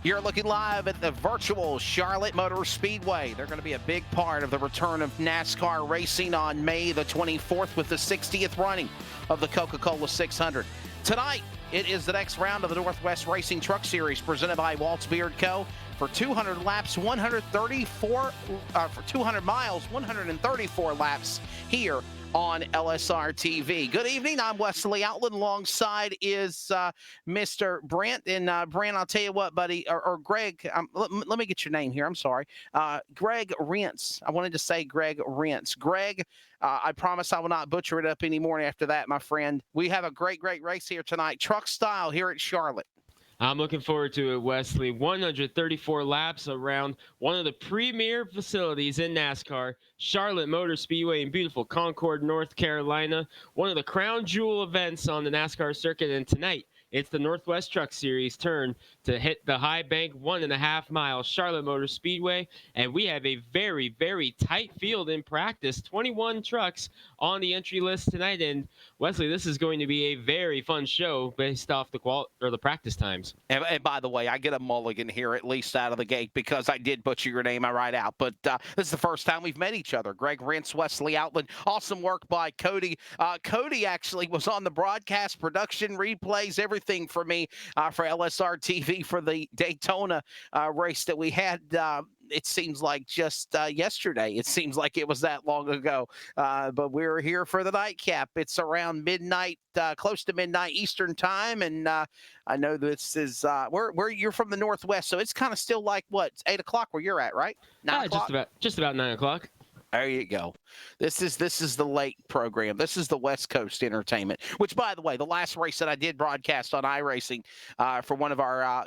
You're looking live at the virtual Charlotte Motor Speedway. They're going to be a big part of the return of NASCAR racing on May the 24th with the 60th running of the Coca-Cola 600. Tonight, it is the next round of the Northwest Racing Truck Series presented by Waltz Beard Co. For 200 laps, 134 for 200 miles, 134 laps here on LSR TV. Good evening. I'm Wesley Outland. Alongside is Mr. Brent. And Brent, I'll tell you what, buddy, or Greg, let me get your name here. I'm sorry. Greg Rentz. I wanted to say Greg Rentz. Greg, I promise I will not butcher it up anymore after that, my friend. We have a great race here tonight. Truck style here at Charlotte. I'm looking forward to it, Wesley. 134 laps around one of the premier facilities in NASCAR, Charlotte Motor Speedway in beautiful Concord, North Carolina. One of the crown jewel events on the NASCAR circuit. And tonight, it's the Northwest Truck Series turn to hit the high bank 1.5 mile Charlotte Motor Speedway. And we have a very tight field in practice. 21 trucks on the entry list tonight. And Wesley, this is going to be a very fun show based off the practice times. And by the way, I get a mulligan here at least out of the gate because I did butcher your name right out. But this is the first time we've met each other. Greg Rentz, Wesley Outland. Awesome work by Cody. Cody actually was on the broadcast, production, replays, everything for me for LSR TV for the Daytona race that we had. It seems like just yesterday. It seems like it was that long ago. But we're here for the nightcap. It's around midnight, close to midnight Eastern time. And I know this is where you're from the Northwest. So it's kind of still like, what, it's 8 o'clock where you're at, right? 9 o'clock? Just about 9 o'clock. There you go. This is the late program. This is the West Coast entertainment, which, by the way, the last race that I did broadcast on iRacing for one of our,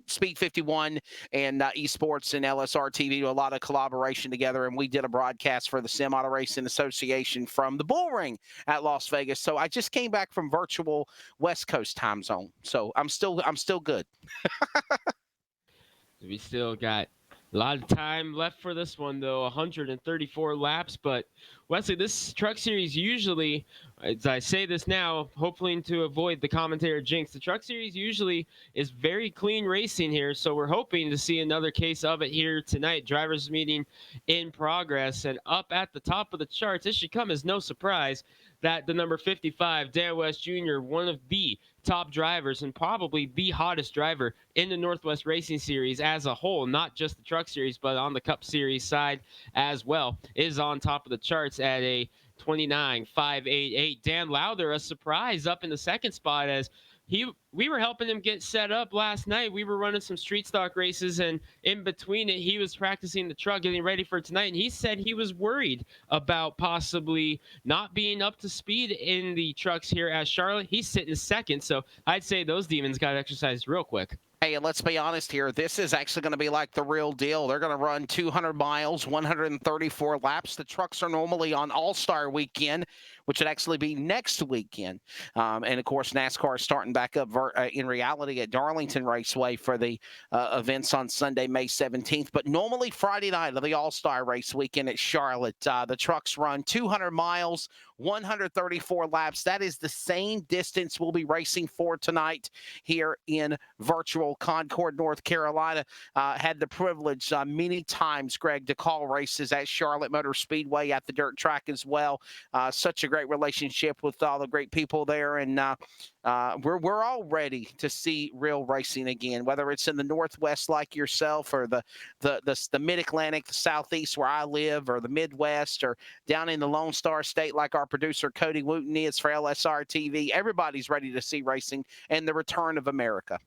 Speed 51 and esports and LSR TV, do a lot of collaboration together. And we did a broadcast for the Sim Auto Racing Association from the Bull Ring at Las Vegas. So I just came back from virtual West Coast time zone. So I'm still good. We still got a lot of time left for this one, though. 134 laps. But, Wesley, this truck series usually, as I say this now, hopefully to avoid the commentator jinx, the truck series usually is very clean racing here. So we're hoping to see another case of it here tonight. Drivers meeting in progress. And up at the top of the charts, this should come as no surprise that the number 55, Dan West Jr., one of the top drivers and probably the hottest driver in the Northwest Racing Series as a whole, not just the Truck Series, but on the Cup Series side as well, is on top of the charts at a 29.588. Dan Lowther, a surprise up in the second spot as we were helping him get set up last night. We were running some street stock races, and in between it, he was practicing the truck, getting ready for tonight. And he said he was worried about possibly not being up to speed in the trucks here at Charlotte. He's sitting second, so I'd say those demons got exercised real quick. Hey, and let's be honest here. This is actually going to be like the real deal. They're going to run 200 miles, 134 laps. The trucks are normally on All-Star Weekend, which would actually be next weekend. And, of course, NASCAR is starting back up in reality at Darlington Raceway for the events on Sunday, May 17th. But normally Friday night of the All-Star Race weekend at Charlotte, the trucks run 200 miles, 134 laps. That is the same distance we'll be racing for tonight here in virtual Concord, North Carolina. Had the privilege many times, Greg, to call races at Charlotte Motor Speedway at the dirt track as well. Such a great relationship with all the great people there, and we're all ready to see real racing again, whether it's in the Northwest like yourself or the Mid-Atlantic, the Southeast where I live, or the Midwest, or down in the Lone Star State like our producer Cody Wooten is for LSR TV. Everybody's ready to see racing and the return of America.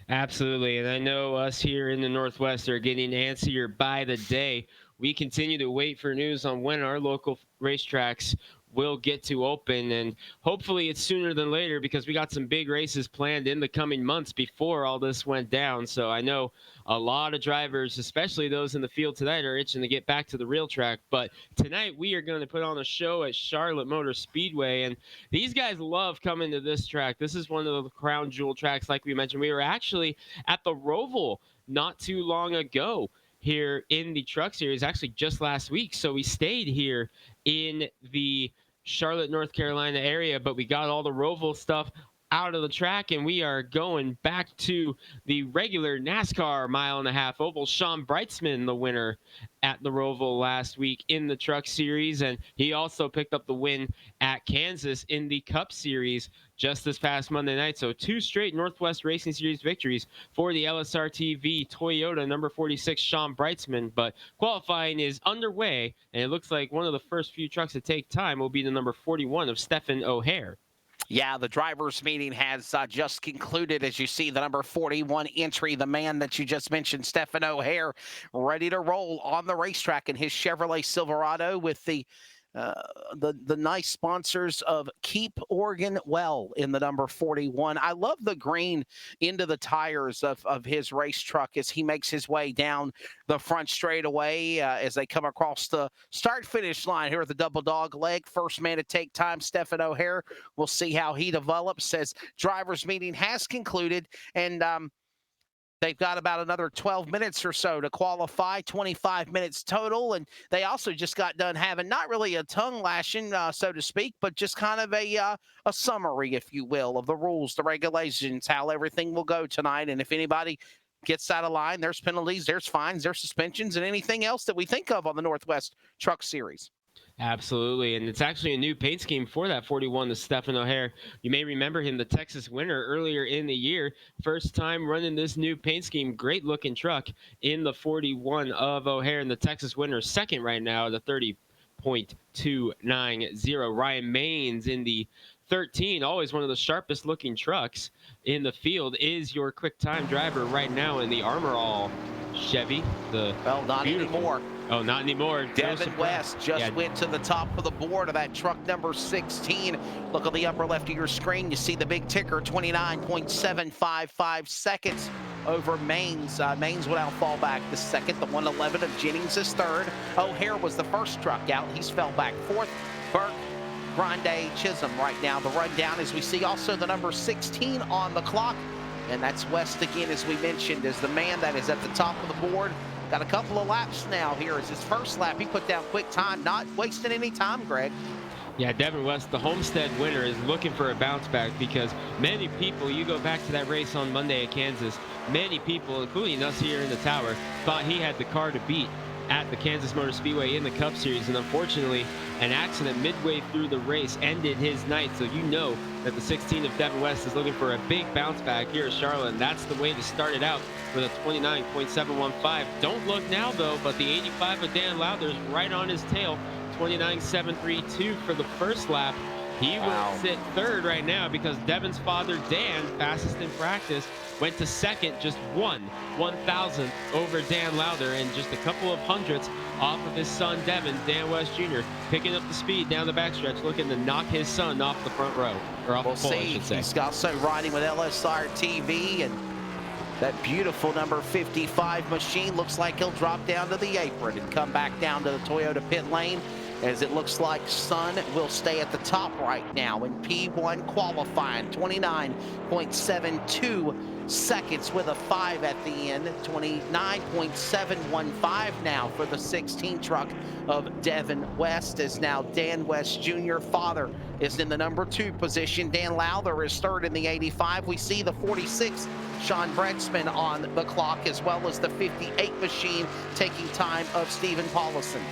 Absolutely, and I know us here in the Northwest are getting antsier by the day. We continue to wait for news on when our local racetracks will get to open, and hopefully it's sooner than later because we got some big races planned in the coming months before all this went down. So I know a lot of drivers, especially those in the field tonight, are itching to get back to the real track. But tonight we are going to put on a show at Charlotte Motor Speedway, and these guys love coming to this track. This is one of the crown jewel tracks, like we mentioned. We were actually at the Roval not too long ago here in the Truck Series, actually just last week. So we stayed here in the Charlotte, North Carolina area, but we got all the Roval stuff out of the track, and we are going back to the regular NASCAR mile-and-a-half oval. Sean Brightsman, the winner at the Roval last week in the Truck Series, and he also picked up the win at Kansas in the Cup Series just this past Monday night. So 2 straight Northwest Racing Series victories for the LSRTV Toyota number 46 Sean Brightsman. But qualifying is underway, and it looks like one of the first few trucks to take time will be the number 41 of Stephen O'Hare. Yeah, the drivers' meeting has just concluded. As you see, the number 41 entry, the man that you just mentioned, Stephen O'Hare, ready to roll on the racetrack in his Chevrolet Silverado with the nice sponsors of Keep Oregon Well in the number 41. I love the green into the tires of his race truck as he makes his way down the front straightaway as they come across the start-finish line here at the double dog leg. First man to take time, Stephen O'Hare. We'll see how he develops as drivers' meeting has concluded, and they've got about another 12 minutes or so to qualify, 25 minutes total. And they also just got done having not really a tongue lashing, so to speak, but just kind of a summary, if you will, of the rules, the regulations, how everything will go tonight. And if anybody gets out of line, there's penalties, there's fines, there's suspensions, and anything else that we think of on the Northwest Truck Series. Absolutely, and it's actually a new paint scheme for that 41 to Stephen O'Hare. You may remember him, the Texas winner earlier in the year. First time running this new paint scheme. Great looking truck in the 41 of O'Hare, and the Texas winner second right now, the 30.290. Ryan Maines in the 13, always one of the sharpest looking trucks in the field, is your quick time driver right now in the Armor All Chevy. Well, not anymore. Oh, not anymore. Devin West just went to the top of the board of that truck number 16. Look on the upper left of your screen. You see the big ticker, 29.755 seconds over Maines. Maines will now fall back to second. The 111 of Jennings is third. O'Hare was the first truck out. He's fell back fourth. Burke, Grande, Chisholm right now. The rundown as we see also the number 16 on the clock. And that's West again, as we mentioned, is the man that is at the top of the board. Got a couple of laps now here. It's his first lap. He put down quick time, not wasting any time, Greg. Yeah, Devin West, the Homestead winner, is looking for a bounce back because many people, you go back to that race on Monday at Kansas, many people, including us here in the tower, thought he had the car to beat at the Kansas Motor Speedway in the Cup Series, and unfortunately an accident midway through the race ended his night. So you know that the 16 of Devin West is looking for a big bounce back here at Charlotte, and that's the way to start it out with a 29.715. Don't look now though, but the 85 of Dan Lowther is right on his tail. 29.732 for the first lap. He will sit third right now because Devin's father, Dan, fastest in practice, went to second, just 1/1000th over Dan Lowther, and just a couple of hundredths off of his son, Devin, Dan West Jr., picking up the speed down the backstretch, looking to knock his son off the front row, or off the pole, I should say. He's also riding with LSR TV, and that beautiful number 55 machine looks like he'll drop down to the apron and come back down to the Toyota pit lane, as it looks like Sun will stay at the top right now in P1 qualifying. 29.72 seconds with a 5 at the end. 29.715 now for the 16 truck of Devin West, as now Dan West Jr. father is in the number 2 position. Dan Lowther is third in the 85. We see the 46 Sean Brexman on the clock, as well as the 58 machine taking time of Stephen Paulison.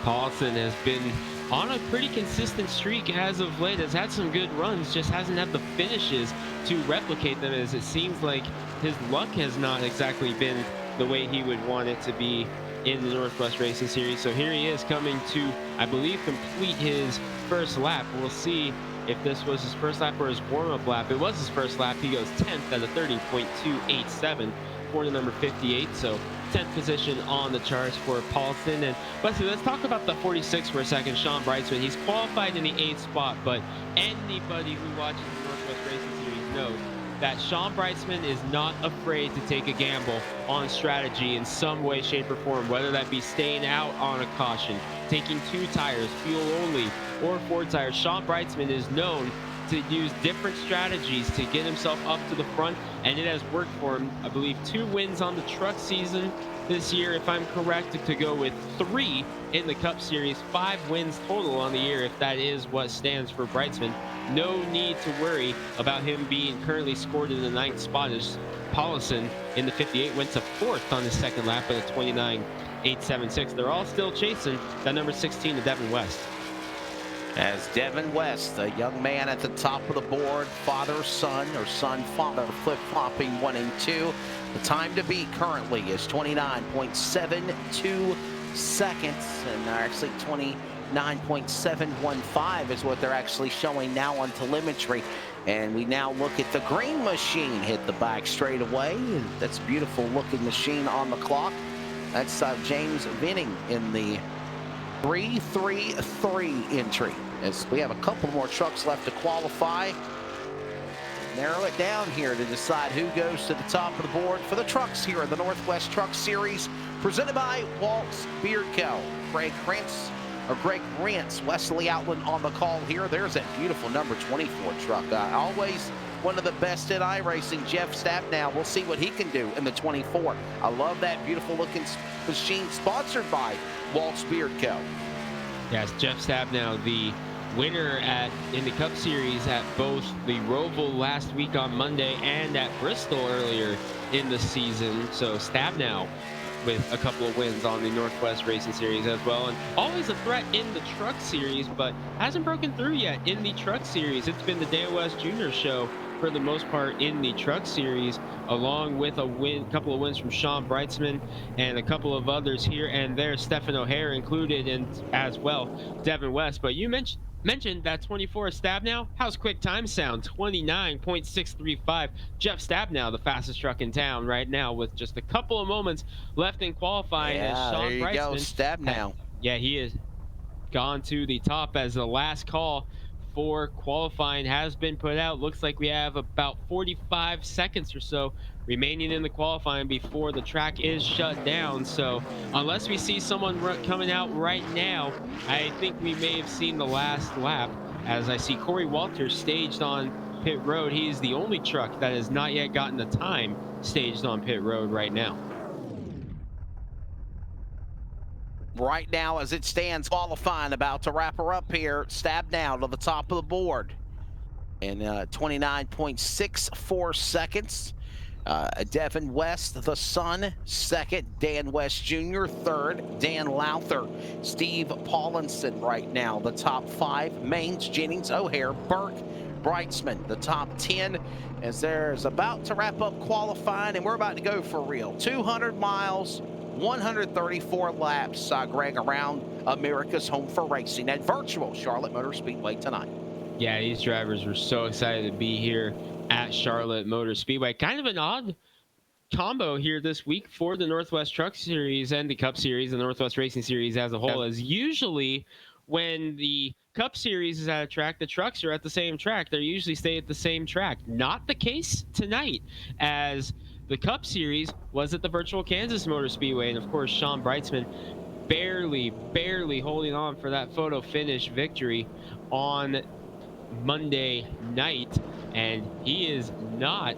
Paulson has been on a pretty consistent streak as of late, has had some good runs, just hasn't had the finishes to replicate them, as it seems like his luck has not exactly been the way he would want it to be in the Northwest Racing Series. So here he is coming to, I believe, complete his first lap. We'll see if this was his first lap or his warm-up lap. It was his first lap. He goes 10th at a 30.287 for the number 58. So 10th position on the charts for Paulson. And let's talk about the 46 for a second, Sean Brightsman. He's qualified in the 8th spot, but anybody who watches the Northwest Racing Series knows that Sean Brightsman is not afraid to take a gamble on strategy in some way, shape, or form, whether that be staying out on a caution, taking 2 tires, fuel only, or 4 tires. Sean Brightsman is known to use different strategies to get himself up to the front, and it has worked for him. I believe 2 wins on the truck season this year, if I'm correct, to go with 3 in the Cup Series, 5 wins total on the year, if that is what stands for Brightsman. no need to worry about him being currently scored in the 9th spot, as Paulison in the 58 went to 4th on his second lap at a 29.876. They're all still chasing that number 16 to Devin West. As Devin West, the young man at the top of the board, father-son or son-father, flip-flopping 1 and 2. The time to beat currently is 29.72 seconds, and actually 29.715 is what they're actually showing now on telemetry. And we now look at the green machine hit the back straightaway. That's a beautiful looking machine on the clock. That's James Vinning in the 333 entry, as we have a couple more trucks left to qualify. Narrow it down here to decide who goes to the top of the board for the trucks here in the Northwest Truck Series, presented by Waltz Beard Co. Greg Rentz, Wesley Outland on the call here. There's that beautiful number 24 truck. Always one of the best in iRacing, Jeff Stabnow. We'll see what he can do in the 24. I love that beautiful looking machine, sponsored by Waltz Beard Co. Yes, Jeff Stabnow, the winner in the Cup Series at both the Roval last week on Monday and at Bristol earlier in the season. So Stabnow with a couple of wins on the Northwest Racing Series as well, and always a threat in the Truck Series, but hasn't broken through yet in the Truck Series. It's been the Dan West Jr. show for the most part in the Truck Series, along with a couple of wins from Sean Breitzman and a couple of others here and there, Stephen O'Hare included, and as well Devin West. But you mentioned that 24 Stabnow. How's quick time sound? 29.635. Jeff Stabnow, the fastest truck in town right now, with just a couple of moments left in qualifying. Yeah, as Sean there you go, Breitzman, Stabnow. Yeah, he has gone to the top as the last call for qualifying has been put out. Looks like we have about 45 seconds or so remaining in the qualifying before the track is shut down. So unless we see someone coming out right now, I think we may have seen the last lap, as I see Corey Walters staged on pit road. He's the only truck that has not yet gotten the time staged on pit road right now. Right now, as it stands, qualifying, about to wrap her up here. Stabnow to the top of the board in 29.64 seconds. Devin West, the son, second. Dan West Jr., third. Dan Lowther, Steve Paulinson right now, the top 5. Maines, Jennings, O'Hare, Burke, Breitzman, the top 10, as there's about to wrap up qualifying, and we're about to go for real. 200 miles, 134 laps, Greg, around America's home for racing at virtual Charlotte Motor Speedway tonight. Yeah, these drivers were so excited to be here at Charlotte Motor Speedway. Kind of an odd combo here this week for the Northwest Truck Series and the Cup Series, the Northwest Racing Series as a whole, as usually when the Cup Series is at a track, the trucks are at the same track. They usually stay at the same track. Not the case tonight, as the Cup Series was at the virtual Kansas Motor Speedway, and of course Sean Breitzman barely holding on for that photo finish victory on Monday night, and he is not,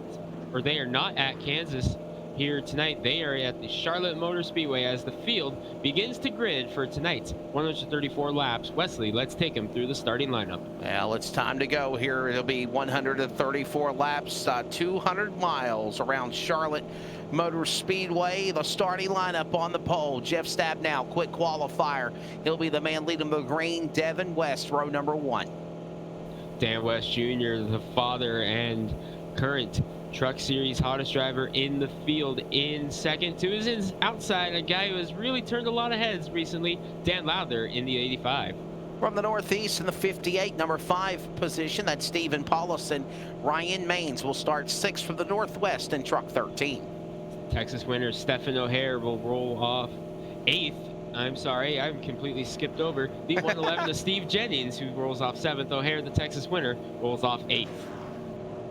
or they are not at Kansas here tonight. They are at the Charlotte Motor Speedway as the field begins to grid for tonight's 134 laps. Wesley, let's take him through the starting lineup. Well, it's time to go here. It'll be 134 laps, 200 miles around Charlotte Motor Speedway. The starting lineup on the pole: Jeff Stabnow, quick qualifier. He'll be the man leading the green. Devin West, row number 1. Dan West Jr., the father and current Truck Series hottest driver in the field, in second. To his outside, a guy who has really turned a lot of heads recently, Dan Lowther in the 85. From the Northeast in the 58, number 5 position, that's Stephen Paulison. Ryan Maines will start 6th from the Northwest in truck 13. Texas winner Stephen O'Hare will roll off 8th. I'm sorry, I've completely skipped over the 111 of Steve Jennings, who rolls off 7th. O'Hare, the Texas winner, rolls off 8th.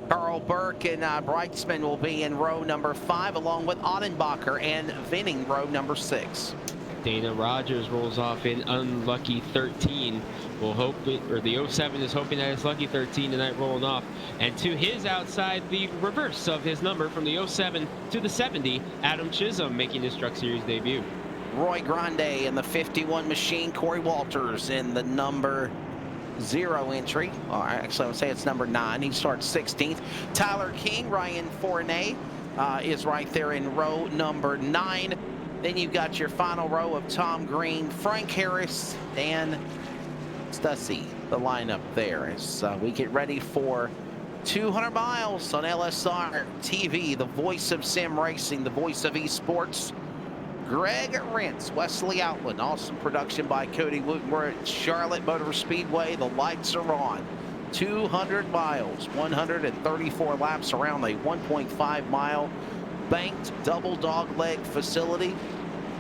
Carl Burke and Breitzman will be in row number 5, along with Ottenbacher and Vinning, row number 6. Dana Rogers rolls off in unlucky 13. We'll hope or the 07 is hoping that it's lucky 13 tonight, rolling off. And to his outside, the reverse of his number from the 07 to the 70, Adam Chisholm making his Truck Series debut. Roy Grande in the 51 machine. Corey Walters in the number 0 entry. Actually, I would say it's number 9. He starts 16th. Tyler King, Ryan Fournay is right there in row number 9. Then you've got your final row of Tom Green, Frank Harris, Dan Stussy, the lineup there as we get ready for 200 miles on LSR TV, the voice of sim racing, the voice of esports. Greg Rentz, Wesley Outland, awesome production by Cody Wooten. We're at Charlotte Motor Speedway. The lights are on. 200 miles, 134 laps around a 1.5 mile banked double dog leg facility.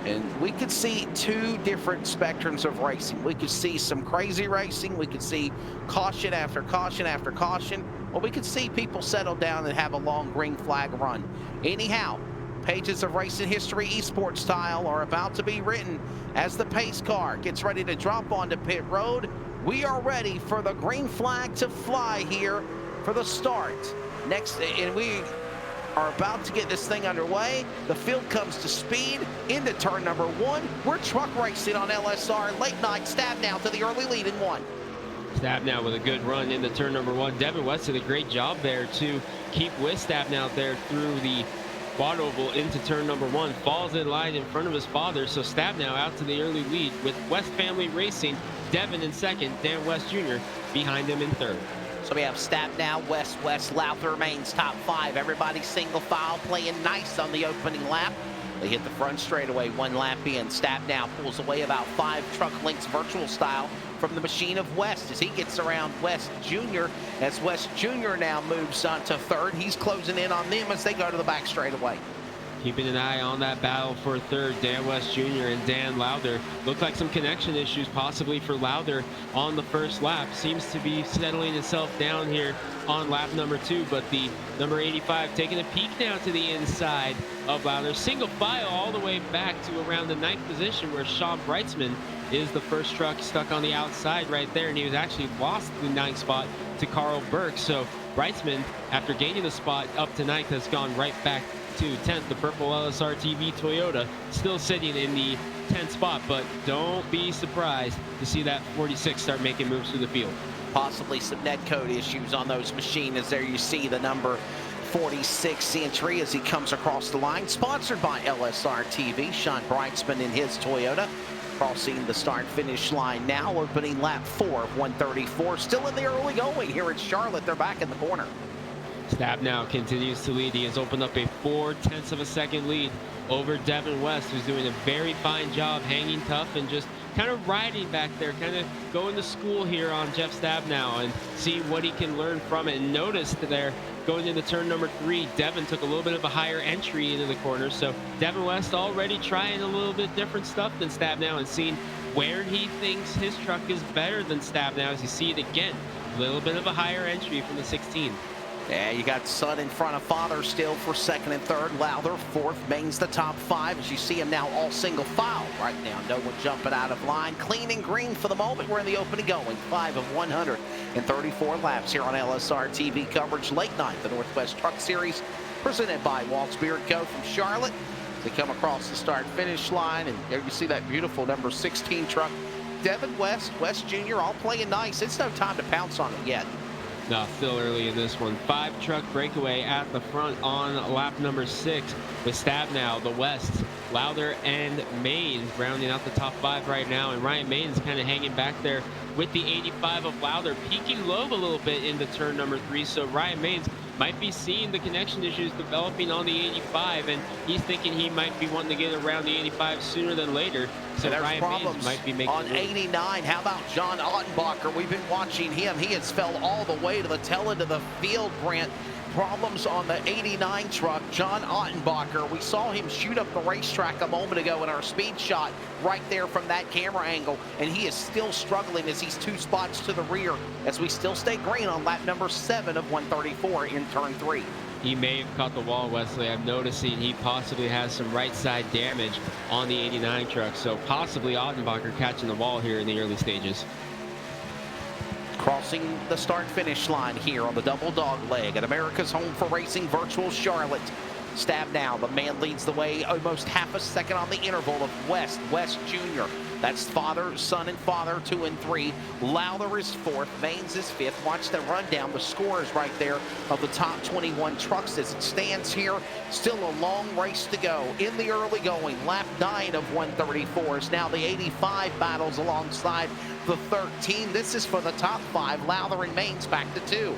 And we could see 2 different spectrums of racing. We could see some crazy racing. We could see caution after caution after caution. Or we could see people settle down and have a long green flag run. Anyhow, pages of racing history, esports style, are about to be written as the pace car gets ready to drop onto pit road. We are ready for the green flag to fly here for the start. Next, and we are about to get this thing underway. The field comes to speed into turn number 1. We're truck racing on LSR. Late night stab now to the early lead in 1. Stabnow with a good run into turn number 1. Devin West did a great job there to keep with Stabnow there through the quad oval into turn number 1. Falls in line in front of his father, so Stabnow out to the early lead with West Family Racing. Devin in second, Dan West Jr. behind him in third. So we have Stabnow, West, Lowther remains top 5. Everybody single file playing nice on the opening lap. They hit the front straightaway 1 lap in. Stabnow pulls away about 5 truck lengths virtual style from the machine of West as he gets around West Jr. As West Jr. now moves on to third. He's closing in on them as they go to the back straightaway. Keeping an eye on that battle for third, Dan West Jr. and Dan Lowther. Looked like some connection issues possibly for Lowther on the first lap. Seems to be settling itself down here on lap number 2, but the number 85 taking a peek now to the inside of Lowther. Single file all the way back to around the 9th position where Sean Breitzman is the first truck stuck on the outside right there, and he was actually lost the 9th spot to Carl Burke. So Breitzman, after gaining the spot up to 9th, has gone right back to 10th. The purple LSR TV Toyota still sitting in the 10th spot, but don't be surprised to see that 46 start making moves through the field. Possibly some netcode issues on those machines. As there you see the number 46 entry as he comes across the line. Sponsored by LSR TV. Sean Breitzman in his Toyota. Crossing the start-finish line now, opening lap 4 of 134. Still in the early going here at Charlotte. They're back in the corner. Stabnow continues to lead. He has opened up a 0.4 of a second lead over Devin West, who's doing a very fine job hanging tough and just kind of riding back there, kind of going to school here on Jeff Stabnow and see what he can learn from it. And notice there, going into turn number 3, Devin took a little bit of a higher entry into the corner. So Devin West already trying a little bit different stuff than Stabnow and seeing where he thinks his truck is better than Stabnow. As you see it again, a little bit of a higher entry from the 16. Yeah, you got son in front of father still for second and third. Lowther fourth, Baines the top 5. As you see him now all single file right now. No one jumping out of line. Clean and green for the moment. We're in the opening going. 5 of 134 laps here on LSR TV coverage. Late night, the Northwest Truck Series, presented by Waltz Beard Co. from Charlotte. They come across the start-finish line, and there you see that beautiful number 16 truck. Devin West, West Jr., all playing nice. It's no time to pounce on it yet. No, still early in this one. 5 truck breakaway at the front on lap number 6 with Stabnow, the West, Lowther, and Maines rounding out the top 5 right now. And Ryan Maines kind of hanging back there with the 85 of Lowther, peaking low a little bit into turn number 3. So Ryan Maines might be seeing the connection issues developing on the 85, and he's thinking he might be wanting to get around the 85 sooner than later. So Ryan Maines might be making on 89. How about John Ottenbacher? We've been watching him. He has fell all the way to the tail end of the field, Brent. Problems on the 89 truck. John Ottenbacher, we saw him shoot up the racetrack a moment ago in our speed shot right there from that camera angle, and he is still struggling as he's 2 spots to the rear as we still stay green on lap number 7 of 134 in turn 3. He may have caught the wall, Wesley. I'm noticing he possibly has some right side damage on the 89 truck, so possibly Ottenbacher catching the wall here in the early stages. Crossing the start-finish line here on the double dog leg at America's Home for Racing Virtual Charlotte. Stabnow, the man leads the way almost half a second on the interval of West Jr. That's father, son, and father, 2 and 3. Lowther is 4th. Maines is 5th. Watch the rundown. The scores right there of the top 21 trucks as it stands here. Still a long race to go. In the early going, lap 9 of 134 is now the 85 battles alongside the 13. This is for the top 5. Lowther and Maines back to 2.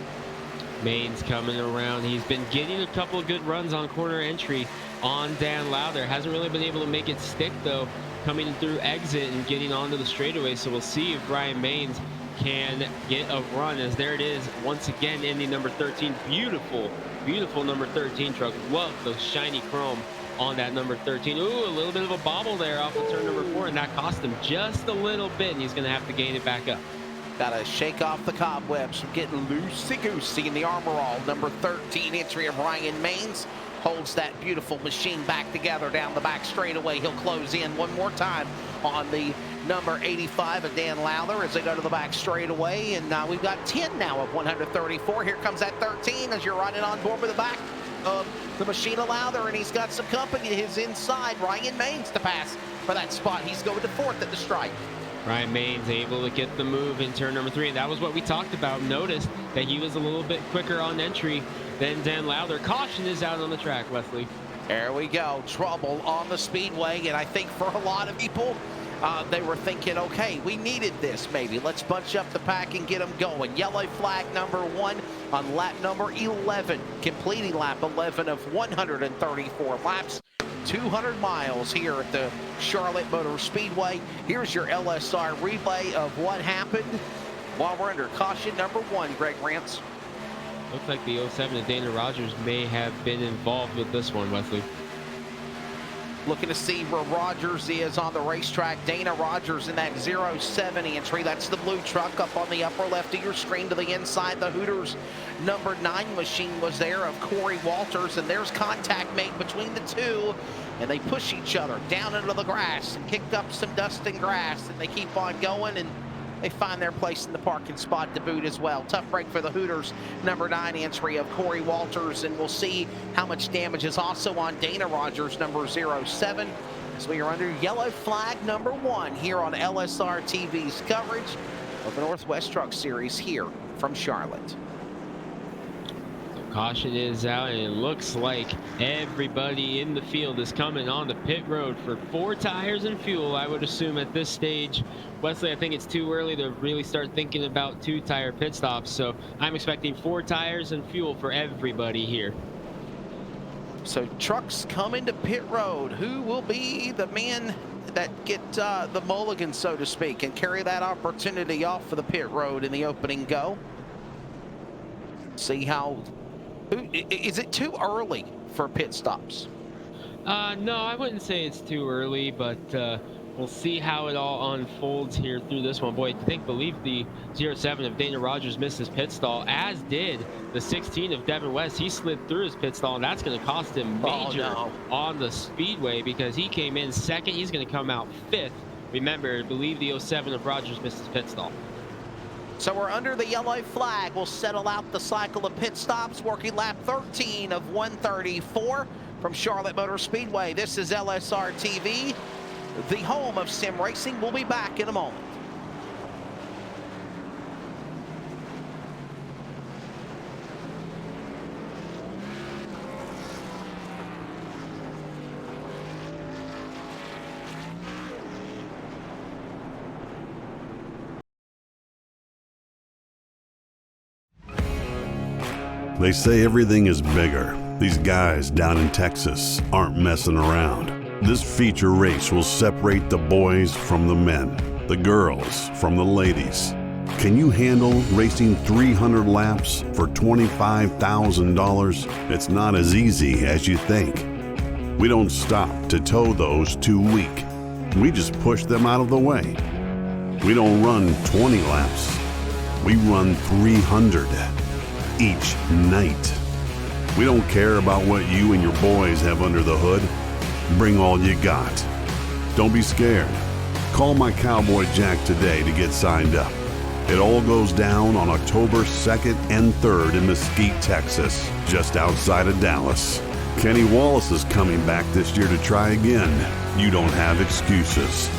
Maines coming around. He's been getting a couple of good runs on corner entry on Dan Lowther. Hasn't really been able to make it stick, though, coming through exit and getting onto the straightaway. So we'll see if Ryan Maines can get a run, as there it is once again, Indy number 13. Beautiful, beautiful number 13 truck. Love the shiny chrome on that number 13. Ooh, a little bit of a bobble there off of turn number 4, and that cost him just a little bit, and he's going to have to gain it back up. Got to shake off the cobwebs from getting loosey-goosey in the armor all. Number 13 entry of Ryan Maines holds that beautiful machine back together down the back straightaway. He'll close in one more time on the number 85 of Dan Lowther as they go to the back straightaway. And we've got 10 now of 134. Here comes that 13 as you're running on board with the back of the machine of Lowther, and he's got some company to his inside. Ryan Maines to pass for that spot. He's going to 4th at the stripe. Ryan Maines able to get the move in turn number 3, and that was what we talked about. Noticed that he was a little bit quicker on entry than Dan Lowther. Caution is out on the track, Wesley. There we go. Trouble on the speedway, and I think for a lot of people, they were thinking, okay, we needed this maybe. Let's bunch up the pack and get them going. Yellow flag number 1 on lap number 11, completing lap 11 of 134 laps. 200 miles here at the Charlotte Motor Speedway. Here's your LSR replay of what happened while we're under caution number 1, Greg Rance. Looks like the 07 of Dana Rogers may have been involved with this one, Wesley. Looking to see where Rogers is on the racetrack. Dana Rogers in that 07 entry. That's the blue truck up on the upper left of your screen to the inside. The Hooters number 9 machine was there of Corey Walters, and there's contact made between the two, and they push each other down into the grass and kick up some dust and grass, and they keep on going, and they find their place in the parking spot to boot as well. Tough break for the Hooters number 9 entry of Corey Walters, and we'll see how much damage is also on Dana Rogers number 07 as we are under yellow flag number 1 here on LSR TV's coverage of the Northwest Truck Series here from Charlotte. Caution is out, and it looks like everybody in the field is coming on the pit road for 4 tires and fuel, I would assume at this stage. Wesley, I think it's too early to really start thinking about 2-tire pit stops, so I'm expecting 4 tires and fuel for everybody here. So trucks coming to pit road. Who will be the men that get the mulligan, so to speak, and carry that opportunity off for the pit road in the opening go? See how... Is it too early for pit stops? No, I wouldn't say it's too early, but we'll see how it all unfolds here through this one. Boy, believe the 07 of Dana Rogers missed his pit stall, as did the 16 of Devin West. He slid through his pit stall, and that's going to cost him major on the speedway because he came in 2nd. He's going to come out 5th. Remember, I believe the 07 of Rogers missed his pit stall. So we're under the yellow flag. We'll settle out the cycle of pit stops, working lap 13 of 134 from Charlotte Motor Speedway. This is LSR TV, the home of sim racing. We'll be back in a moment. They say everything is bigger. These guys down in Texas aren't messing around. This feature race will separate the boys from the men, the girls from the ladies. Can you handle racing 300 laps for $25,000? It's not as easy as you think. We don't stop to tow those too weak. We just push them out of the way. We don't run 20 laps. We run 300. Each night. We don't care about what you and your boys have under the hood. Bring all you got. Don't be scared. Call my Cowboy Jack today to get signed up. It all goes down on October 2nd and 3rd in Mesquite, Texas, just outside of Dallas. Kenny Wallace is coming back this year to try again. You don't have excuses.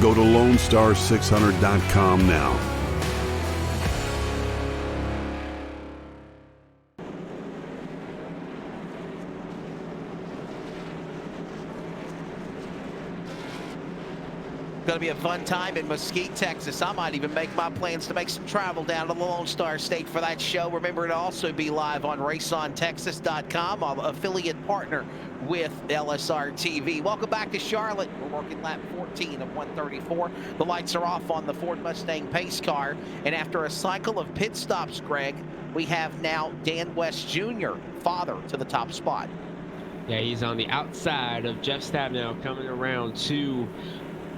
Go to LoneStar600.com now. Going to be a fun time in Mesquite, Texas. I might even make my plans to make some travel down to the Lone Star State for that show. Remember to also be live on RaceOnTexas.com, our affiliate partner with LSR TV. Welcome back to Charlotte. We're working lap 14 of 134. The lights are off on the Ford Mustang pace car. And after a cycle of pit stops, Greg, we have now Dan West Jr., father to the top spot. Yeah, he's on the outside of Jeff Stabnow coming around to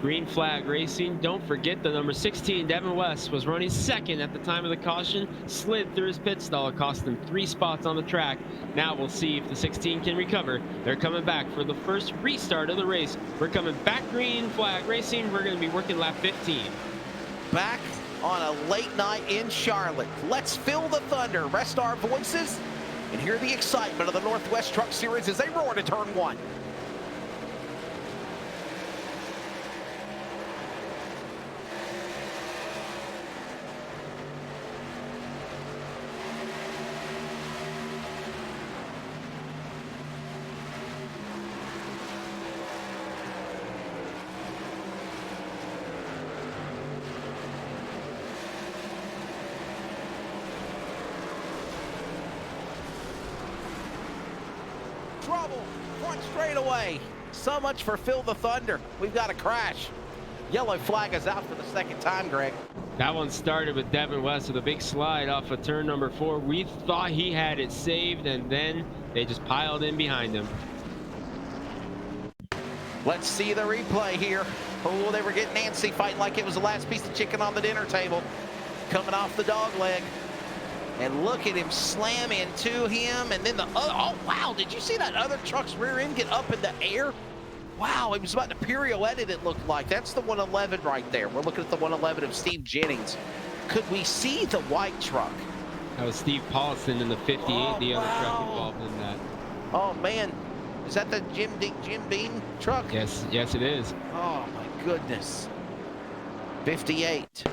Green Flag Racing. Don't forget the number 16, Devin West, was running second at the time of the caution, slid through his pit stall. It cost him 3 spots on the track. Now we'll see if the 16 can recover. They're coming back for the first restart of the race. We're coming back, Green Flag Racing. We're going to be working lap 15. Back on a late night in Charlotte. Let's feel the thunder, rest our voices, and hear the excitement of the Northwest Truck Series as they roar to turn 1. Trouble, front straightaway. So much for Phil the Thunder. We've got a crash. Yellow flag is out for the second time, Greg. That one started with Devin West with a big slide off of turn number 4. We thought he had it saved, and then they just piled in behind him. Let's see the replay here. Oh, they were getting Nancy fighting like it was the last piece of chicken on the dinner table. Coming off the dog leg. And look at him slam into him. And then the other, oh, wow. Did you see that other truck's rear end get up in the air? Wow, he was about to pirouette it looked like. That's the 111 right there. We're looking at the 111 of Steve Jennings. Could we see the white truck? That was Steve Paulson in the 58, the other truck involved in that. Oh, man. Is that the Jim Beam truck? Yes, yes, it is. Oh, my goodness. 58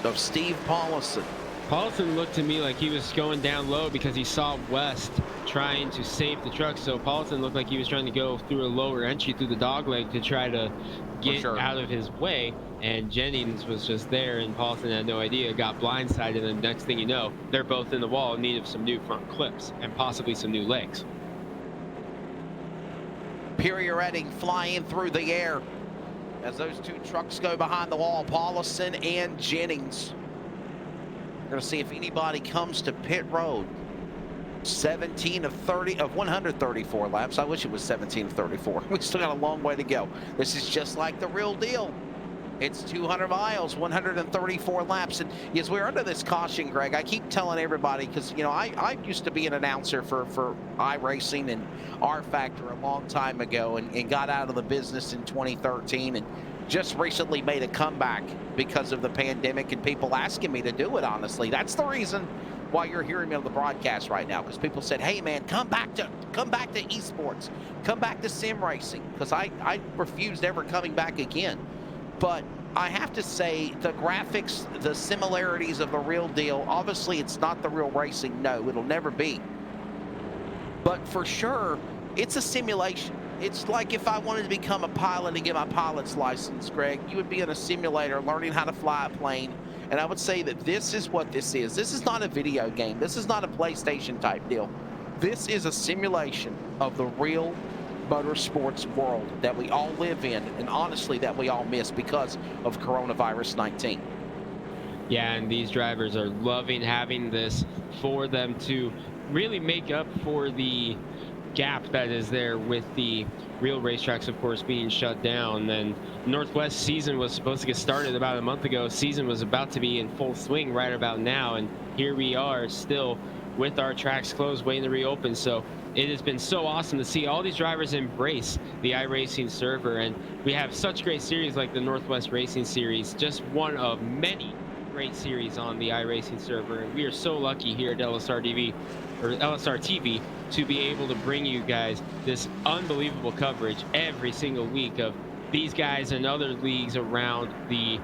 of Steve Paulson. Paulson looked to me like he was going down low because he saw West trying to save the truck. So Paulson looked like he was trying to go through a lower entry through the dogleg to try to get out of his way. And Jennings was just there, and Paulson had no idea, got blindsided, and the next thing you know, they're both in the wall in need of some new front clips and possibly some new legs. Pirouetting, flying through the air as those two trucks go behind the wall, Paulson and Jennings. We're going to see if anybody comes to pit road. 17 of 30 of 134 laps. I wish it was 17 of 34. We still got a long way to go. This is just like the real deal. It's 200 miles, 134 laps. And as we're under this caution, Greg, I keep telling everybody, because, you know, I used to be an announcer for iRacing and R Factor a long time ago, and got out of the business in 2013 and just recently made a comeback because of the pandemic and people asking me to do it, honestly. That's the reason why you're hearing me on the broadcast right now, because people said, hey man, come back to esports, come back to sim racing, because I refused ever coming back again. But I have to say, the graphics, the similarities of the real deal, obviously it's not the real racing. No, it'll never be. But for sure, it's a simulation. It's like if I wanted to become a pilot and get my pilot's license, Greg, you would be in a simulator learning how to fly a plane. And I would say that this is what this is. This is not a video game. This is not a PlayStation type deal. This is a simulation of the real motorsports world that we all live in, and honestly that we all miss because of coronavirus 19. Yeah, and these drivers are loving having this for them to really make up for the gap that is there with the real racetracks, of course, being shut down. And Northwest season was supposed to get started about a month ago. Season was about to be in full swing right about now, and here we are still with our tracks closed, waiting to reopen. So it has been so awesome to see all these drivers embrace the iRacing server, and we have such great series like the Northwest Racing Series, just one of many great series on the iRacing server. And we are so lucky here at LSR TV to be able to bring you guys this unbelievable coverage every single week of these guys in other leagues around the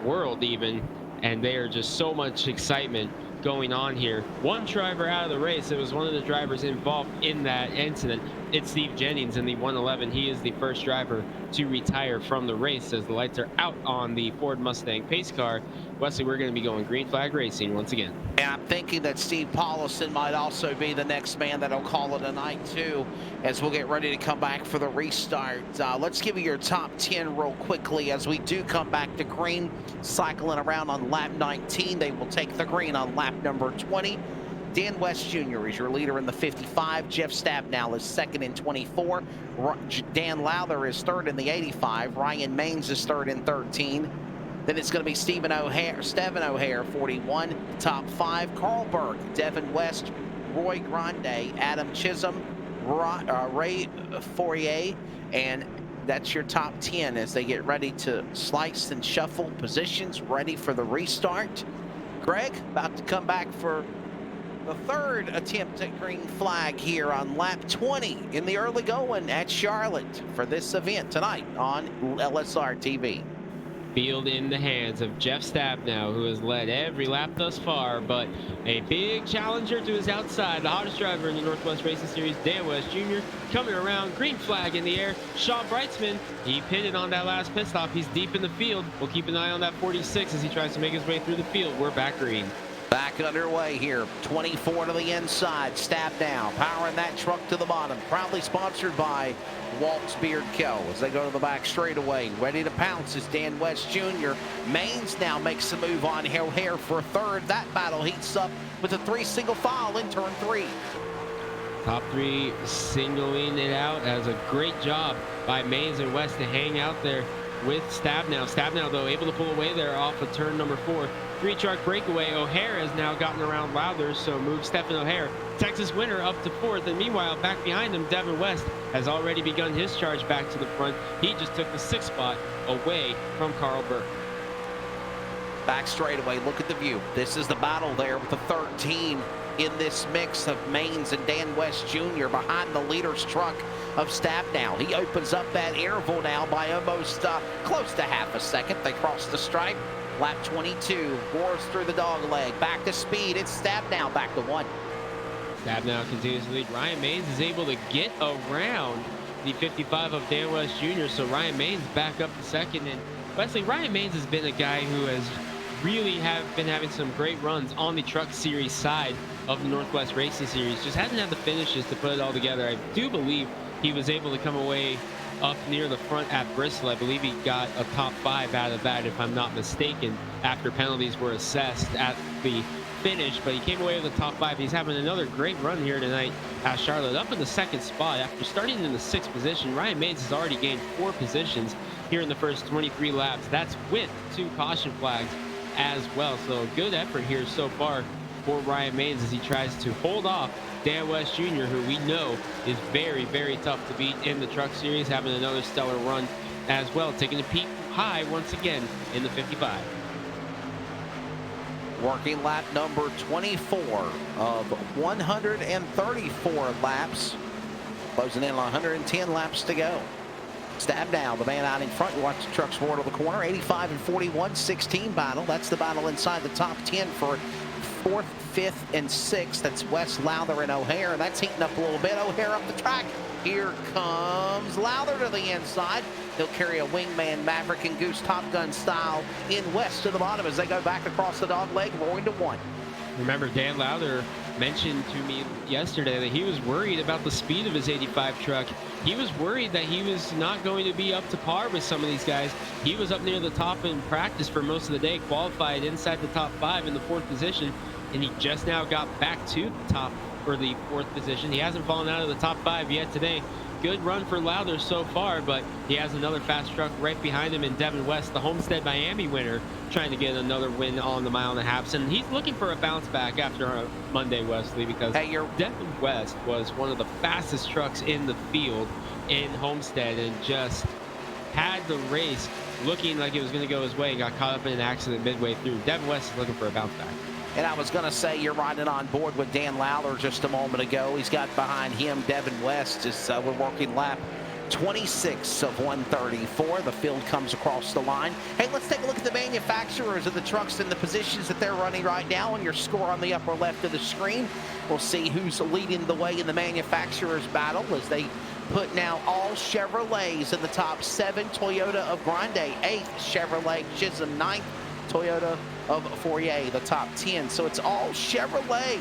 world even, and they are just so much excitement going on here. One driver out of the race. It was one of the drivers involved in that incident. It's Steve Jennings in the 111. He is the first driver to retire from the race as the lights are out on the Ford Mustang pace car. Wesley, we're going to be going green flag racing once again. And I'm thinking that Steve Paulison might also be the next man that'll call it a night too, as we'll get ready to come back for the restart. Let's give you your top 10 real quickly as we do come back to green, cycling around on lap 19. They will take the green on lap number 20. Dan West Jr. is your leader in the 55. Jeff Stabnow is second in 24. Dan Lowther is third in the 85. Ryan Maines is third in 13. Then it's going to be Stephen O'Hare, 41. Top 5, Carl Berg, Devin West, Roy Grande, Adam Chisholm, Ray Fourier, and that's your top 10 as they get ready to slice and shuffle positions, ready for the restart. Greg, about to come back for the third attempt at green flag here on lap 20 in the early going at Charlotte for this event tonight on LSR TV. Field in the hands of Jeff Stabnow, who has led every lap thus far, but a big challenger to his outside, the hottest driver in the Northwest Racing Series, Dan West Jr., coming around, green flag in the air. Sean Brightsman, he pitted on that last pit stop. He's deep in the field. We'll keep an eye on that 46 as he tries to make his way through the field. We're back green. Back underway here, 24 to the inside, Stabnow powering that truck to the bottom, proudly sponsored by Walt's Beard Co. as they go to the back straightaway. Ready to pounce is Dan West Jr. Maines now makes the move on O'Hare for third. That battle heats up with a 3 single file in turn 3. Top 3 singling it out as a great job by Maines and West to hang out there with Stabnow. Stabnow, though, able to pull away there off of turn number 4. 3-truck breakaway. O'Hare has now gotten around Lowther, so moves Stephen O'Hare, Texas winner, up to 4th. And meanwhile, back behind him, Devin West has already begun his charge back to the front. He just took the 6th spot away from Carl Burke. Back straightaway, look at the view. This is the battle there with the 13 in this mix of Maines and Dan West Jr. behind the leader's truck of Stabnow. He opens up that interval now by almost close to half a second. They cross the stripe. Lap 22, roars through the dog leg. Back to speed. It's Stabnow back to 1. Stabnow continues to lead. Ryan Maines is able to get around the 55 of Dan West Jr., so Ryan Maines back up to second. And Wesley, Ryan Maines has been a guy who has really been having some great runs on the Truck Series side of the Northwest Racing Series. Just hasn't had the finishes to put it all together. I do believe he was able to come away up near the front at Bristol. I believe he got a top 5 out of that, if I'm not mistaken, after penalties were assessed at the finish, but he came away with the top 5. He's having another great run here tonight at Charlotte, up in the 2nd spot after starting in the 6th position. Ryan Maines has already gained 4 positions here in the first 23 laps. That's with 2 caution flags as well, so a good effort here so far for Ryan Maines as he tries to hold off Dan West Jr., who we know is very, very tough to beat in the Truck Series, having another stellar run as well, taking a peak high once again in the 55. Working lap number 24 of 134 laps. Closing in on 110 laps to go. Stabnow, the man out in front. You watch the trucks roar to the corner. 85 and 41, 16 battle. That's the battle inside the top 10 for 4th, 5th, and 6th. That's West, Lowther, and O'Hare. That's heating up a little bit. O'Hare up the track. Here comes Lowther to the inside. He'll carry a wingman Maverick and Goose Top Gun style in West to the bottom as they go back across the dog leg, roaring to 1. Remember, Dan Lowther mentioned to me yesterday that he was worried about the speed of his 85 truck. He was worried that he was not going to be up to par with some of these guys. He was up near the top in practice for most of the day, qualified inside the top 5 in the 4th position, and he just now got back to the top for the 4th position. He hasn't fallen out of the top 5 yet today. Good run for Lowther so far, but he has another fast truck right behind him in Devin West, the Homestead Miami winner, trying to get another win on the 1.5 miles. And he's looking for a bounce back after Monday, Wesley, because Devin West was one of the fastest trucks in the field in Homestead and just had the race looking like it was going to go his way and got caught up in an accident midway through. Devin West is looking for a bounce back. And I was going to say, you're riding on board with Dan Lowther just a moment ago. He's got behind him Devin West as we're working lap 26 of 134. The field comes across the line. Hey, let's take a look at the manufacturers of the trucks and the positions that they're running right now. And your score on the upper left of the screen. We'll see who's leading the way in the manufacturers battle as they put now all Chevrolets in the top 7. Toyota of Grande 8th, Chevrolet Chisholm 9th, Toyota of Fourier the top 10. So it's all Chevrolet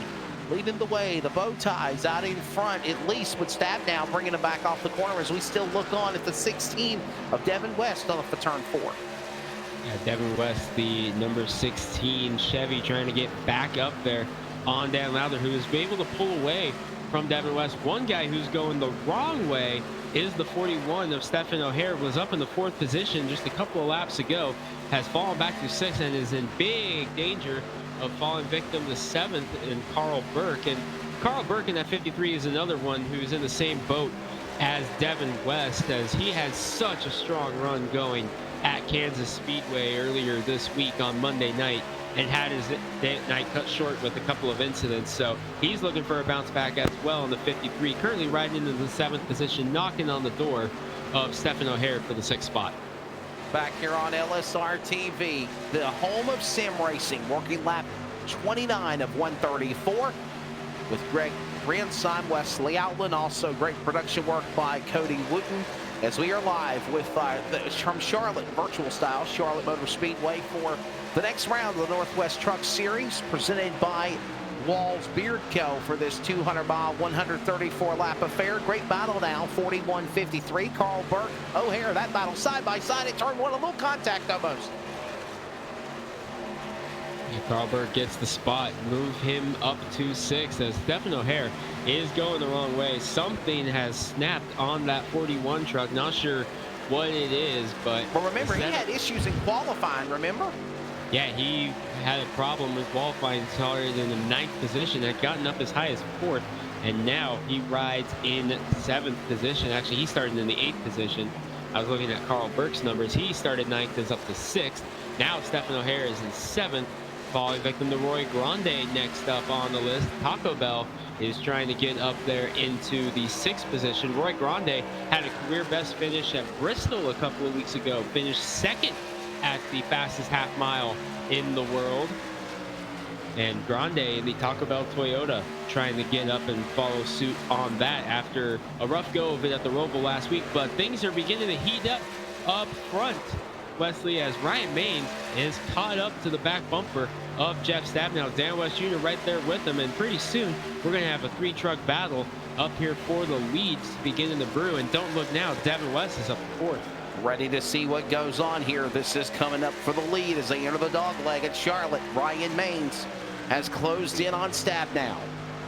leading the way. The bow ties out in front, at least with Stab now bringing them back off the corner as we still look on at the 16 of Devin West off for turn 4. Yeah, Devin West, the number 16 Chevy, trying to get back up there on Dan Lowther, who was able to pull away from Devin West. One guy who's going the wrong way is the 41 of Stephen O'Hare, was up in the 4th position just a couple of laps ago, has fallen back to 6th and is in big danger of falling victim to 7th in Carl Burke. And Carl Burke in that 53 is another one who's in the same boat as Devin West, as he had such a strong run going at Kansas Speedway earlier this week on Monday night and had his night cut short with a couple of incidents. So he's looking for a bounce back as well in the 53, currently riding into the 7th position, knocking on the door of Stephen O'Hare for the 6th spot. Back here on LSR TV, the home of sim racing, working lap 29 of 134 with Greg Riensheim, Wesley Outland, also great production work by Cody Wooten, as we are live with from Charlotte, virtual style, Charlotte Motor Speedway for the next round of the Northwest Truck Series, presented by Walls Beard Co. for this 200-mile, 134-lap affair. Great battle now, 41-53. Carl Burke, O'Hare, that battle side by side at turn 1, a little contact almost. Yeah, Carl Burke gets the spot, move him up to 6th as Stephen O'Hare is going the wrong way. Something has snapped on that 41 truck. Not sure what it is, but remember, he had issues in qualifying, remember? Yeah, he had a problem with qualifying, started in the 9th position, had gotten up as high as 4th, and now he rides in 7th position. Actually, he started in the 8th position. I was looking at Carl Burke's numbers. He started 9th, is up to 6th. Now Stephen O'Hare is in 7th, falling victim to Roy Grande next up on the list. Taco Bell is trying to get up there into the 6th position. Roy Grande had a career best finish at Bristol a couple of weeks ago, finished 2nd at the fastest half mile in the world. And Grande in the Taco Bell Toyota trying to get up and follow suit on that after a rough go of it at the Roval last week. But things are beginning to heat up front, Wesley, as Ryan Maines is caught up to the back bumper of Jeff Stabnow. Dan West Jr. right there with him, and pretty soon we're going to have a 3-truck battle up here for the leads beginning to brew. And don't look now, Devin West is up 4th. Ready to see what goes on here. This is coming up for the lead as they enter the dog leg at Charlotte. Ryan Maines has closed in on Stabnow.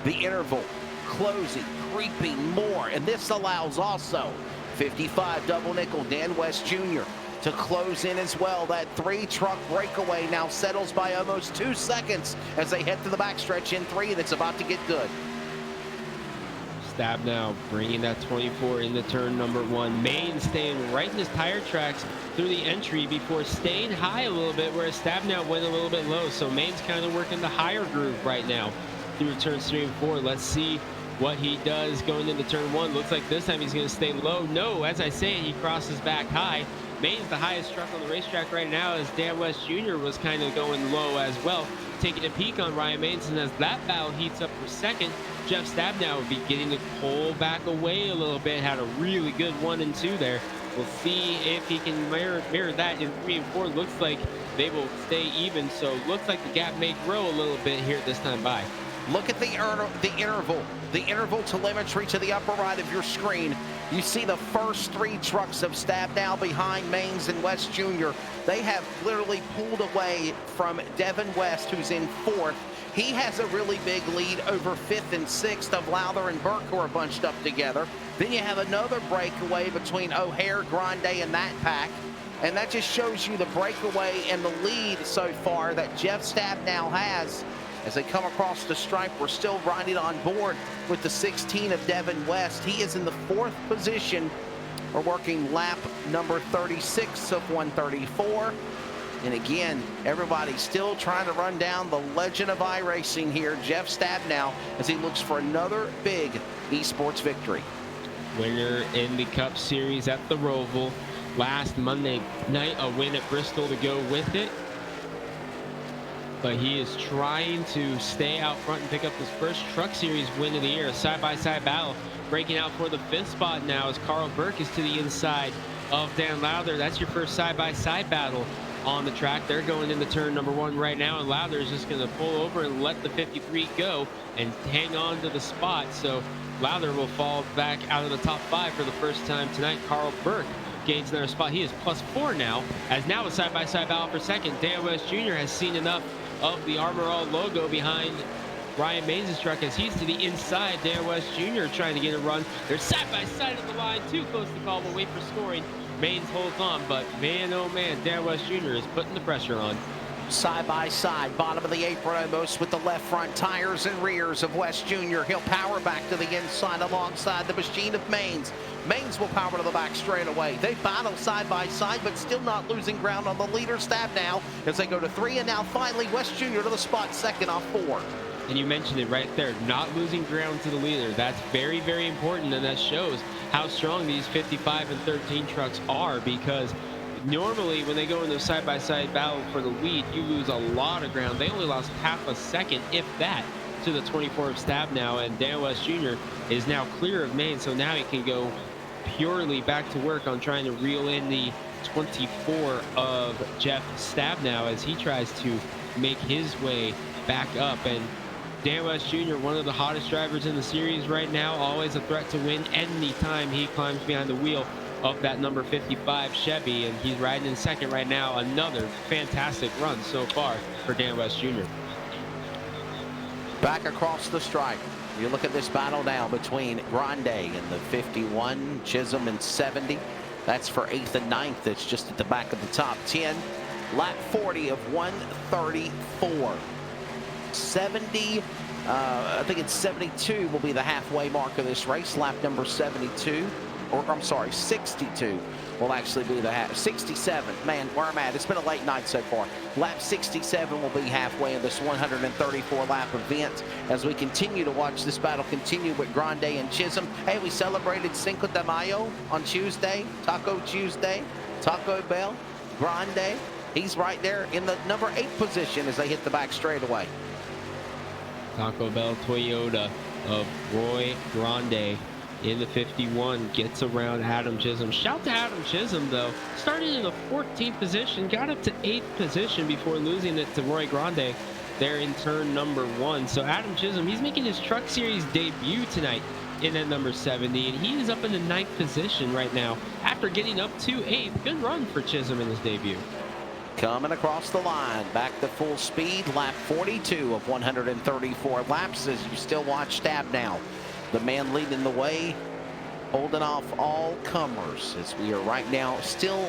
The interval closing, creeping more, and this allows also 55 double nickel Dan West Jr. to close in as well. That 3-truck breakaway now settles by almost 2 seconds as they head to the backstretch in 3, and it's about to get good. Stabnow bringing that 24 into turn number 1. Maines staying right in his tire tracks through the entry before staying high a little bit, whereas Stabnow went a little bit low. So Maines kind of working the higher groove right now through turns 3 and 4. Let's see what he does going into turn 1. Looks like this time he's going to stay low. No, as I say, he crosses back high. Maines the highest truck on the racetrack right now, as Dan West Jr. was kind of going low as well, taking a peek on Ryan Maines. And as that battle heats up for 2nd, Jeff Stabnow would be getting to pull back away a little bit. Had a really good 1 and 2 there. We'll see if he can mirror that in 3 and 4. Looks like they will stay even, so looks like the gap may grow a little bit here this time by. Look at the interval telemetry to the upper right of your screen. You see the first 3 trucks of Stabnow behind Maines and West Jr. They have literally pulled away from Devin West, who's in 4th. He has a really big lead over 5th and 6th of Lowther and Burke, who are bunched up together. Then you have another breakaway between O'Hare, Grande, and that pack. And that just shows you the breakaway and the lead so far that Jeff Stabnow has. As they come across the stripe, we're still riding on board with the 16 of Devin West. He is in the 4th position. We're working lap number 36 of 134. And again, everybody's still trying to run down the legend of iRacing here, Jeff Stabnow, as he looks for another big esports victory. winner in the Cup Series at the Roval. Last Monday night, a win at Bristol to go with it. But he is trying to stay out front and pick up his first Truck Series win of the year. A side-by-side battle breaking out for the 5th spot now as Carl Burke is to the inside of Dan Lowther. That's your first side-by-side battle on the track. They're going into turn number 1 right now, and Lowther is just going to pull over and let the 53 go and hang on to the spot. So Lowther will fall back out of the top 5 for the first time tonight. Carl Burke gains another spot. He is +4 now, as now a side-by-side battle for second. Dan West Jr. has seen enough of the Armor All logo behind Ryan Maines' truck as he's to the inside. Dan West Jr. trying to get a run. They're side by side at the line, too close to call, but wait for scoring. Maines holds on, but man, oh man, Dan West Jr. is putting the pressure on. Side by side, bottom of the apron almost with the left front tires and rears of West Jr. He'll power back to the inside alongside the machine of Maines. Maines will power to the back straight away. They battle side by side, but still not losing ground on the leader Stab now as they go to 3, and now finally West Jr. to the spot second off 4. And you mentioned it right there, not losing ground to the leader. That's very, very important, and that shows how strong these 55 and 13 trucks are, because normally when they go into a side-by-side battle for the lead, you lose a lot of ground. They only lost half a second, if that, to the 24 of Stab now, and Dan West Jr. is now clear of Maine, so now he can go purely back to work on trying to reel in the 24 of Jeff Stab now as he tries to make his way back up. And Dan West Jr., one of the hottest drivers in the series right now, always a threat to win anytime he climbs behind the wheel of that number 55 Chevy, and he's riding in second right now. Another fantastic run so far for Dan West Jr. Back across the stripe. You look at this battle now between Grande and the 51, Chisholm and 70. That's for 8th and 9th. It's just at the back of the top 10. Lap 40 of 134. 70, I think it's 72 will be the halfway mark of this race. Lap number 72, or I'm sorry, 62 will actually be the 67. Man, where I'm at, it's been a late night so far. Lap 67 will be halfway in this 134 lap event as we continue to watch this battle continue with Grande and Chisholm. Hey, we celebrated Cinco de Mayo on Tuesday, Taco Tuesday, Taco Bell, Grande. He's right there in the number 8 position as they hit the back straightaway. Taco Bell Toyota of Roy Grande in the 51 gets around Adam Chisholm. Shout to Adam Chisholm, though. Started in the 14th position, got up to 8th position before losing it to Roy Grande there in turn number 1. So Adam Chisholm, he's making his Truck Series debut tonight in at number 70, and he is up in the 9th position right now after getting up to 8th. Good run for Chisholm in his debut. Coming across the line, back to full speed, lap 42 of 134 laps as you still watch Stab now. The man leading the way, holding off all comers as we are right now still,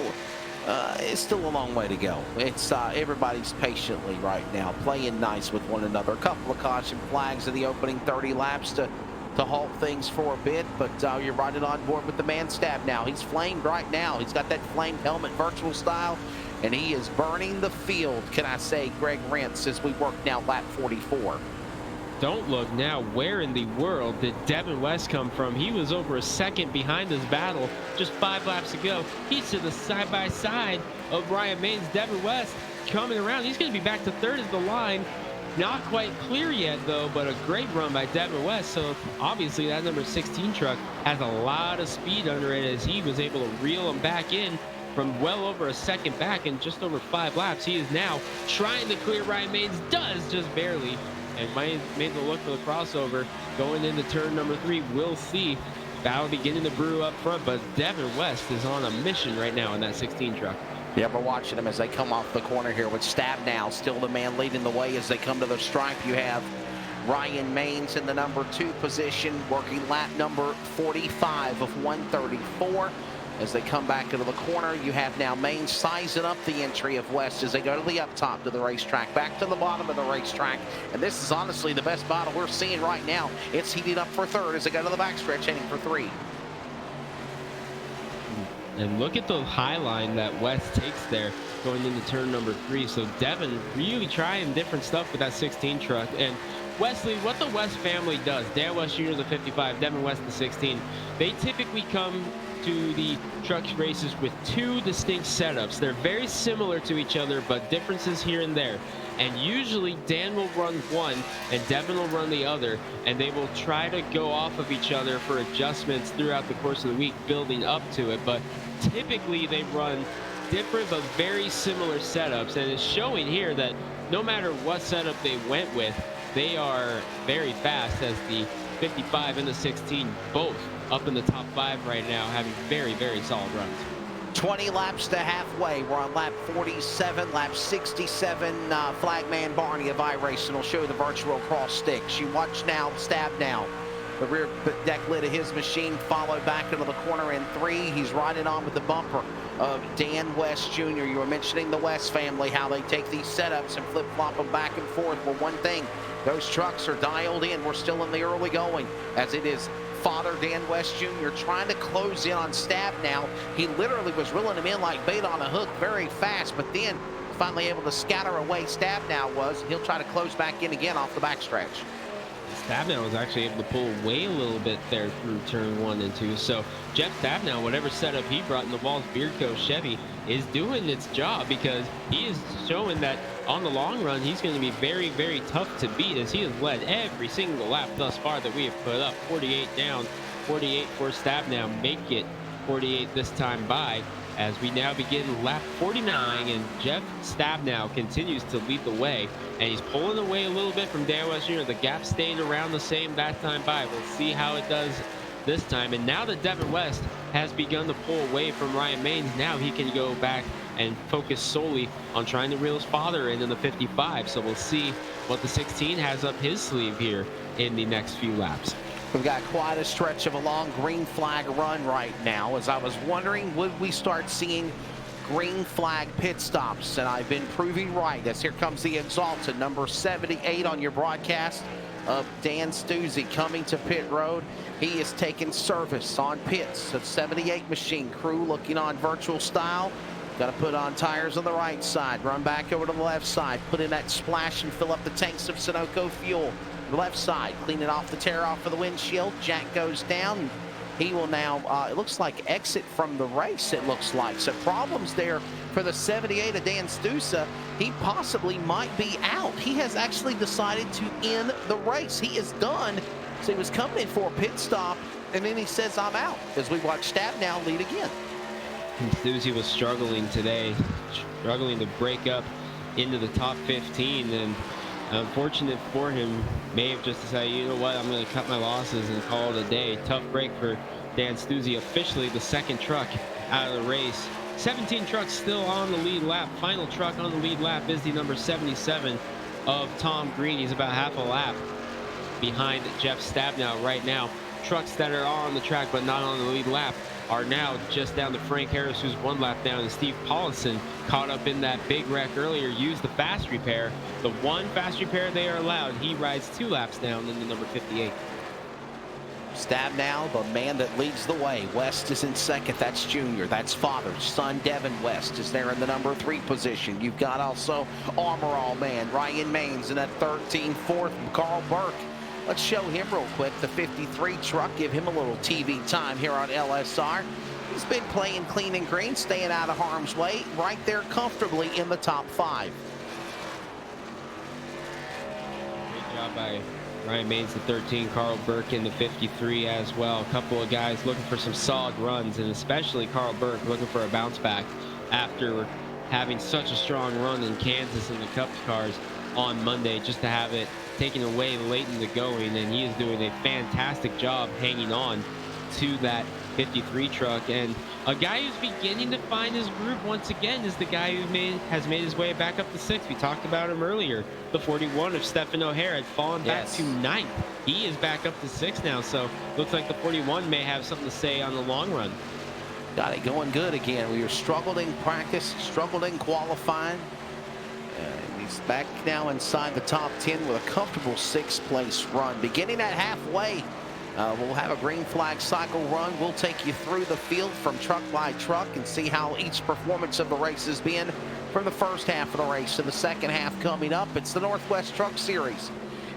it's still a long way to go. It's everybody's patiently right now playing nice with one another. A couple of caution flags in the opening 30 laps to halt things for a bit, but you're riding on board with the man Stab now. He's flamed right now. He's got that flamed helmet virtual style, and he is burning the field, can I say, Greg Rentz, as we work now lap 44. Don't look now. Where in the world did Devin West come from? He was over a second behind this battle just 5 laps ago. He's to the side-by-side of Ryan Maines. Devin West coming around. He's going to be back to 3rd as the line. Not quite clear yet, though, but a great run by Devin West. So obviously that number 16 truck has a lot of speed under it as he was able to reel him back in from well over a second back in just over 5 laps. He is now trying to clear Ryan Maines, does just barely. And Maines will look for the crossover going into turn number 3. We'll see. Battle beginning to brew up front, but Devin West is on a mission right now in that 16 truck. Yeah, we're watching them as they come off the corner here with Stab now still the man leading the way as they come to the stripe. You have Ryan Maines in the number 2 position, working lap number 45 of 134. As they come back into the corner, you have now Maines sizing up the entry of West as they go to the up top to the racetrack, back to the bottom of the racetrack. And this is honestly the best battle we're seeing right now. It's heating up for 3rd as they go to the backstretch, heading for 3. And look at the high line that West takes there going into turn number 3. So Devin really trying different stuff with that 16 truck. And Wesley, what the West family does, Dan West Jr. the 55, Devin West the 16, they typically come to the truck races with two distinct setups. They're very similar to each other, but differences here and there. And usually Dan will run one and Devin will run the other, and they will try to go off of each other for adjustments throughout the course of the week building up to it. But typically they run different but very similar setups, and it's showing here that no matter what setup they went with, they are very fast, as the 55 and the 16 both up in the top 5 right now, having very, very solid runs. 20 laps to halfway. We're on lap 47, lap 67. Flagman Barney of iRacing will show the virtual cross sticks. You watch now, stab now. The rear deck lid of his machine followed back into the corner in 3. He's riding on with the bumper of Dan West Jr. You were mentioning the West family, how they take these setups and flip-flop them back and forth. Well, one thing, those trucks are dialed in. We're still in the early going, as it is father Dan West Jr. trying to close in on Stab now. He literally was reeling him in like bait on a hook very fast, but then finally able to scatter away. Stab now was. He'll try to close back in again off the backstretch. Stabnow was actually able to pull away a little bit there through turn 1 and 2. So Jeff Stabnow, whatever setup he brought in the Walls Beardco Chevy, is doing its job, because he is showing that on the long run he's going to be very, very tough to beat, as he has led every single lap thus far that we have put up. 48 down, 48 for Stabnow, make it 48 this time by, as we now begin lap 49, and Jeff Stabnow continues to lead the way, and he's pulling away a little bit from Dan West Jr. The gap stayed around the same that time by. We'll see how it does this time. And now that Devin West has begun to pull away from Ryan Maines, now he can go back and focus solely on trying to reel his father in the 55. So we'll see what the 16 has up his sleeve here in the next few laps. We've got quite a stretch of a long green flag run right now, as I was wondering, would we start seeing green flag pit stops? And I've been proving right, as here comes the Exalted, number 78 on your broadcast of Dan Stuzzi coming to pit road. He is taking service on pits. The 78 machine crew looking on virtual style. Got to put on tires on the right side, run back over to the left side, put in that splash and fill up the tanks of Sunoco fuel. The left side, clean it off the tear off for the windshield. Jack goes down. He will now, it looks like, exit from the race, it looks like. So problems there for the 78 of Dan Stusa. He possibly might be out. He has actually decided to end the race. He is done. So he was coming in for a pit stop, and then he says, I'm out, as we watch Stab now lead again. Stussy was struggling today, struggling to break up into the top 15, and unfortunate for him, may have just decided, you know what, I'm going to cut my losses and call it a day. Tough break for Dan Stuzzi, officially the second truck out of the race. 17 trucks still on the lead lap. Final truck on the lead lap is the number 77 of Tom Green. He's about half a lap behind Jeff Stabnow right now. Trucks that are on the track but not on the lead lap are now just down to Frank Harris, who's one lap down, and Steve Paulison, caught up in that big wreck earlier, used the fast repair. The one fast repair they are allowed, he rides 2 laps down in the number 58. Stab now, the man that leads the way. West is in second. That's Junior. That's father. Son Devin West is there in the number 3 position. You've got also Armor All Man Ryan Maines in that 13th, 4th. Carl Burke. Let's show him real quick, the 53 truck. Give him a little TV time here on LSR. He's been playing clean and green, staying out of harm's way, right there comfortably in the top 5. Great job by Ryan Maines, the 13, Carl Burke in the 53 as well. A couple of guys looking for some solid runs, and especially Carl Burke looking for a bounce back after having such a strong run in Kansas in the Cup cars on Monday, just to have it taken away late in the going, and he is doing a fantastic job hanging on to that 53 truck. And a guy who's beginning to find his groove once again is the guy who has made his way back up to 6th. We talked about him earlier. The 41 of Stephen O'Hare had fallen back to 9th. He is back up to 6th now, so looks like the 41 may have something to say on the long run. Got it going good again. We were struggled in practice, struggled in qualifying. He's back now inside the top 10 with a comfortable 6th place run. Beginning at halfway, we'll have a green flag cycle run. We'll take you through the field from truck by truck and see how each performance of the race has been from the first half of the race to the second half coming up. It's the Northwest Truck Series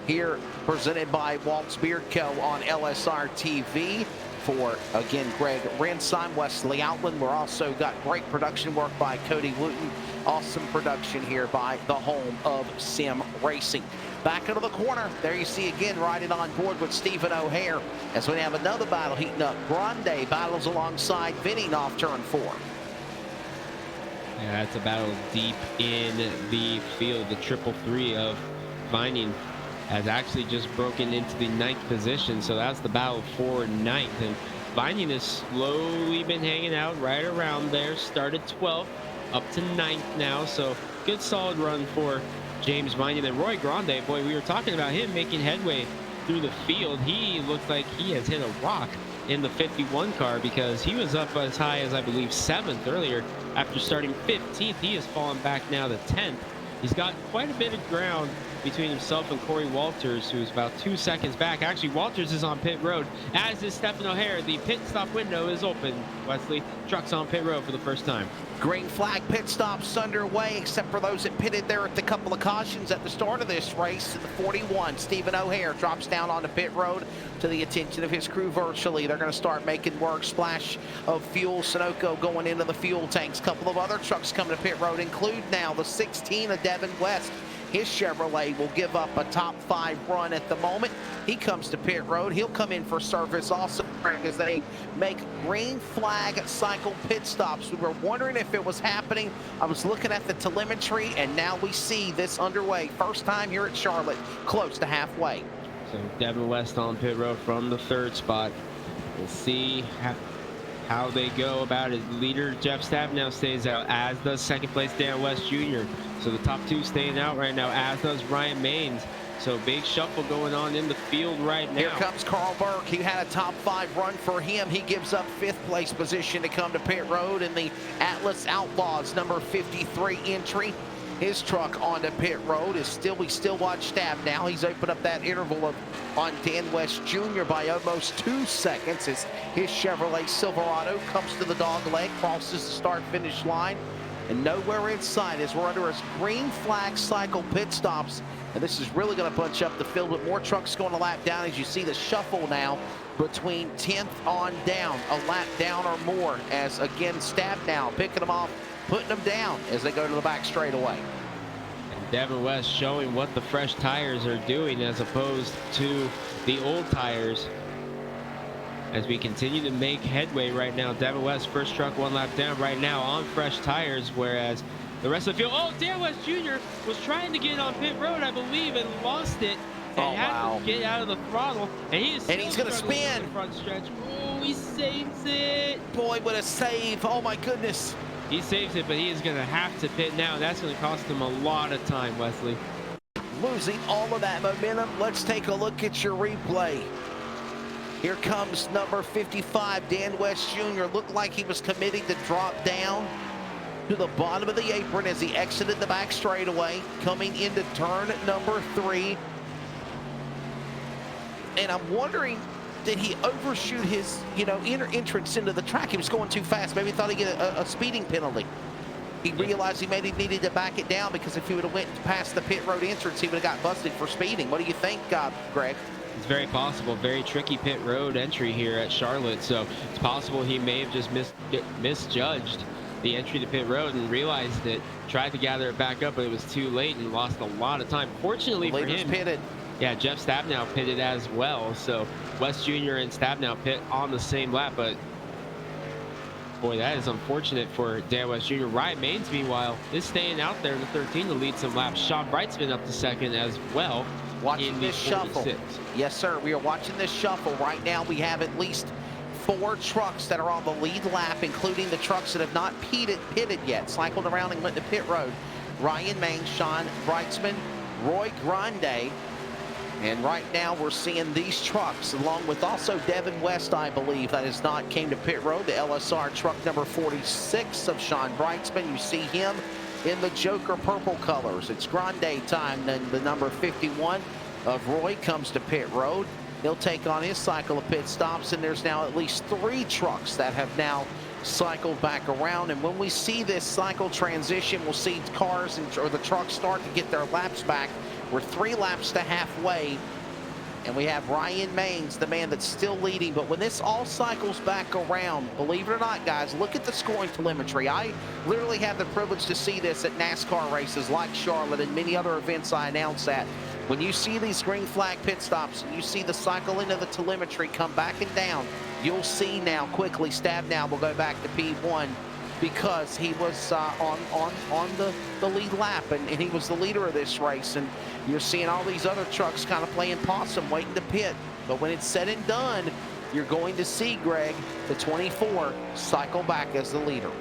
here, presented by Walt's Beard Co. on LSR TV. For, again, Greg Rentz, I'm Wesley Outland. We're also got great production work by Cody Wooten. Awesome production here by the home of Sim Racing. Back into the corner, there you see again riding on board with Stephen O'Hare as we have another battle heating up. Grande battles alongside Vinny off turn 4. Yeah, that's a battle deep in the field. The 333 of Vining has actually just broken into the 9th position, so that's the battle for 9th. And Vining has slowly been hanging out right around there. Started 12th, up to 9th now, so good solid run for James Vining. And Roy Grande, boy, we were talking about him making headway through the field. He looks like he has hit a rock in the 51 car, because he was up as high as, I believe, 7th earlier after starting 15th. He has fallen back now to 10th. He's got quite a bit of ground between himself and Corey Walters, who's about 2 seconds back. Actually, Walters is on pit road, as is Stephen O'Hare. The pit stop window is open. Wesley, trucks on pit road for the first time. Green flag pit stops underway, except for those that pitted there at the couple of cautions at the start of this race. In the 41, Stephen O'Hare drops down onto pit road to the attention of his crew virtually. They're going to start making work. Splash of fuel. Sunoco going into the fuel tanks. Couple of other trucks coming to pit road, include now the 16 of Devin West. His Chevrolet will give up a top 5 run at the moment. He comes to pit road. He'll come in for service also as they make green flag cycle pit stops. We were wondering if it was happening. I was looking at the telemetry, and now we see this underway. First time here at Charlotte, close to halfway. So Devin West on pit road from the 3rd spot. We'll see how they go about it. Leader Jeff Stabenow stays out, as does 2nd place Dan West Jr. So the top 2 staying out right now, as does Ryan Maines. So big shuffle going on in the field right now. Here comes Carl Burke. He had a top 5 run for him. He gives up 5th place position to come to pit road in the Atlas Outlaws number 53 entry. His truck onto pit road is we still watch Stabenow. He's opened up that interval on Dan West Jr. by almost 2 seconds as his Chevrolet Silverado comes to the dog leg, crosses the start-finish line, and nowhere in sight as we're under a green flag cycle pit stops. And this is really going to bunch up the field with more trucks going a lap down as you see the shuffle now between 10th on down, a lap down or more, as again Stabenow picking them off, putting them down as they go to the back straightaway. And Devin West showing what the fresh tires are doing as opposed to the old tires. As we continue to make headway right now, Devin West, first truck 1 lap down right now on fresh tires, whereas the rest of the field, oh, Dan West Jr. was trying to get on pit road, I believe, and lost it. And had to get out of the throttle, and he's going to spin. The front stretch. Oh, he saves it. Boy, what a save. Oh, my goodness. He saves it, but he is going to have to pit now. That's going to cost him a lot of time, Wesley. Losing all of that momentum. Let's take a look at your replay. Here comes number 55, Dan West Jr. Looked like he was committing to drop down to the bottom of the apron as he exited the back straightaway, coming into turn number 3. And I'm wondering, did he overshoot his, inner entrance into the track? He was going too fast. Maybe he thought he'd get a speeding penalty. He realized he maybe needed to back it down, because if he would have went past the pit road entrance, he would have got busted for speeding. What do you think, Greg? It's very possible. Very tricky pit road entry here at Charlotte. So it's possible he may have just misjudged the entry to pit road and realized it, tried to gather it back up, but it was too late and lost a lot of time. Fortunately for him, pitted. Yeah, Jeff Stabenow pitted as well. So West Jr. and Stabenow pit on the same lap, but boy, that is unfortunate for Dan West Jr. Ryan Maines, meanwhile, is staying out there in the 13 to lead some laps. Sean Brightsman up to 2nd as well. Watching this shuffle. Yes, sir. We are watching this shuffle. Right now, we have at least 4 trucks that are on the lead lap, including the trucks that have not pitted yet, cycled around and went to pit road. Ryan Maines, Sean Brightsman, Roy Grande. And right now, we're seeing these trucks, along with also Devin West, I believe, that has not came to pit road. The LSR truck number 46 of Sean Brightsman. You see him in the Joker purple colors. It's Grande time. Then the number 51 of Roy comes to pit road. He'll take on his cycle of pit stops, and there's now at least 3 trucks that have now cycled back around. And when we see this cycle transition, we'll see cars or the trucks start to get their laps back We're 3 laps to halfway, and we have Ryan Maines, the man that's still leading. But when this all cycles back around, believe it or not, guys, look at the scoring telemetry. I literally have the privilege to see this at NASCAR races like Charlotte and many other events I announce at. When you see these green flag pit stops and you see the cycle into the telemetry come back and down, you'll see now quickly Stabnow will go back to P1 because he was on the lead lap, and he was the leader of this race. And you're seeing all these other trucks kind of playing possum, waiting to pit. But when it's said and done, you're going to see, Greg, the 24 cycle back as the leader.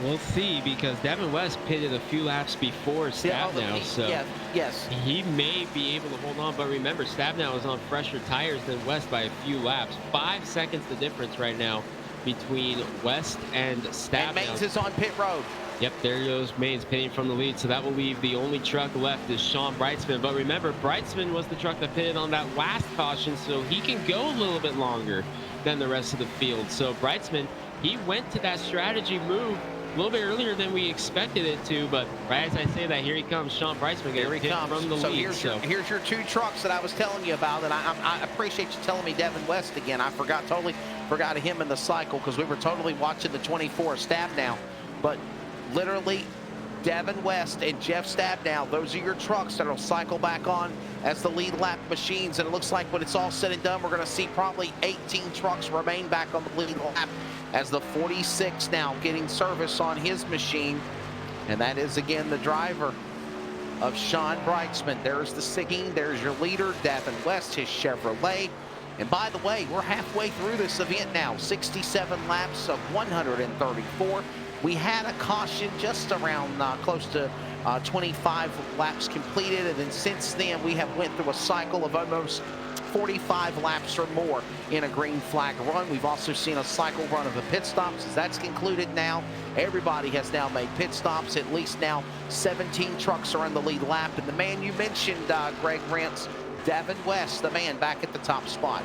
We'll see, because Devin West pitted a few laps before Stabnow, so yes, he may be able to hold on. But remember, Stabnow is on fresher tires than West by a few laps. 5 seconds the difference right now between West and Stabnow. And Maines is on pit road. Yep, there goes Maines pitting from the lead, so that will leave the only truck left is Sean Brightsman. But remember, Brightsman was the truck that pitted on that last caution, so he can go a little bit longer than the rest of the field. So Brightsman, he went to that strategy move a little bit earlier than we expected it to, but right as I say that, here he comes, Sean Brightsman. Here he comes from the lead. Here's your 2 trucks that I was telling you about, and I appreciate you telling me Devin West again. I totally forgot him in the cycle because we were totally watching the 24 Stabnow, but literally Devin West and Jeff Stabnow, those are your trucks that will cycle back on as the lead lap machines. And it looks like when it's all said and done, we're going to see probably 18 trucks remain back on the lead lap as the 46 now getting service on his machine. And that is, again, the driver of Sean Brightsman. There's the Seguin. There's your leader, Devin West, his Chevrolet. And by the way, we're halfway through this event now. 67 laps of 134. We had a caution just around close to 25 laps completed, and then since then we have went through a cycle of almost 45 laps or more in a green flag run. We've also seen a cycle run of the pit stops. As that's concluded now, everybody has now made pit stops. At least now 17 trucks are in the lead lap, and the man you mentioned, Greg Rentz, Devin West, the man back at the top spot.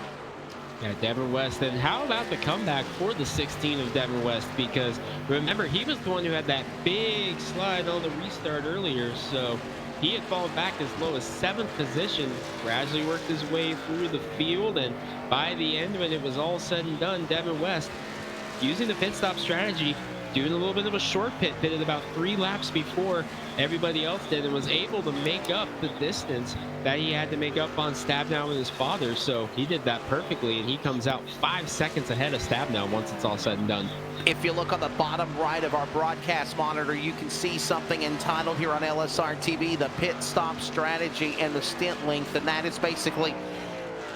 Yeah, Devin West. And how about the comeback for the 16 of Devin West? Because remember, he was the one who had that big slide on the restart earlier. So he had fallen back as low as 7th position, gradually worked his way through the field. And by the end, when it was all said and done, Devin West, using the pit stop strategy, doing a little bit of a short pit, pitted about 3 laps before everybody else did, and was able to make up the distance that he had to make up on Stabnow and his father. So he did that perfectly, and he comes out 5 seconds ahead of Stabnow once it's all said and done. If you look on the bottom right of our broadcast monitor, you can see something entitled here on LSR TV, the pit stop strategy and the stint length, and that is basically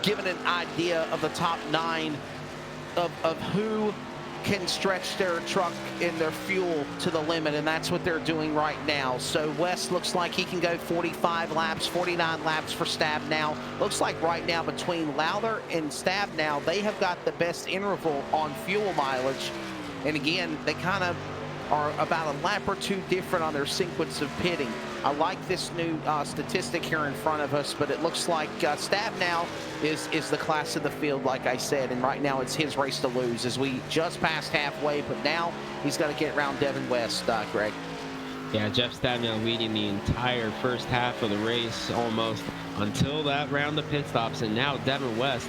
giving an idea of the top 9 of who can stretch their truck and their fuel to the limit, and that's what they're doing right now. So West looks like he can go 45 laps, 49 laps for Stabnow. Looks like right now between Lowther and Stabnow, they have got the best interval on fuel mileage. And again, they kind of are about a lap or 2 different on their sequence of pitting. I like this new statistic here in front of us, but it looks like Stabnow is the class of the field, like I said, and right now it's his race to lose as we just passed halfway, but now he's got to get around Devin West, Greg. Yeah, Jeff Stabnow leading the entire first half of the race almost until that round of pit stops, and now Devin West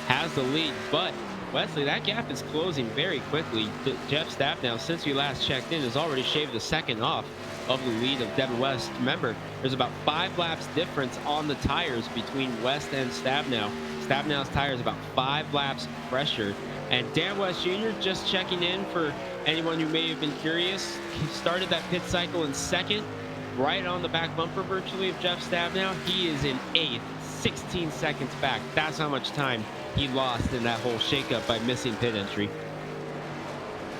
has the lead, but Wesley, that gap is closing very quickly. Jeff Stabnow, since we last checked in, has already shaved a second off of the lead of Devin West. Remember, there's about 5 laps difference on the tires between West and Stabnow. Stabnow's tires about 5 laps fresher. And Dan West Jr., just checking in for anyone who may have been curious, he started that pit cycle in 2nd, right on the back bumper virtually of Jeff Stabnow. He is in 8th, 16 seconds back. That's how much time he lost in that whole shakeup by missing pit entry.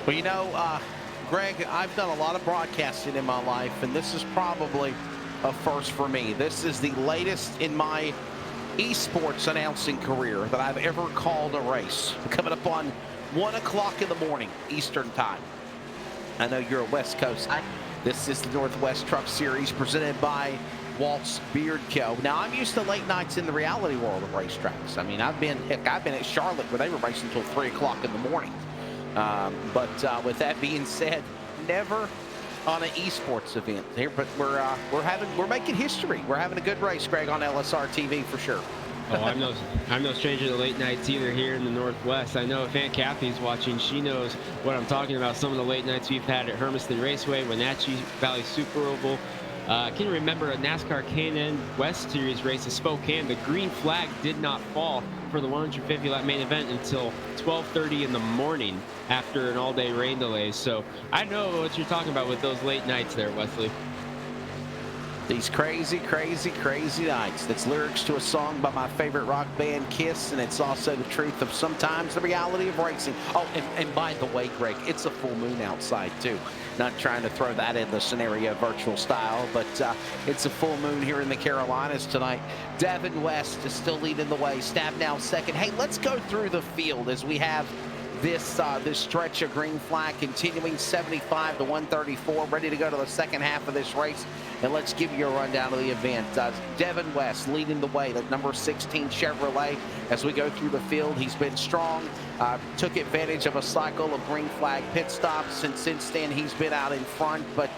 Well, you know, Greg, I've done a lot of broadcasting in my life, and this is probably a first for me. This is the latest in my esports announcing career that I've ever called a race. Coming up on 1 o'clock in the morning Eastern time. I know you're a West Coast. This is the Northwest Truck Series presented by Waltz Beard Co. Now, I'm used to late nights in the reality world of racetracks. I mean, I've been at Charlotte where they were racing until 3 o'clock in the morning. But with that being said, never on an esports event here, but we're making history. We're having a good race, Greg, on LSR TV for sure. Oh, I'm no stranger to late nights either here in the Northwest. I know if Aunt Kathy's watching, she knows what I'm talking about. Some of the late nights we've had at Hermiston Raceway, Wenatchee Valley Super Oval. I can remember a NASCAR K&N West Series race at Spokane. The green flag did not fall for the 150 lap main event until 12:30 in the morning after an all-day rain delay. So I know what you're talking about with those late nights there, Wesley. These crazy, crazy, crazy nights. That's lyrics to a song by my favorite rock band, Kiss, and it's also the truth of sometimes the reality of racing. Oh, and by the way, Greg, it's a full moon outside, too. Not trying to throw that in the scenario virtual style, but it's a full moon here in the Carolinas tonight. Devin West is still leading the way. Stabnow second. Hey, let's go through the field as we have this stretch of green flag continuing, 75 to 134, ready to go to the second half of this race. And let's give you a rundown of the event. Devin West leading the way, the number 16 Chevrolet. As we go through the field, he's been strong, took advantage of a cycle of green flag pit stops, and since then he's been out in front, but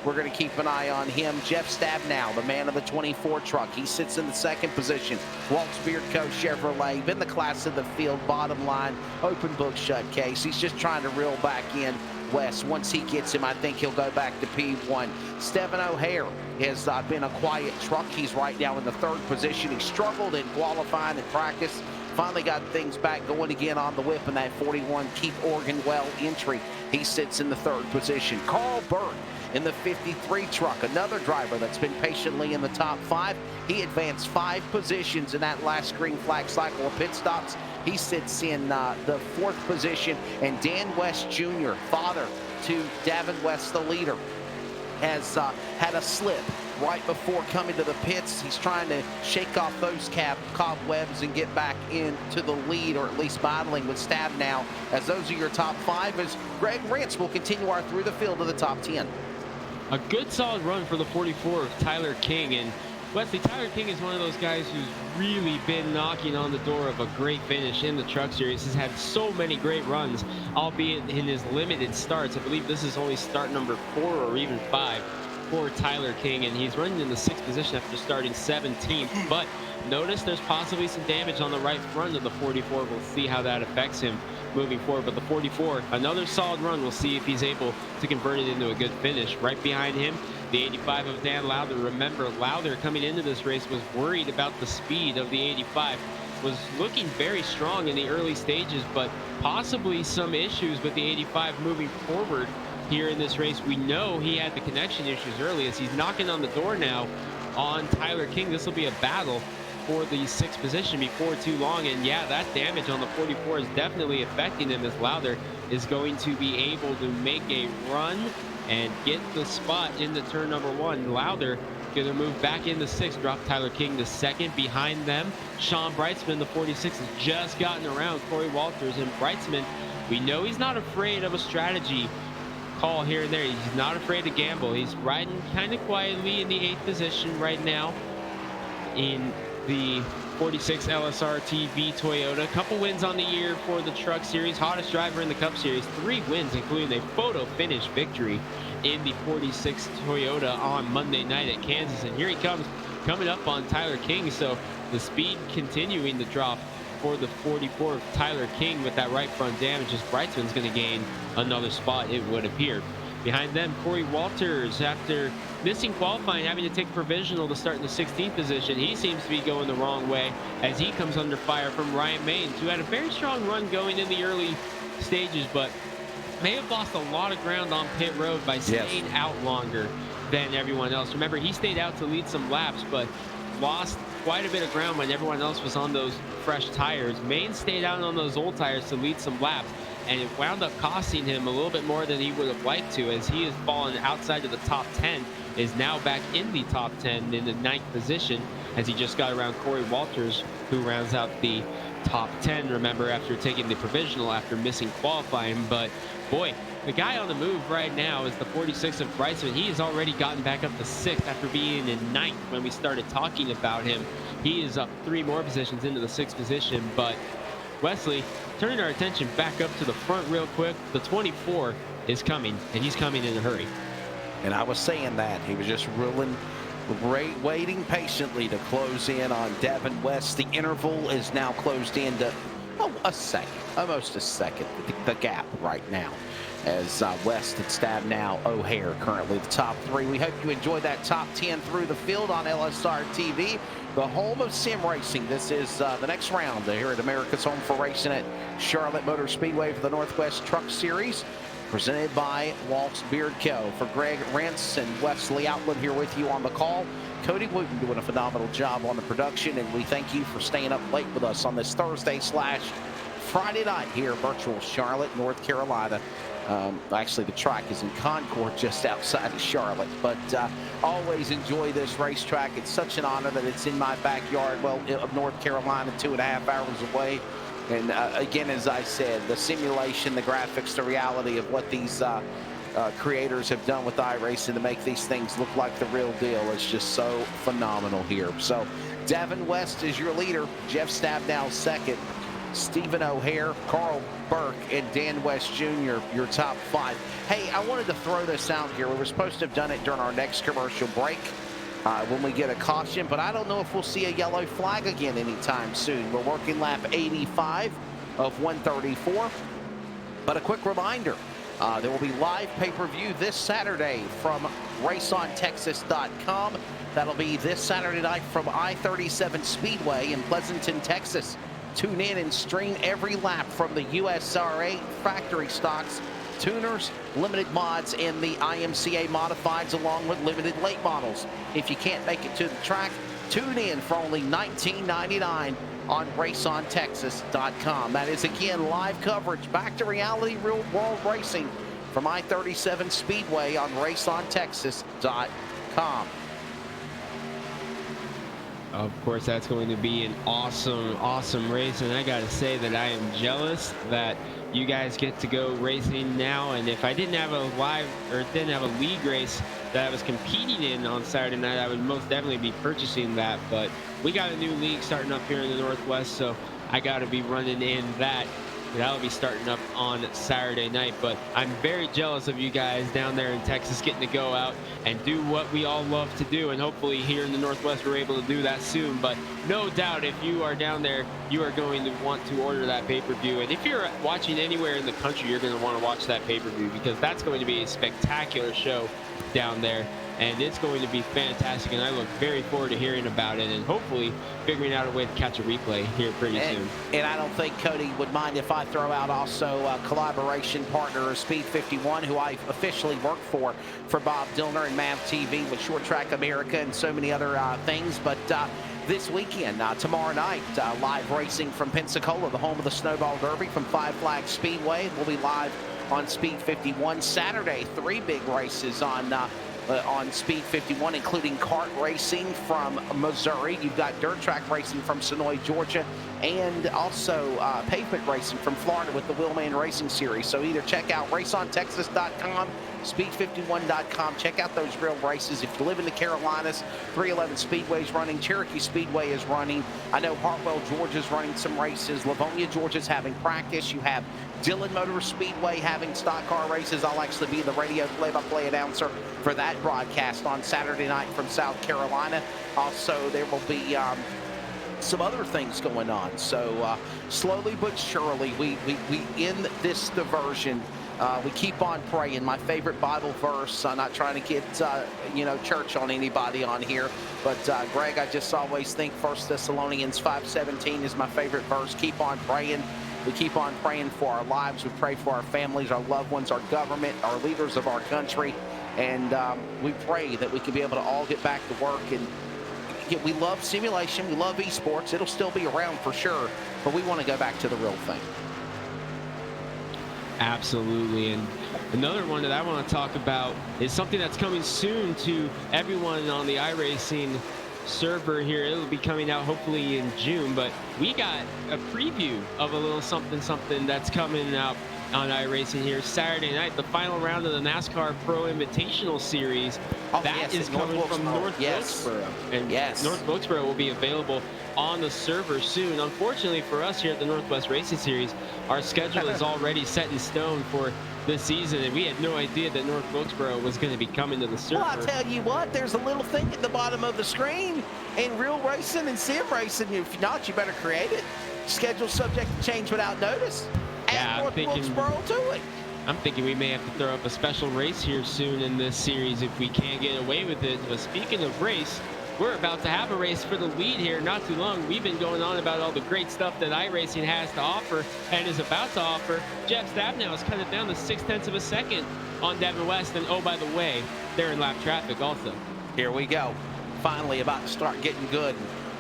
we're going to keep an eye on him. Jeff Stabnow, the man of the 24 truck. He sits in the second position. Waltz Beard Co. Chevrolet, been the class of the field, bottom line, open book shut case. He's just trying to reel back in West. Once he gets him, I think he'll go back to P1. Stephen O'Hare has been a quiet truck. He's right now in the third position. He struggled in qualifying and practice. Finally got things back going again on the whip in that 41 Keep Oregon Well entry. He sits in the third position. Carl Bird in the 53 truck, another driver that's been patiently in the top 5. He advanced 5 positions in that last green flag cycle of pit stops. He sits in the 4th position. And Dan West Jr., father to Davin West, the leader, has had a slip right before coming to the pits. He's trying to shake off those cobwebs and get back into the lead, or at least battling with Stabnow. As those are your top 5, as Greg Rance will continue our through the field to the top 10. A good solid run for the 44 of Tyler King. And Wesley, Tyler King is one of those guys who's really been knocking on the door of a great finish in the Truck Series. He's had so many great runs, albeit in his limited starts. I believe this is only start number 4 or even 5 for Tyler King, and he's running in the 6th position after starting 17th. But notice there's possibly some damage on the right front of the 44. We'll see how that affects him moving forward. But the 44, another solid run. We'll see if he's able to convert it into a good finish. Right behind him, the 85 of Dan Lowther. Remember, Lowther coming into this race was worried about the speed of the 85. Was looking very strong in the early stages, but possibly some issues with the 85 moving forward here in this race. We know he had the connection issues early, as he's knocking on the door now on Tyler King. This will be a battle for the 6th position before too long. And yeah, that damage on the 44 is definitely affecting him, as Lowther is going to be able to make a run and get the spot into turn number 1. Lowther going to move back into 6th, drop Tyler King to 2nd. Behind them, Sean Brightsman, the 46, has just gotten around Corey Walters. And Brightsman, we know he's not afraid of a strategy call here and there. He's not afraid to gamble. He's riding kind of quietly in the 8th position right now in the 46 LSR TV Toyota. Couple wins on the year for the Truck Series. Hottest driver in the Cup Series. 3 wins, including a photo finish victory in the 46 Toyota on Monday night at Kansas. And here he comes, coming up on Tyler King. So the speed continuing to drop for the 44 of Tyler King with that right front damage, as Brightsman's going to gain another spot, it would appear. Behind them, Corey Walters, after missing qualifying, having to take provisional to start in the 16th position. He seems to be going the wrong way as he comes under fire from Ryan Maines, who had a very strong run going in the early stages, but may have lost a lot of ground on pit road by staying out longer than everyone else. Remember, he stayed out to lead some laps, but lost quite a bit of ground when everyone else was on those fresh tires. Maines stayed out on those old tires to lead some laps, and it wound up costing him a little bit more than he would have liked to, as he has fallen outside of the top 10, is now back in the top 10 in the 9th position, as he just got around Corey Walters, who rounds out the top 10, remember, after taking the provisional after missing qualifying. But boy, the guy on the move right now is the 46 of Brightsman. He has already gotten back up to 6th after being in 9th when we started talking about him. He is up 3 more positions into the 6th position. But Wesley, turning our attention back up to the front real quick, the 24 is coming, and he's coming in a hurry. And I was saying that. He was just waiting patiently to close in on Devin West. The interval is now closed in to a second, almost a second, the gap right now, as West and Stabnow O'Hare currently the top three. We hope you enjoyed that top 10 through the field on LSR TV, the home of sim racing. This is the next round here at America's Home for Racing at Charlotte Motor Speedway for the Northwest Truck Series, presented by Walt's Beard Co. For Greg Rentz and Wesley Outland here with you on the call, Cody Wooten doing a phenomenal job on the production, and we thank you for staying up late with us on this Thursday/Friday night here, virtual Charlotte, North Carolina. Actually, the track is in Concord, just outside of Charlotte, but always enjoy this racetrack. It's such an honor that it's in my backyard, well, of North Carolina, 2.5 hours away. And again, as I said, the simulation, the graphics, the reality of what these creators have done with iRacing to make these things look like the real deal is just so phenomenal here. So Devin West is your leader, Jeff Stabnow second, Stephen O'Hare, Carl Burke, and Dan West Jr., your top five. Hey, I wanted to throw this out here. We were supposed to have done it during our next commercial break when we get a caution, but I don't know if we'll see a yellow flag again anytime soon. We're working lap 85 of 134. But a quick reminder, there will be live pay-per-view this Saturday from raceontexas.com. That'll be this Saturday night from I-37 Speedway in Pleasanton, Texas. Tune in and stream every lap from the USRA factory stocks, tuners, limited mods, and the IMCA modifieds, along with limited late models. If you can't make it to the track, tune in for only $19.99 on raceontexas.com. That is, again, live coverage, back to reality, real world racing from I-37 Speedway on raceontexas.com. Of course, that's going to be an awesome race, and I gotta say that I am jealous that you guys get to go racing now. And if I didn't have a league race that I was competing in on Saturday night, I would most definitely be purchasing that. But we got a new league starting up here in the Northwest, so I gotta be running in that. That'll be starting up on Saturday night, but I'm very jealous of you guys down there in Texas getting to go out and do what we all love to do, and hopefully here in the Northwest we're able to do that soon. But no doubt, if you are down there, you are going to want to order that pay-per-view, and if you're watching anywhere in the country, you're going to want to watch that pay-per-view, because that's going to be a spectacular show down there, and it's going to be fantastic, and I look very forward to hearing about it and hopefully figuring out a way to catch a replay here pretty soon. And I don't think Cody would mind if I throw out also a collaboration partner, Speed 51, who I officially work for Bob Dillner and MAV TV with Short Track America and so many other things. But this weekend, tomorrow night, live racing from Pensacola, the home of the Snowball Derby from Five Flags Speedway. We'll be live on Speed 51. Saturday, 3 big races on Speed 51, including kart racing from Missouri. You've got dirt track racing from Sonoy, Georgia, and also pavement racing from Florida with the Wheelman Racing Series. So either check out raceontexas.com, speed51.com. Check out those real races. If you live in the Carolinas, 311 Speedway is running. Cherokee Speedway is running. I know Hartwell, Georgia's running some races. Livonia, Georgia's having practice. You have Dillon Motor Speedway having stock car races. I'll actually be the radio play-by-play announcer for that broadcast on Saturday night from South Carolina. Also, there will be some other things going on. So slowly but surely, we end this diversion. We keep on praying. My favorite Bible verse, I'm not trying to get church on anybody on here, but Greg, I just always think 1 Thessalonians 5:17 is my favorite verse. Keep on praying. We keep on praying for our lives. We pray for our families, our loved ones, our government, our leaders of our country, and we pray that we can be able to all get back to work. And we love simulation. We love esports. It'll still be around for sure, but we want to go back to the real thing. Absolutely. And another one that I want to talk about is something that's coming soon to everyone on the iRacing server here. It'll be coming out hopefully in June, but we got a preview of a little something that's coming out on iRacing here Saturday night, the final round of the NASCAR Pro Invitational Series. That is coming from North Wilkesboro. And North Wilkesboro will be available on the server soon. Unfortunately for us here at the Northwest Racing Series, our schedule is already set in stone for this season, and we had no idea that North Wilkesboro was going to be coming to the server. Well, I'll tell you what, there's a little thing at the bottom of the screen in real racing and sim racing. If not, you better create it. Schedule subject to change without notice. Add North Wilkesboro to it. I'm thinking we may have to throw up a special race here soon in this series if we can't get away with it. But speaking of race, we're about to have a race for the lead here not too long. We've been going on about all the great stuff that iRacing has to offer and is about to offer. Jeff Stabnow has cut it down to 0.6 of a second on Devin West. And oh, by the way, they're in lap traffic also. Here we go. Finally about to start getting good.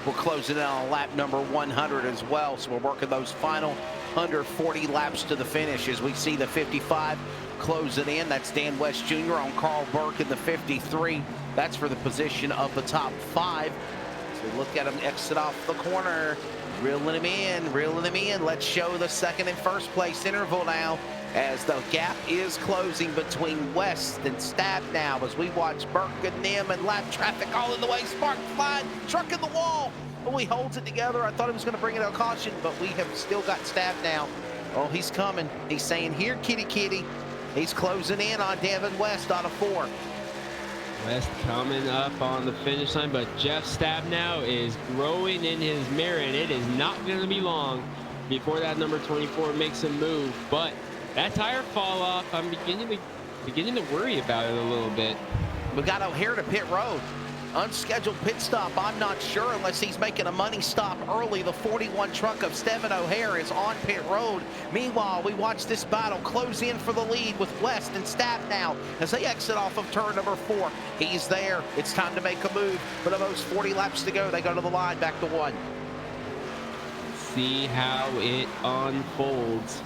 We're closing in on lap number 100 as well. So we're working those final under 40 laps to the finish as we see the 55 close it in. That's Dan West Jr. on Carl Burke in the 53. That's for the position of the top 5. So look at him exit off the corner, reeling him in, reeling him in. Let's show the second and first place interval now as the gap is closing between West and Stabnow as we watch Burke and them and lap traffic all in the way. Spark flying, truck in the wall. Oh, he holds it together. I thought he was going to bring it a caution, but we have still got Stabnow. Oh, he's coming. He's saying, here, kitty, kitty. He's closing in on Devin West on a 4. West coming up on the finish line, but Jeff Stabnow is growing in his mirror, and it is not going to be long before that number 24 makes a move. But that tire fall off, I'm beginning to worry about it a little bit. We got O'Hare to pit road. Unscheduled pit stop, I'm not sure unless he's making a money stop early. The 41 truck of Stephen O'Hare is on pit road. Meanwhile, we watch this battle close in for the lead with West and Stabnow as they exit off of turn number 4. He's there. It's time to make a move. But of those 40 laps to go, they go to the line back to 1. See how it unfolds.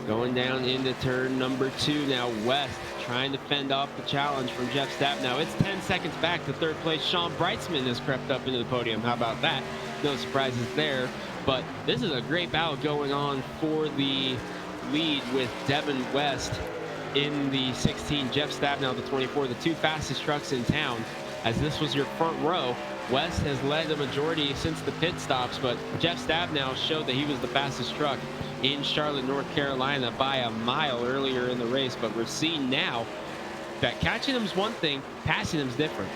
Going down into turn number 2 now. West trying to fend off the challenge from Jeff Stabnow. It's 10 seconds back to third place. Sean Breitzman has crept up into the podium. How about that? No surprises there. But this is a great battle going on for the lead with Devin West in the 16, Jeff Stabnow the 24, the 2 fastest trucks in town. As this was your front row, West has led the majority since the pit stops, but Jeff Stabnow showed that he was the fastest truck in Charlotte, North Carolina by a mile earlier in the race. But we're seeing now that catching him's one thing, passing him's different.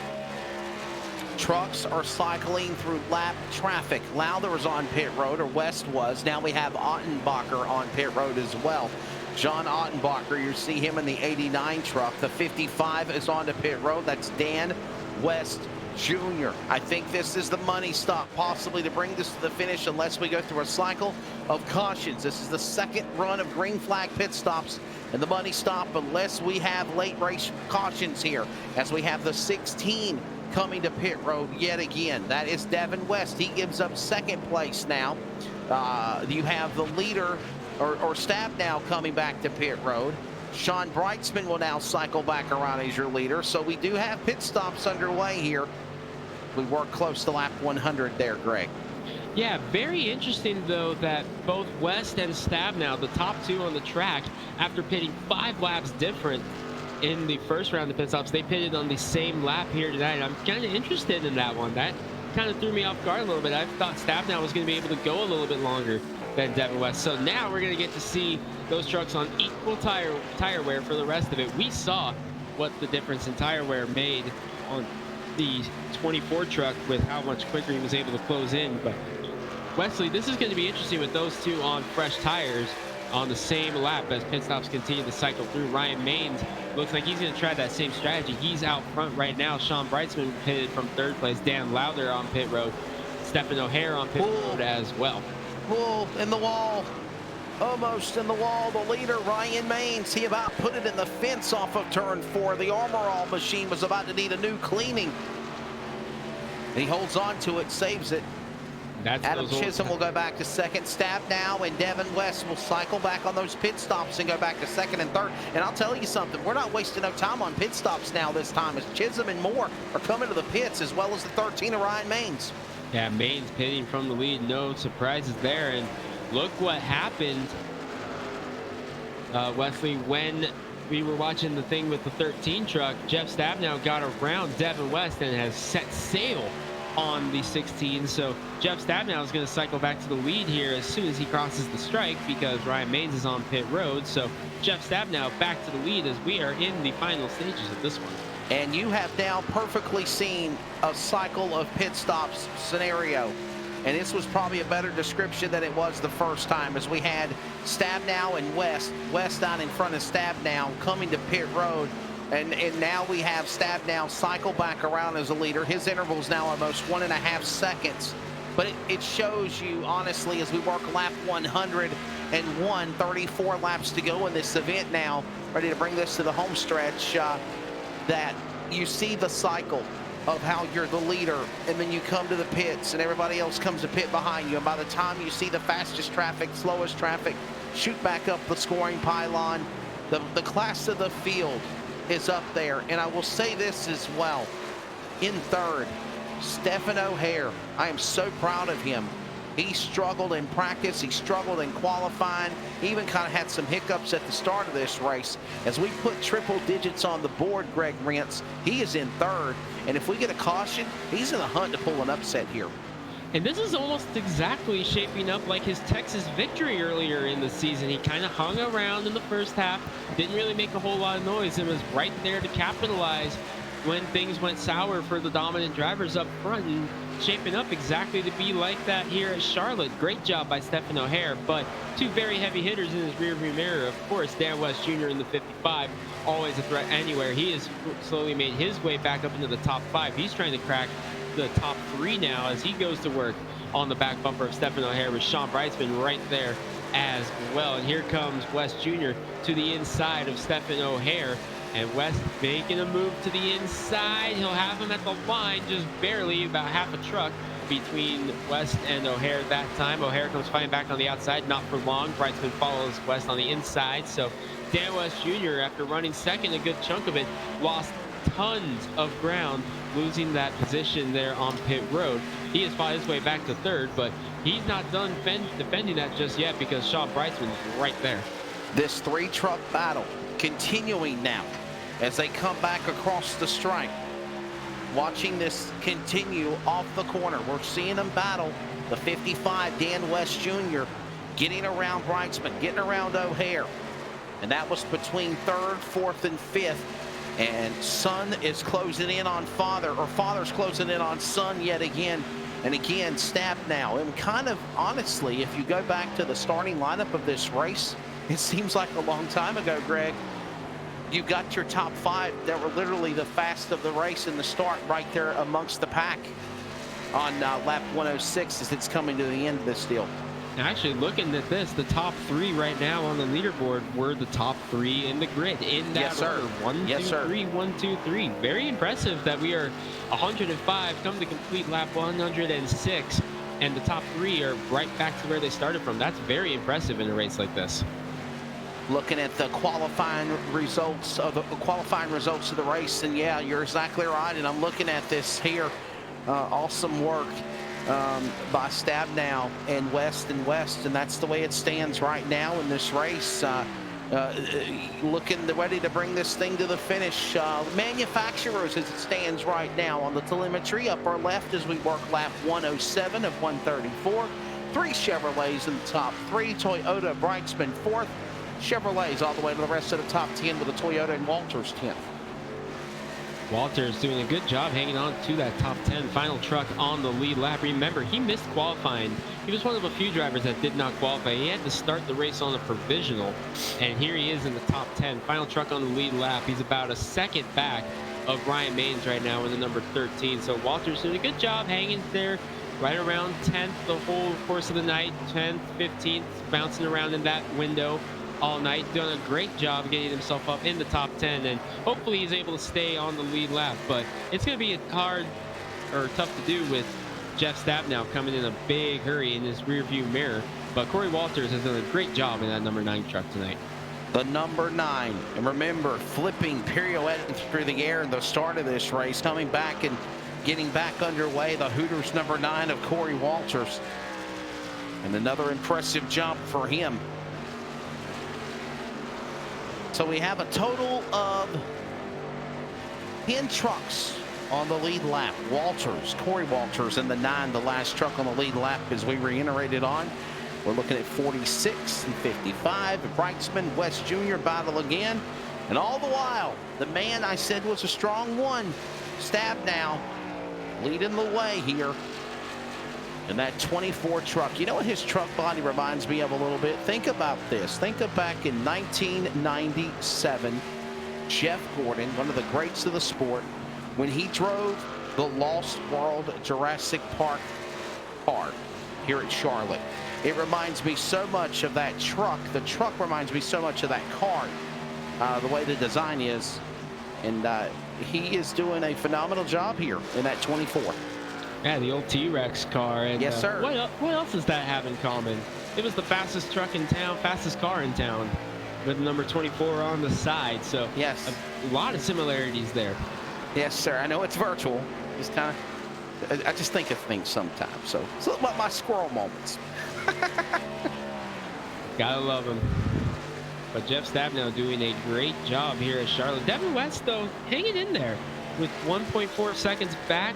Trucks are cycling through lap traffic. Lowther was on pit road, or West was. Now we have Ottenbacher on pit road as well. John Ottenbacher, you see him in the 89 truck. The 55 is on the pit road. That's Dan West Jr. I think this is the money stop possibly to bring this to the finish unless we go through a cycle of cautions. This is the second run of green flag pit stops and the money stop unless we have late race cautions here as we have the 16 coming to pit road yet again. That is Devin West. He gives up second place now. You have the leader or Stabnow coming back to pit road. Sean Breitzman will now cycle back around as your leader. So we do have pit stops underway here. We work close to lap 100 there, Greg. Yeah, very interesting, though, that both West and Stabnow, the top 2 on the track, after pitting 5 laps different in the first round of pit stops, they pitted on the same lap here tonight. I'm kind of interested in that one. That kind of threw me off guard a little bit. I thought Stabnow was going to be able to go a little bit longer than Devin West. So now we're going to get to see those trucks on equal tire wear for the rest of it. We saw what the difference in tire wear made on the 24 truck with how much quicker he was able to close in. But Wesley, this is going to be interesting with those 2 on fresh tires on the same lap as pit stops continue to cycle through. Ryan Maines looks like he's going to try that same strategy. He's out front right now. Sean Breitzman pitted from third place. Dan Lowther on pit road. Stephen O'Hare on pit road as well. Pull in the wall. Almost in the wall. The leader, Ryan Maines, he about put it in the fence off of turn 4. The Armor All machine was about to need a new cleaning. He holds on to it, saves it. Adam Chisholm will go back to second. Stabnow and Devin West will cycle back on those pit stops and go back to second and third. And I'll tell you something, we're not wasting no time on pit stops now this time as Chisholm and Moore are coming to the pits as well as the 13 of Ryan Maines. Yeah, Maines pitting from the lead, no surprises there. And look what happened Wesley, when we were watching the thing with the 13 truck, Jeff Stabnow got around Devin West and has set sail on the 16. So Jeff Stabnow is going to cycle back to the lead here as soon as he crosses the strike, because Ryan Maines is on pit road. So Jeff Stabnow back to the lead as we are in the final stages of this one. And you have now perfectly seen a cycle of pit stops scenario. And this was probably a better description than it was the first time, as we had Stabnow and West down in front of Stabnow coming to pit road. And now we have Stabnow cycle back around as a leader. His interval is now almost 1.5 seconds. But it shows you, honestly, as we work lap 101, 34 laps to go in this event now, ready to bring this to the home stretch, that you see the cycle of how you're the leader, and then you come to the pits and everybody else comes to pit behind you, and by the time you see the fastest traffic, slowest traffic shoot back up the scoring pylon, the class of the field is up there. And I will say this as well, in third, Stephen O'Hare. I am so proud of him. He struggled in practice, he struggled in qualifying, he even kind of had some hiccups at the start of this race. As we put triple digits on the board, Greg Rentz, he is in third, and if we get a caution, he's in the hunt to pull an upset here. And this is almost exactly shaping up like his Texas victory earlier in the season. He kind of hung around in the first half, didn't really make a whole lot of noise, and was right there to capitalize when things went sour for the dominant drivers up front, and shaping up exactly to be like that here at Charlotte. Great job by Stephen O'Hare, but two very heavy hitters in his rearview mirror. Of course, Dan West Jr. in the 55, always a threat anywhere. He has slowly made his way back up into the top 5. He's trying to crack the top 3 now as he goes to work on the back bumper of Stephen O'Hare, with Sean Brightsman right there as well. And here comes West Jr. to the inside of Stephen O'Hare. And West making a move to the inside. He'll have him at the line, just barely, about half a truck between West and O'Hare that time. O'Hare comes fighting back on the outside, not for long. Brightsman follows West on the inside. So Dan West Jr., after running second a good chunk of it, lost tons of ground, losing that position there on pit road. He has fought his way back to third, but he's not done defending that just yet, because Sean Brightsman's right there. This 3-truck battle continuing now as they come back across the stripe. Watching this continue off the corner. We're seeing them battle. The 55, Dan West Jr., getting around Brightsman, getting around O'Hare. And that was between third, fourth, and fifth. And Son is closing in on Father, or Father's closing in on Son yet again. And again, Stabnow. And kind of, honestly, if you go back to the starting lineup of this race, it seems like a long time ago, Greg. You've got your top 5 that were literally the fast of the race in the start right there amongst the pack on lap 106 as it's coming to the end of this deal. Actually, looking at this, the top 3 right now on the leaderboard were the top 3 in the grid in that Yes, sir. order. 1, Yes, 2, 3, 1, 2, 3. Very impressive that we are 105, come to complete lap 106, and the top 3 are right back to where they started from. That's very impressive in a race like this. Looking at the qualifying results of the race, and yeah, you're exactly right. And I'm looking at this here. Awesome work by Stabnow and West, and that's the way it stands right now in this race. Looking ready to bring this thing to the finish. Manufacturers as it stands right now on the telemetry upper left as we work lap 107 of 134. 3 Chevrolets in the top 3. Toyota, Brightsman 4th. Chevrolets all the way to the rest of the top 10 with a Toyota and Walters 10th. Walters doing a good job hanging on to that top 10. Final truck on the lead lap. Remember, he missed qualifying. He was one of a few drivers that did not qualify. He had to start the race on a provisional, and here he is in the top 10. Final truck on the lead lap. He's about a second back of Ryan Maines right now in the number 13. So Walters doing a good job hanging there right around 10th the whole course of the night. 10th, 15th, bouncing around in that window all night, doing a great job getting himself up in the top 10, and hopefully he's able to stay on the lead lap. But it's going to be hard or tough to do with Jeff Stabnow coming in a big hurry in his rear view mirror. But Corey Walters has done a great job in that number 9 truck tonight. The number 9, and remember, flipping, pirouetting through the air in the start of this race, coming back and getting back underway, the Hooters number 9 of Corey Walters. And another impressive jump for him. So we have a total of 10 trucks on the lead lap. Corey Walters in the 9, the last truck on the lead lap as we reiterated on. We're looking at 46 and 55. Brightsman, West Jr. battle again. And all the while, the man I said was a strong one, Stabnow, leading the way here in that 24 truck. You know what his truck body reminds me of a little bit? Think about this. Think of back in 1997, Jeff Gordon, one of the greats of the sport, when he drove the Lost World Jurassic Park car here at Charlotte. It reminds me so much of that truck. The truck reminds me so much of that car, the way the design is. And he is doing a phenomenal job here in that 24. Yeah, the old T-Rex car. And, yes, sir. What else does that have in common? It was the fastest truck in town, fastest car in town, with number 24 on the side. So yes, a lot of similarities there. Yes, sir. I know it's virtual. Just kind of, I just think of things sometimes. So it's about my squirrel moments. Gotta love him. But Jeff Stabnow doing a great job here at Charlotte. Devin West, though, hanging in there with 1.4 seconds back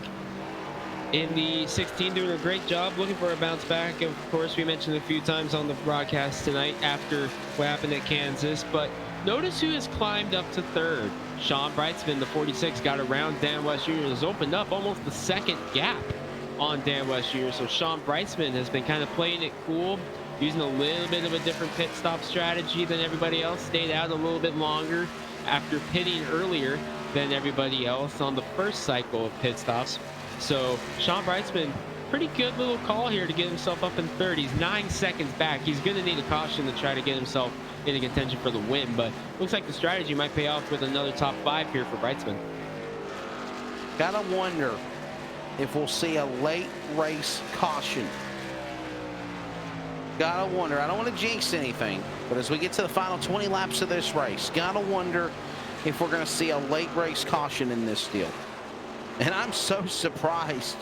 in the 16, doing a great job, looking for a bounce back. Of course, we mentioned a few times on the broadcast tonight after what happened at Kansas. But notice who has climbed up to third. Sean Brightsman, the 46, got around Dan West Jr. has opened up almost the second gap on Dan West Jr. So Sean Brightsman has been kind of playing it cool, using a little bit of a different pit stop strategy than everybody else. Stayed out a little bit longer after pitting earlier than everybody else on the first cycle of pit stops. So Sean Brightsman, pretty good little call here to get himself up in third. He's 9 seconds back. He's going to need a caution to try to get himself into contention for the win, but looks like the strategy might pay off with another top 5 here for Brightsman. Gotta wonder if we'll see a late race caution. Gotta wonder. I don't want to jinx anything, but as we get to the final 20 laps of this race, gotta wonder if we're going to see a late race caution in this deal. And I'm so surprised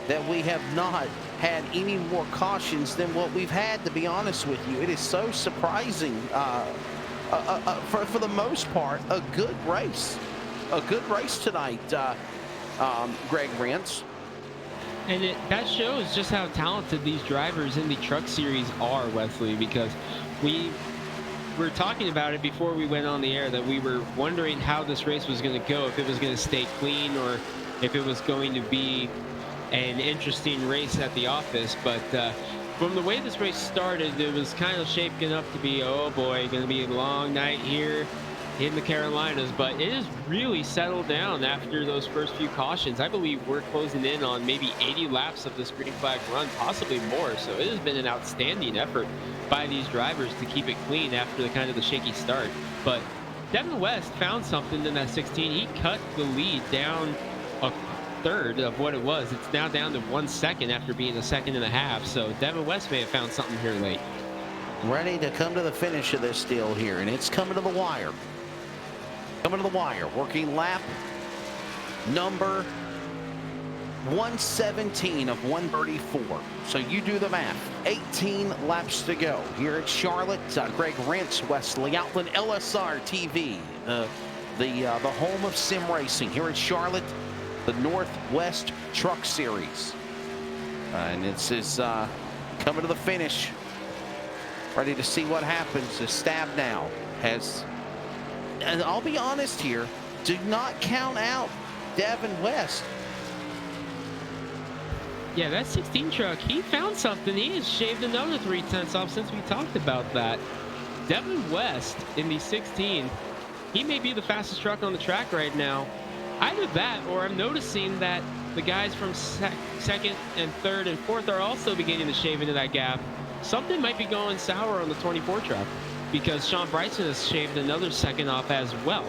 that we have not had any more cautions than what we've had, to be honest with you. It is so surprising. For the most part, a good race. A good race tonight, Greg Rentz. And that shows just how talented these drivers in the Truck Series are, Wesley, because we were talking about it before we went on the air, that we were wondering how this race was going to go, if it was going to stay clean or if it was going to be an interesting race at the office. But from the way this race started, it was kind of shaping up to be, oh boy, going to be a long night here in the Carolinas. But it has really settled down after those first few cautions. I believe we're closing in on maybe 80 laps of this green flag run, possibly more. So it has been an outstanding effort by these drivers to keep it clean after the kind of the shaky start. But Devin West found something in that 16. He cut the lead down a third of what it was. It's now down to 1 second after being a second and a half. So Devin West may have found something here late. Ready to come to the finish of this deal here, and it's coming to the wire. Coming to the wire. Working lap number 117 of 134. So you do the math. 18 laps to go here at Charlotte. Greg Rentz, Wesley Outland, LSR TV, the home of sim racing here at Charlotte, the Northwest Truck Series. And it's coming to the finish. Ready to see what happens as Stabnow has, and I'll be honest here, do not count out Devin West. Yeah, that 16 truck, he found something. He has shaved another 3/10 off since we talked about that. Devin West in the 16, he may be the fastest truck on the track right now. Either that, or I'm noticing that the guys from second and third and fourth are also beginning to shave into that gap. Something might be going sour on the 24 truck, because Sean Brightsman has shaved another second off as well.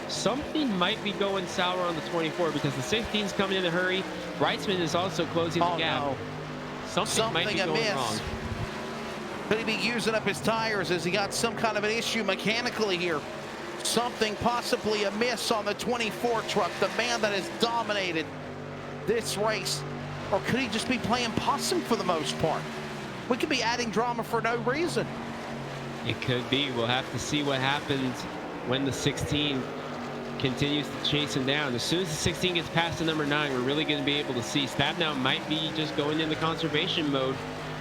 Something might be going sour on the 24 because the 16's coming in a hurry. Brightsman is also closing the gap. No. Something might be going wrong. Could he be using up his tires? Has he got some kind of an issue mechanically here? Something possibly amiss on the 24 truck, the man that has dominated this race. Or could he just be playing possum for the most part? We could be adding drama for no reason. It could be. We'll have to see what happens when the 16 continues to chase him down. As soon as the 16 gets past the number 9, we're really going to be able to see Stabnow might be just going into conservation mode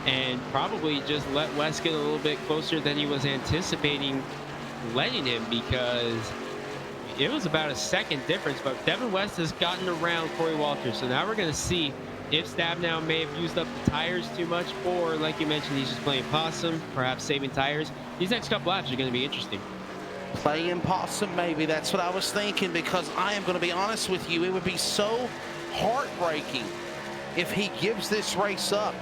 and probably just let West get a little bit closer than he was anticipating letting him, because it was about a second difference. But Devin West has gotten around Corey Walters, so now we're going to see if Stabnow may have used up the tires too much, or like you mentioned, he's just playing possum, perhaps saving tires. These next couple laps are going to be interesting. Playing possum, maybe. That's what I was thinking, because I am going to be honest with you, it would be so heartbreaking if he gives this race up.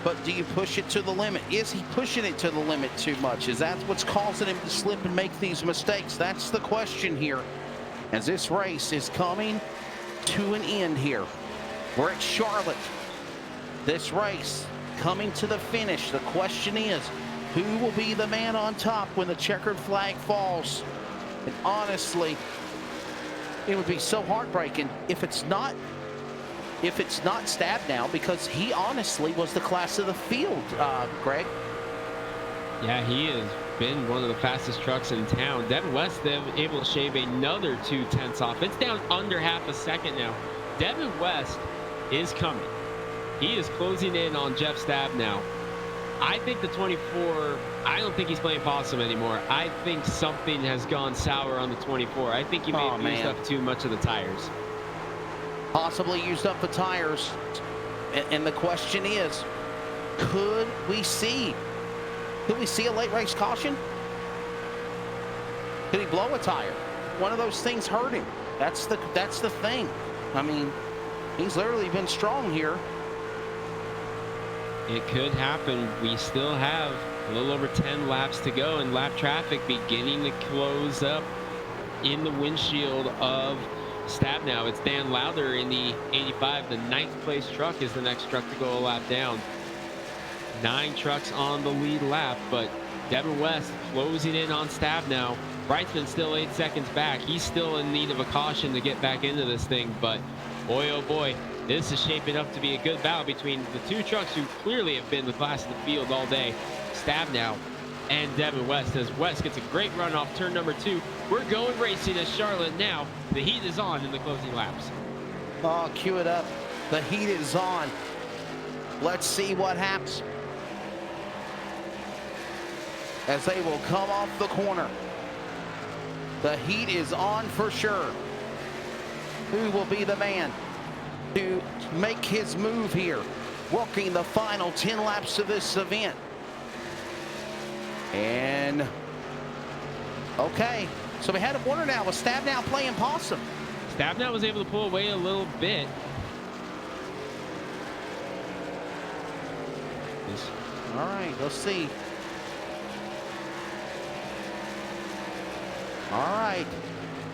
But do you push it to the limit? Is he pushing it to the limit too much? Is that what's causing him to slip and make these mistakes? That's the question here, as this race is coming to an end here. We're at Charlotte. This race coming to the finish. The question is, who will be the man on top when the checkered flag falls? And honestly, it would be so heartbreaking if it's not Stabnow, because he honestly was the class of the field, Greg. Yeah, he has been one of the fastest trucks in town. Devin West, they're able to shave another 2/10 off. It's down under half a second now. Devin West is coming. He is closing in on Jeff Stabnow. I think the 24, I don't think he's playing possum anymore. I think something has gone sour on the 24. I think he may have used up too much of the tires. Possibly used up the tires. And the question is, could we see a late race caution? Could he blow a tire? One of those things hurt him. That's the thing. I mean, he's literally been strong here. It could happen. We still have a little over 10 laps to go, and lap traffic beginning to close up in the windshield of Stabnow. It's Dan Lowther in the 85. The 9th place truck is the next truck to go a lap down. 9 trucks on the lead lap, but Devin West closing in on Stabnow. Brightsman still 8 seconds back. He's still in need of a caution to get back into this thing, but boy, oh boy, this is shaping up to be a good battle between the 2 trucks who clearly have been the class of the field all day, Stabnow and Devin West, as West gets a great run off turn number 2. We're going racing at Charlotte now. The heat is on in the closing laps. Oh, cue it up. The heat is on. Let's see what happens as they will come off the corner. The heat is on for sure. Who will be the man to make his move here, working the final 10 laps of this event? And okay, so we had a wonder now with Stabnow playing possum. Stabnow was able to pull away a little bit. All right, let's see. All right,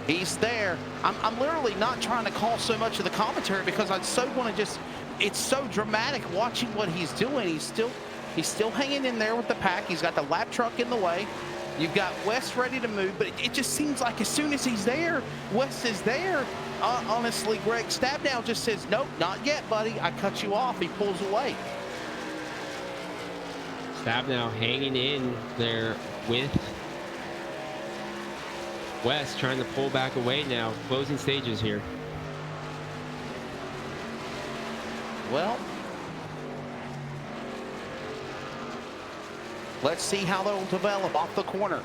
he's there. I'm literally not trying to call so much of the commentary, because I so want to just, it's so dramatic watching what he's doing. He's still hanging in there with the pack. He's got the lap truck in the way. You've got West ready to move, but it just seems like as soon as he's there, West is there. Honestly, Greg, Stabnow just says, nope, not yet, buddy. I cut you off. He pulls away. Stabnow hanging in there with West, trying to pull back away now. Closing stages here. Well, let's see how they'll develop off the corner.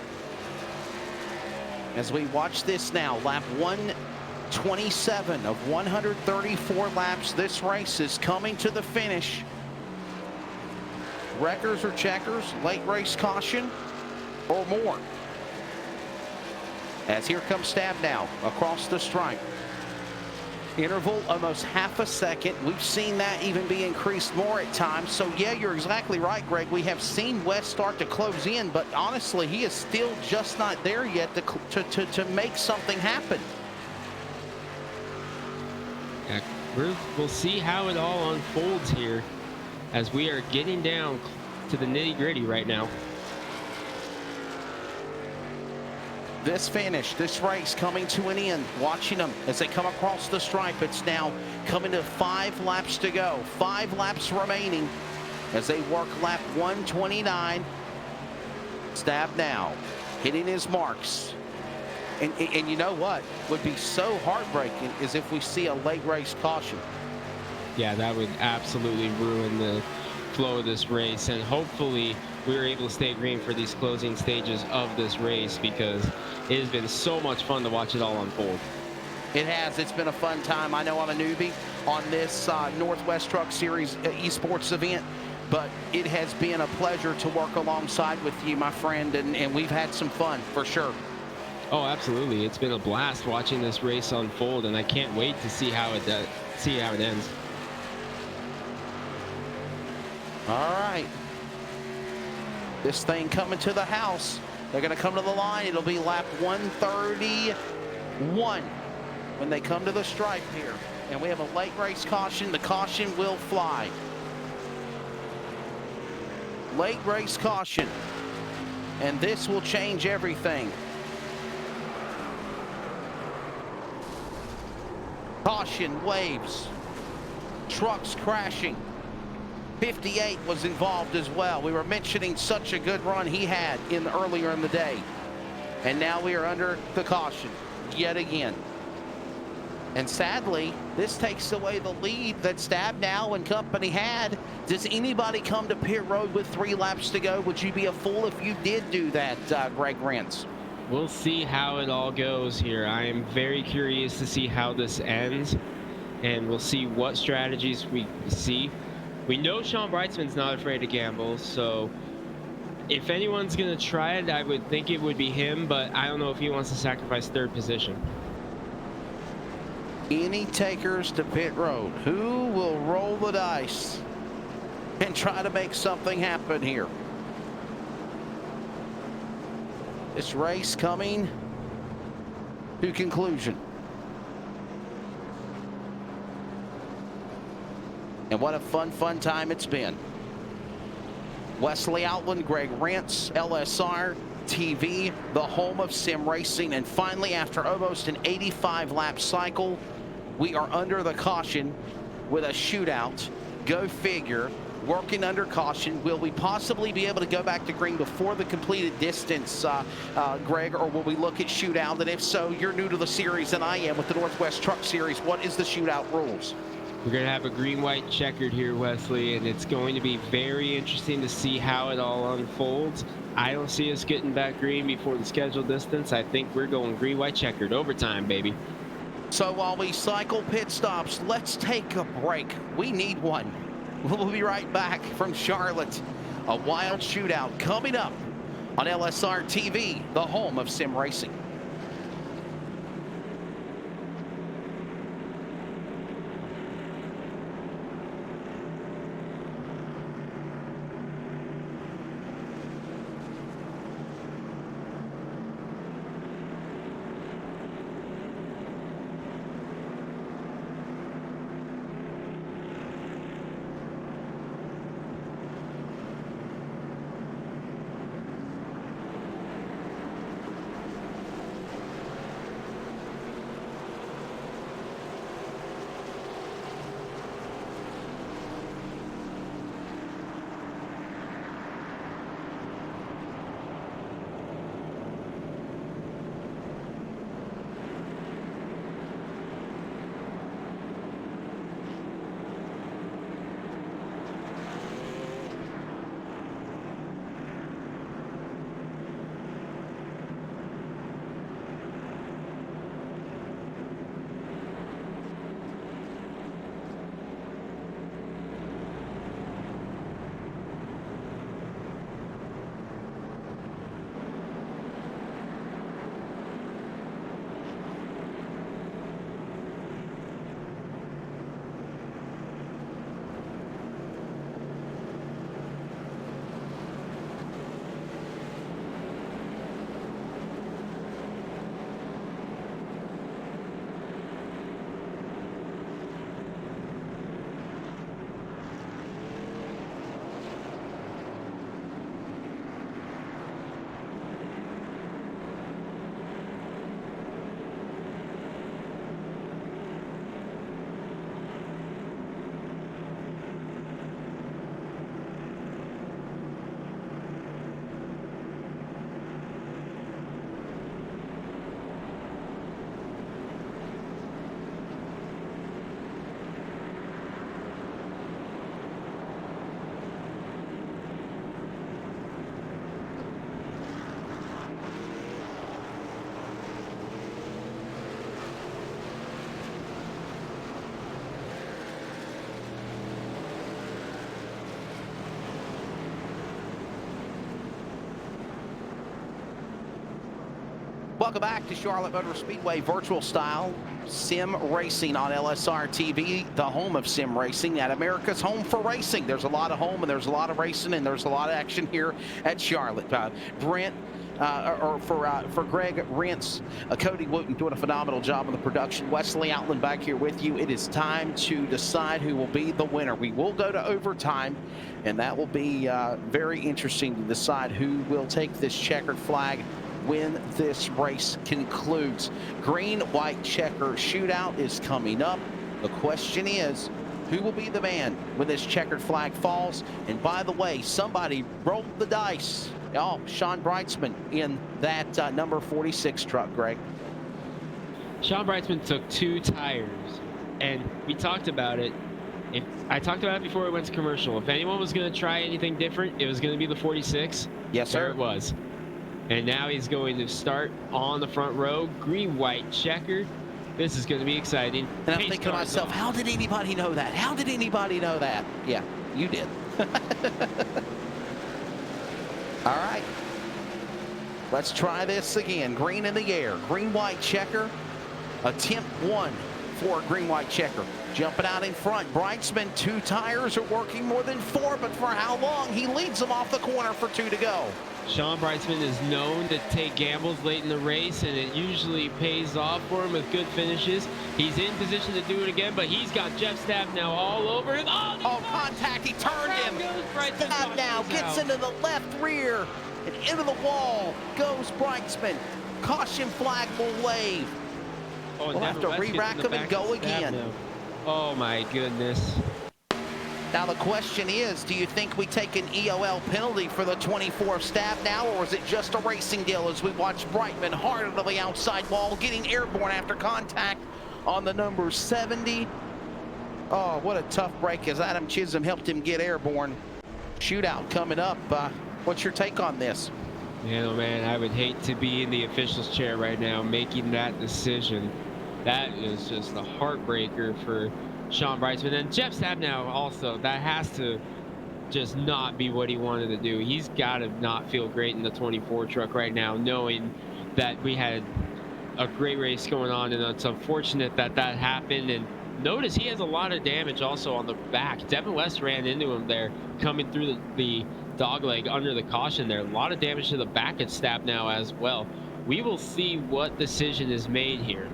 As we watch this now, lap 127 of 134 laps. This race is coming to the finish. Wreckers or checkers, late race caution, or more. As here comes Stabnow across the stripe. Interval almost half a second. We've seen that even be increased more at times. So yeah, you're exactly right, Greg. We have seen West start to close in, but honestly, he is still just not there yet to make something happen. Yeah, we'll see how it all unfolds here as we are getting down to the nitty-gritty right now. This finish, this race coming to an end. Watching them as they come across the stripe. It's now coming to 5 laps to go. 5 laps remaining as they work lap 129. Stabnow hitting his marks. And you know what would be so heartbreaking is if we see a late race caution. Yeah, that would absolutely ruin the flow of this race. And hopefully we were able to stay green for these closing stages of this race, because it has been so much fun to watch it all unfold. It has. It's been a fun time. I know I'm a newbie on this Northwest Truck Series esports event, but it has been a pleasure to work alongside with you, my friend, and we've had some fun for sure. Oh, absolutely. It's been a blast watching this race unfold, and I can't wait to see how it ends. All right. This thing coming to the house. They're going to come to the line. It'll be lap 131 when they come to the stripe here. And we have a late race caution. The caution will fly. Late race caution. And this will change everything. Caution waves. Trucks crashing. 58 was involved as well. We were mentioning such a good run he had earlier in the day. And now we are under the caution yet again. And sadly, this takes away the lead that Stabnow and company had. Does anybody come to pit road with 3 laps to go? Would you be a fool if you did do that, Greg Rentz? We'll see how it all goes here. I am very curious to see how this ends, and we'll see what strategies we see. We know Sean Brightsman's not afraid to gamble, so if anyone's going to try it, I would think it would be him, but I don't know if he wants to sacrifice 3rd position. Any takers to pit road? Who will roll the dice and try to make something happen here? This race coming to conclusion. And what a fun time it's been. Wesley Outland, Greg Rentz, LSR TV, the home of sim racing. And finally, after almost an 85-lap cycle, we are under the caution with a shootout. Go figure. Working under caution. Will we possibly be able to go back to green before the completed distance, Greg, or will we look at shootout? And if so, you're new to the series and I am with the Northwest Truck Series. What is the shootout rules? We're going to have a green-white checkered here, Wesley, and it's going to be very interesting to see how it all unfolds. I don't see us getting back green before the scheduled distance. I think we're going green-white checkered. Overtime, baby. So while we cycle pit stops, let's take a break. We need one. We'll be right back from Charlotte. A wild shootout coming up on LSR TV, the home of sim racing. Welcome back to Charlotte Motor Speedway virtual style sim racing on LSR TV, the home of sim racing at America's home for racing. There's a lot of home and there's a lot of racing and there's a lot of action here at Charlotte. Brent, for Greg Rentz, Cody Wooten doing a phenomenal job on the production. Wesley Outland back here with you. It is time to decide who will be the winner. We will go to overtime, and that will be very interesting to decide who will take this checkered flag when this race concludes. Green, white checker shootout is coming up. The question is, who will be the man when this checkered flag falls? And by the way, somebody rolled the dice. Oh, Sean Brightsman in that number 46 truck, Greg. Sean Brightsman took 2 tires, and we talked about it. I talked about it before we went to commercial. If anyone was going to try anything different, it was going to be the 46. Yes, sir. There it was. And now he's going to start on the front row, green-white checker. This is going to be exciting. And I'm thinking to myself, how did anybody know that? How did anybody know that? Yeah, you did. All right. Let's try this again. Green in the air. Green-white checker. Attempt 1 for green-white checker. Jumping out in front. Brightsman, 2 tires are working more than 4, but for how long? He leads them off the corner for 2 to go. Sean Brightsman is known to take gambles late in the race, and it usually pays off for him with good finishes. He's in position to do it again, but he's got Jeff Stabnow all over him. Oh, contact. He turned him. Stabnow gets into the left rear, and into the wall goes Brightsman. Caution flag will wave. We'll have to re-rack him and go again. Oh, my goodness. Now the question is, do you think we take an EOL penalty for the 24 Stabnow, or is it just a racing deal as we watch Brightman hard to the outside wall, getting airborne after contact on the number 70? Oh, what a tough break as Adam Chisholm helped him get airborne. Shootout coming up. What's your take on this? You know, man, I would hate to be in the official's chair right now making that decision. That is just a heartbreaker for Sean Brightsman. And Jeff Stabnow also, that has to just not be what he wanted to do. He's got to not feel great in the 24 truck right now, knowing that we had a great race going on, and it's unfortunate that that happened. And notice he has a lot of damage also on the back. Devin West ran into him there, coming through the dog leg under the caution there. A lot of damage to the back at Stabnow as well. We will see what decision is made here.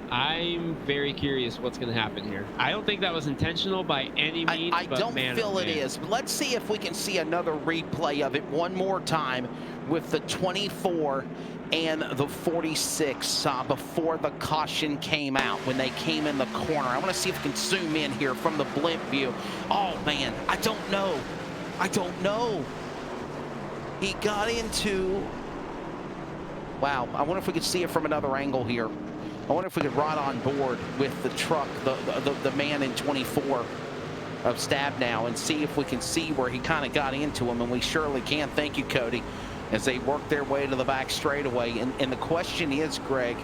I'm very curious what's going to happen here. I don't think that was intentional by any means. I don't feel it is. But let's see if we can see another replay of it one more time with the 24 and the 46 before the caution came out, when they came in the corner. I want to see if we can zoom in here from the blimp view. Oh, man, I don't know. I don't know. He got into... Wow, I wonder if we could see it from another angle here. I wonder if we could ride on board with the truck, the man in 24 of Stabnow, and see if we can see where he kind of got into him, and we surely can. Thank you, Cody, as they work their way to the back straightaway. And the question is, Greg,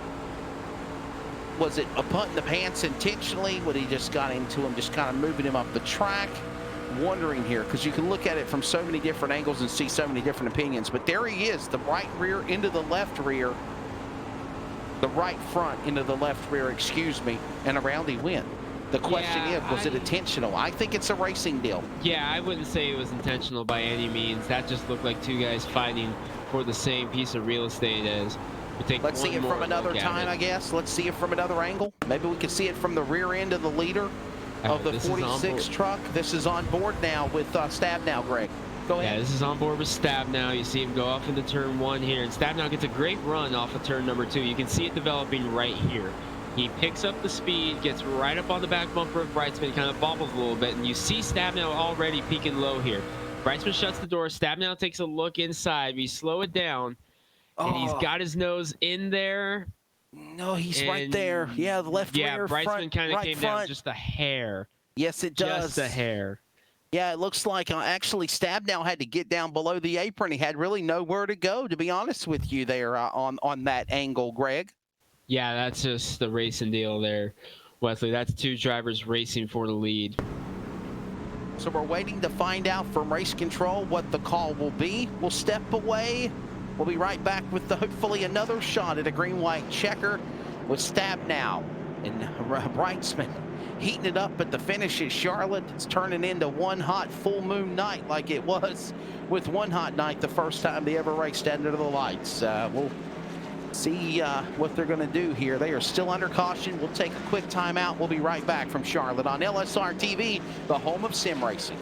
was it a punt in the pants intentionally? Would he just got into him, just kind of moving him up the track? Wondering here, because you can look at it from so many different angles and see so many different opinions. But there he is, the right rear into the left rear. The right front into the left rear, excuse me, and around he went. The question is, was it intentional? I think it's a racing deal. Yeah, I wouldn't say it was intentional by any means. That just looked like 2 guys fighting for the same piece of real estate as. Let's see it from another time, I guess. Let's see it from another angle. Maybe we can see it from the rear end of the leader of the 46 truck. This is on board now with Stabnow, Greg. Go ahead. Yeah, this is on board with Stabnow. You see him go off into turn 1 here, and Stabnow gets a great run off of turn number 2. You can see it developing right here. He picks up the speed, gets right up on the back bumper of Brightsman, kind of bobbles a little bit, and you see Stabnow already peaking low here. Brightsman shuts the door. Stabnow takes a look inside. We slow it down, and he's got his nose in there. No, he's right there. Yeah, the left rear, Yeah, Brightsman kind of came down just a hair. Yes, it does. Just a hair. Yeah, it looks like actually Stabnow had to get down below the apron. He had really nowhere to go, to be honest with you there on that angle, Greg. Yeah, that's just the racing deal there, Wesley. That's 2 drivers racing for the lead. So we're waiting to find out from race control what the call will be. We'll step away We'll be right back with hopefully another shot at a green-white checker with Stabnow and Brightsman heating it up at the finish at Charlotte. It's turning into one hot full moon night like it was with One Hot Night the first time they ever raced under the lights. We'll see what they're going to do here. They are still under caution. We'll take a quick timeout. We'll be right back from Charlotte on LSR TV, the home of sim racing.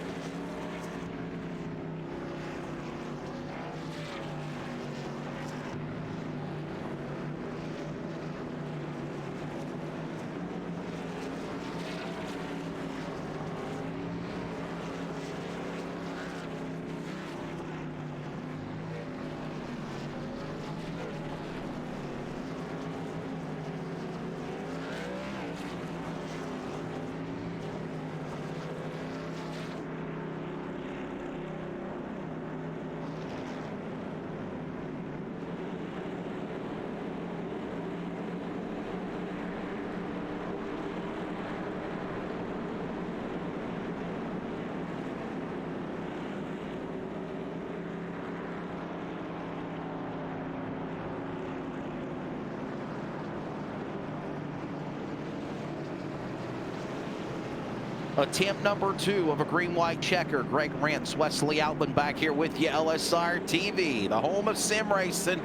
Attempt number 2 of a green-white checker. Greg Rentz, Wesley Outland back here with you, LSR TV, the home of sim racing.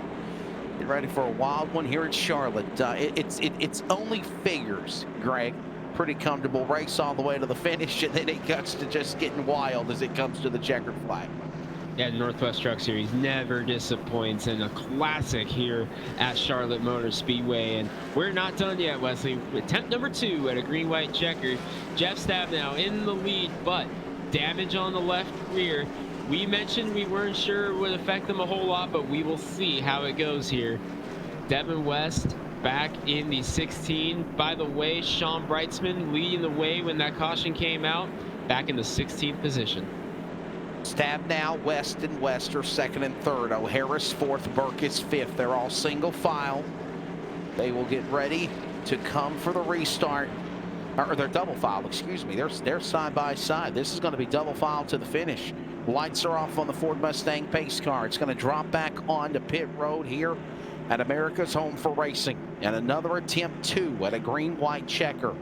Get ready for a wild one here at Charlotte. It's only figures, Greg. Pretty comfortable race all the way to the finish, and then it gets to just getting wild as it comes to the checkered flag. Yeah, Northwest Truck Series never disappoints, and a classic here at Charlotte Motor Speedway. And we're not done yet, Wesley. Attempt number 2 at a green-white checker. Jeff Stabnow in the lead, but damage on the left rear. We mentioned we weren't sure it would affect them a whole lot, but we will see how it goes here. Devin West back in the 16. By the way, Sean Brightsman leading the way when that caution came out, back in the 16th position. Stabnow, West, and West are 2nd and 3rd. O'Hara's 4th, Burke is 5th. They're all single file. They will get ready to come for the restart. Or they're double file, excuse me. They're side by side. This is going to be double file to the finish. Lights are off on the Ford Mustang pace car. It's going to drop back onto pit road here at America's Home for Racing. And another attempt 2 at a green-white checker.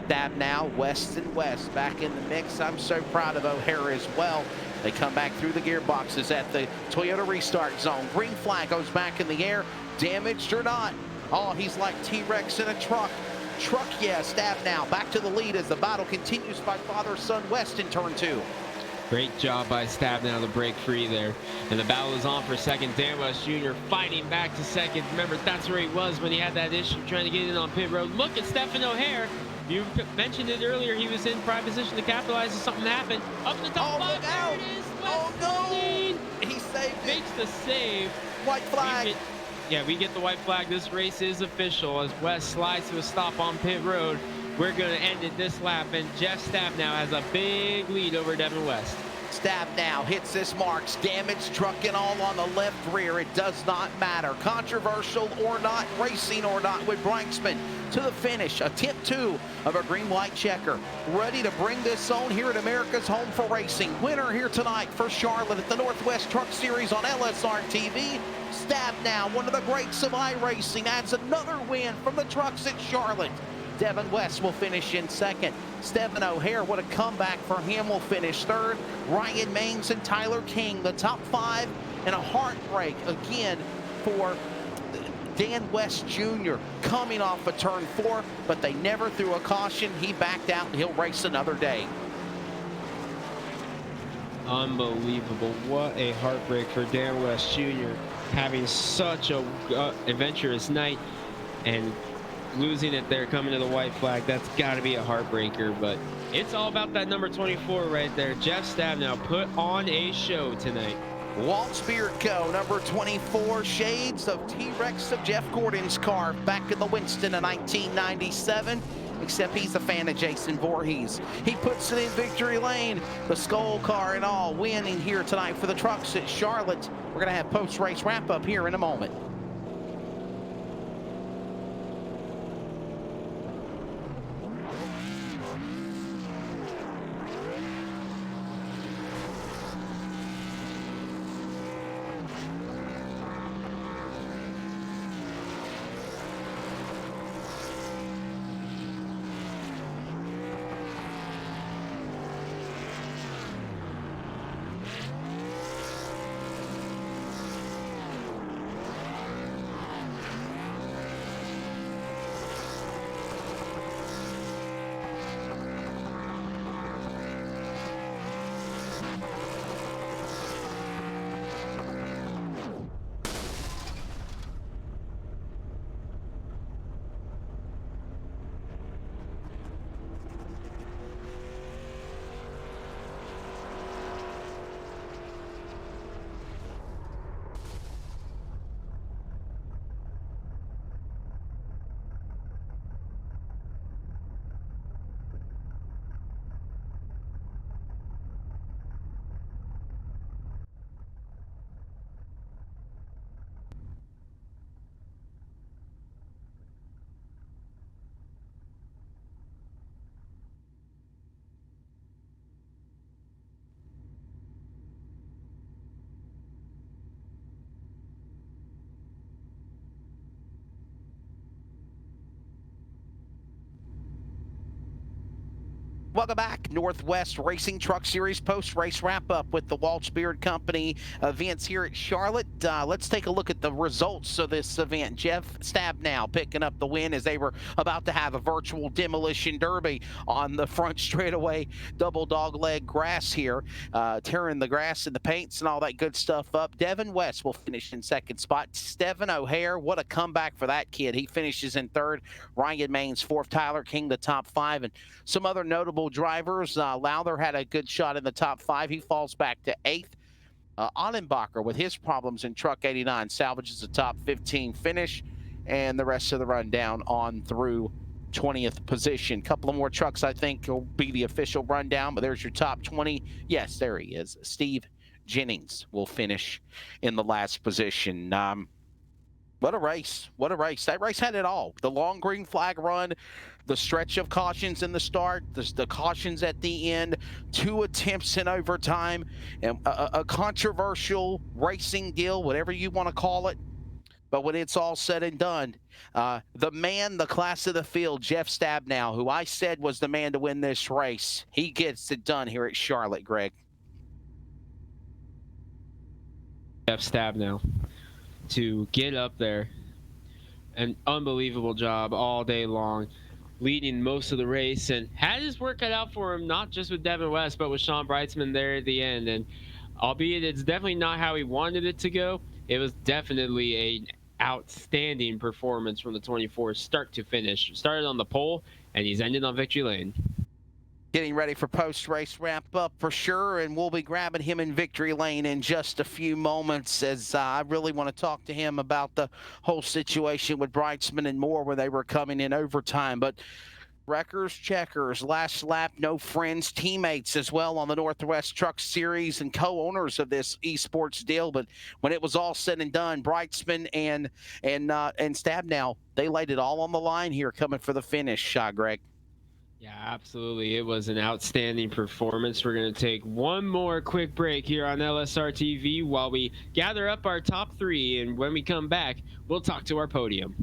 Stabnow, West and West back in the mix. I'm so proud of O'Hara as well. They come back through the gearboxes at the Toyota restart zone. Green flag goes back in the air. Damaged or not? Oh, he's like T-Rex in a truck. Yeah, Stabnow back to the lead as the battle continues by father-son West in turn 2. Great job by Stabnow to break free there. And the battle is on for second. Dan West Jr. fighting back to second. Remember, that's where he was when he had that issue trying to get in on pit road. Look at Stephen O'Hare. You mentioned it earlier. He was in prime position to capitalize if something happened. Up in the top 5. There it is. West no! He saved it. Makes the save. White flag. We get the white flag. This race is official as West slides to a stop on pit road. We're going to end it this lap, and Jeff Stabnow has a big lead over Devin West. Stabnow hits this marks. Damaged truck and all on the left rear. It does not matter. Controversial or not, racing or not, with Brightsman to the finish. Attempt 2 of a green-white checker. Ready to bring this on here at America's Home for Racing. Winner here tonight for Charlotte at the Northwest Truck Series on LSR TV. Stabnow, one of the greats of iRacing, adds another win from the trucks at Charlotte. Devin West will finish in 2nd. Stephen O'Hare, what a comeback for him, will finish 3rd. Ryan Maines and Tyler King, the top 5, and a heartbreak again for Dan West Jr. coming off of turn 4, but they never threw a caution. He backed out, and he'll race another day. Unbelievable. What a heartbreak for Dan West Jr. having such a adventurous night and losing it there, coming to the white flag. That's got to be a heartbreaker, but it's all about that number 24 right there. Jeff Stabnow put on a show tonight. Walt Spirit Co., number 24, shades of T-Rex of Jeff Gordon's car back in the Winston in 1997, except he's a fan of Jason Voorhees. He puts it in victory lane, the Skull car and all, winning here tonight for the trucks at Charlotte. We're going to have post-race wrap-up here in a moment. Welcome back. Northwest Racing Truck Series post-race wrap-up with the Waltz Beard Company events here at Charlotte. Let's take a look at the results of this event. Jeff Stabnow picking up the win as they were about to have a virtual demolition derby on the front straightaway double dog leg grass here, tearing the grass and the paints and all that good stuff up. Devin West will finish in second spot. Stephen O'Hare, what a comeback for that kid. He finishes in third. Ryan Main's fourth. Tyler King, the top five. And some other notable drivers. Lowther had a good shot in the top five. He falls back to eighth. Ottenbacher, with his problems in truck 89, salvages the top 15 finish, and the rest of the run down on through 20th position. Couple of more trucks, I think, will be the official rundown, but there's your top 20. Yes, there he is. Steve Jennings will finish in the last position. What a race. What a race. That race had it all. The long green flag run, the stretch of cautions in the start, the cautions at the end, 2 attempts in overtime, and a controversial racing deal, whatever you want to call it. But when it's all said and done, the man, the class of the field, Jeff Stabnow, who I said was the man to win this race, he gets it done here at Charlotte, Greg. Jeff Stabnow to get up there. An unbelievable job all day long, leading most of the race, and had his work cut out for him, not just with Devin West, but with Sean Brightsman there at the end. And albeit it's definitely not how he wanted it to go, it was definitely an outstanding performance from the 24 start to finish. Started on the pole, and he's ended on victory lane. Getting ready for post-race wrap-up for sure, and we'll be grabbing him in victory lane in just a few moments, as I really want to talk to him about the whole situation with Brightsman and more where they were coming in overtime. But wreckers, checkers, last lap, no friends, teammates as well on the Northwest Truck Series and co-owners of this esports deal. But when it was all said and done, Brightsman and Stabnow, they laid it all on the line here coming for the finish, Greg. Yeah, absolutely. It was an outstanding performance. We're going to take one more quick break here on LSR TV while we gather up our top 3. And when we come back, we'll talk to our podium.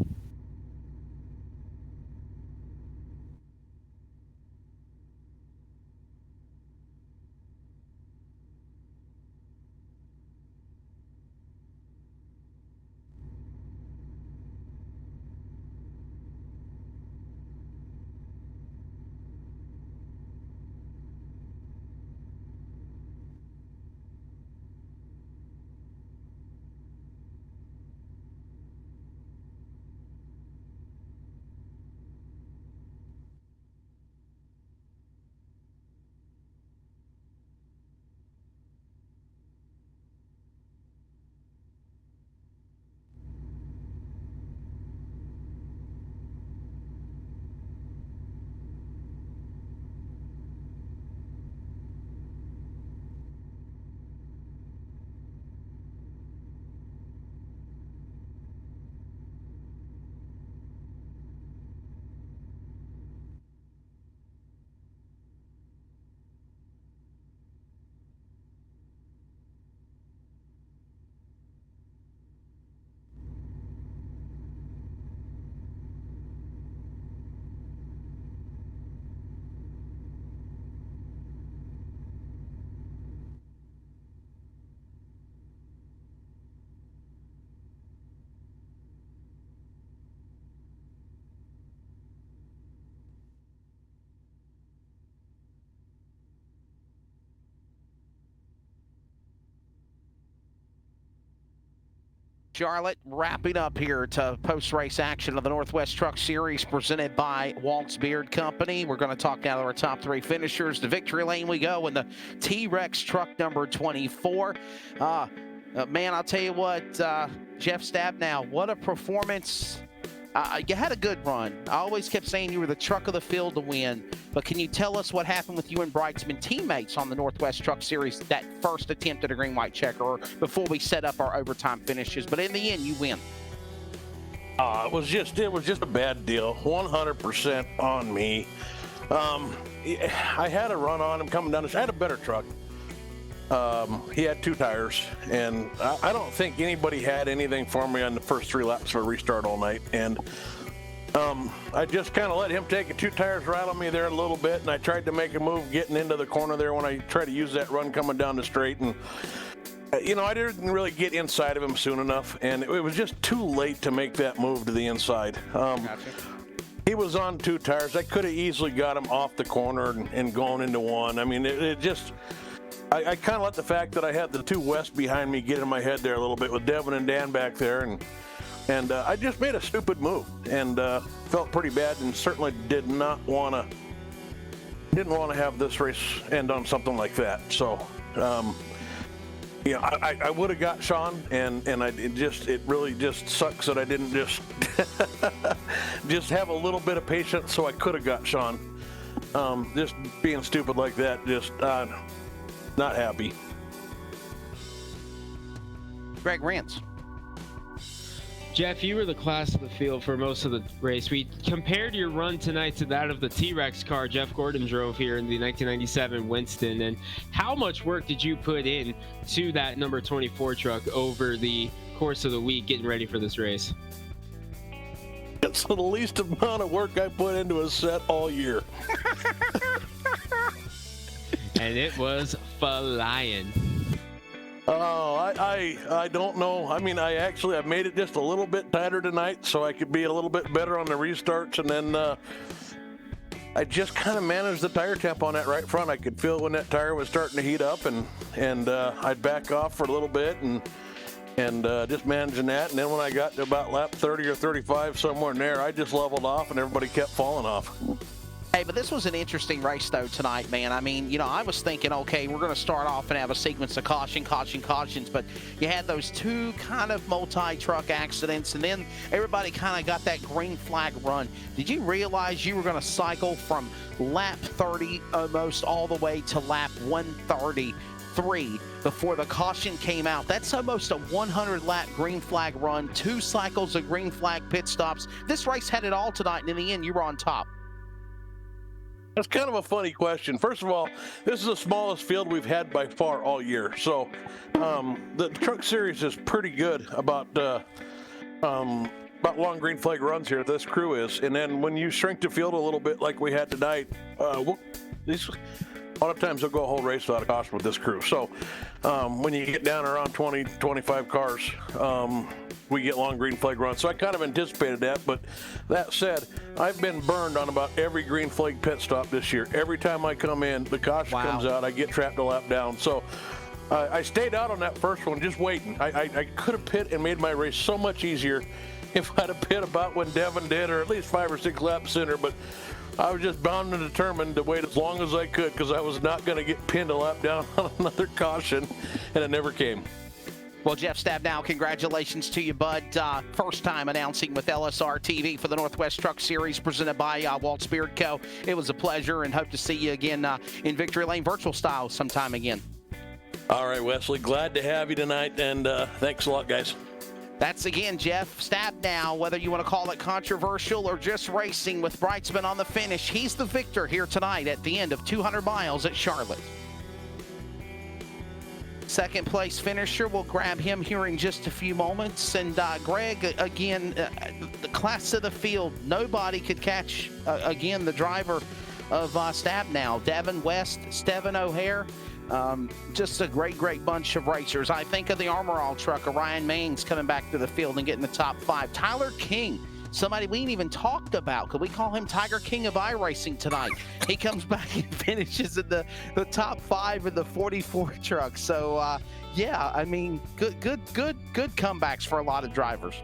Charlotte wrapping up here to post-race action of the Northwest Truck Series presented by Waltz Beard Company. We're going to talk now to our top 3 finishers. The victory lane we go in the T-Rex truck number 24. Man, I'll tell you what, Jeff Stabnow, what a performance. You had a good run. I always kept saying you were the truck of the field to win, but can you tell us what happened with you and Brightsman teammates on the Northwest Truck Series, that first attempt at a green white checker, or before we set up our overtime finishes? But in the end, you win. It was just a bad deal, 100% on me. I had a run on him coming down. I had a better truck. He had 2 tires, and I don't think anybody had anything for me on the first 3 laps of a restart all night. And I just kind of let him take it. 2 tires right on me there a little bit, and I tried to make a move getting into the corner there when I tried to use that run coming down the straight. And, I didn't really get inside of him soon enough, and it was just too late to make that move to the inside. Gotcha. He was on 2 tires. I could have easily got him off the corner and gone into one. I mean, it just... I kind of let the fact that I had the 2 West behind me get in my head there a little bit with Devin and Dan back there, and I just made a stupid move and felt pretty bad, and certainly didn't want to have this race end on something like that. So, I would have got Sean, and it really just sucks that I didn't just just have a little bit of patience, so I could have got Sean. Just being stupid like that, just not happy. Greg Rance. Jeff, you were the class of the field for most of the race. We compared your run tonight to that of the T-Rex car Jeff Gordon drove here in the 1997 Winston. And how much work did you put in to that number 24 truck over the course of the week getting ready for this race? It's the least amount of work I put into a set all year. And it was flying. Oh, I don't know. I mean, I made it just a little bit tighter tonight so I could be a little bit better on the restarts, and then I just kind of managed the tire temp on that right front. I could feel when that tire was starting to heat up, and I'd back off for a little bit and just managing that. And then when I got to about lap 30 or 35, somewhere in there, I just leveled off, and everybody kept falling off. Hey, but this was an interesting race, though, tonight, man. I mean, I was thinking, okay, we're going to start off and have a sequence of cautions, but you had those 2 kind of multi-truck accidents, and then everybody kind of got that green flag run. Did you realize you were going to cycle from lap 30 almost all the way to lap 133 before the caution came out? That's almost a 100-lap green flag run, 2 cycles of green flag pit stops. This race had it all tonight, and in the end, you were on top. That's kind of a funny question. First of all, this is the smallest field we've had by far all year. So the truck series is pretty good about long green flag runs here. This crew is. And then when you shrink the field a little bit like we had tonight, a lot of times they'll go a whole race without a caution with this crew. So when you get down around 20, 25 cars, we get long green flag runs. So I kind of anticipated that. But that said, I've been burned on about every green flag pit stop this year. Every time I come in, the caution comes out, I get trapped a lap down. So I stayed out on that first one, just waiting. I could have pit and made my race so much easier if I'd have pit about when Devin did, or at least 5 or 6 laps sooner. But I was just bound and determined to wait as long as I could, because I was not going to get pinned a lap down on another caution, and it never came. Well, Jeff Stabnow, congratulations to you, bud. First time announcing with LSR TV for the Northwest Truck Series presented by Waltz Beard Co. It was a pleasure, and hope to see you again in Victory Lane virtual style sometime again. All right, Wesley. Glad to have you tonight, and thanks a lot, guys. That's, again, Jeff Stabnow. Whether you want to call it controversial or just racing with Brightsman on the finish, he's the victor here tonight at the end of 200 miles at Charlotte. Second place finisher, we'll grab him here in just a few moments. And Greg, again, the class of the field, nobody could catch, again, the driver of Stabnow. Devin West, Steven O'Hare, just a great bunch of racers. I think of the Armor All truck, Ryan Maines coming back to the field and getting the top 5. Tyler King, somebody we ain't even talked about. Could we call him Tiger King of iRacing tonight? He comes back and finishes in the top 5 in the 44 truck. So, yeah, I mean, good comebacks for a lot of drivers.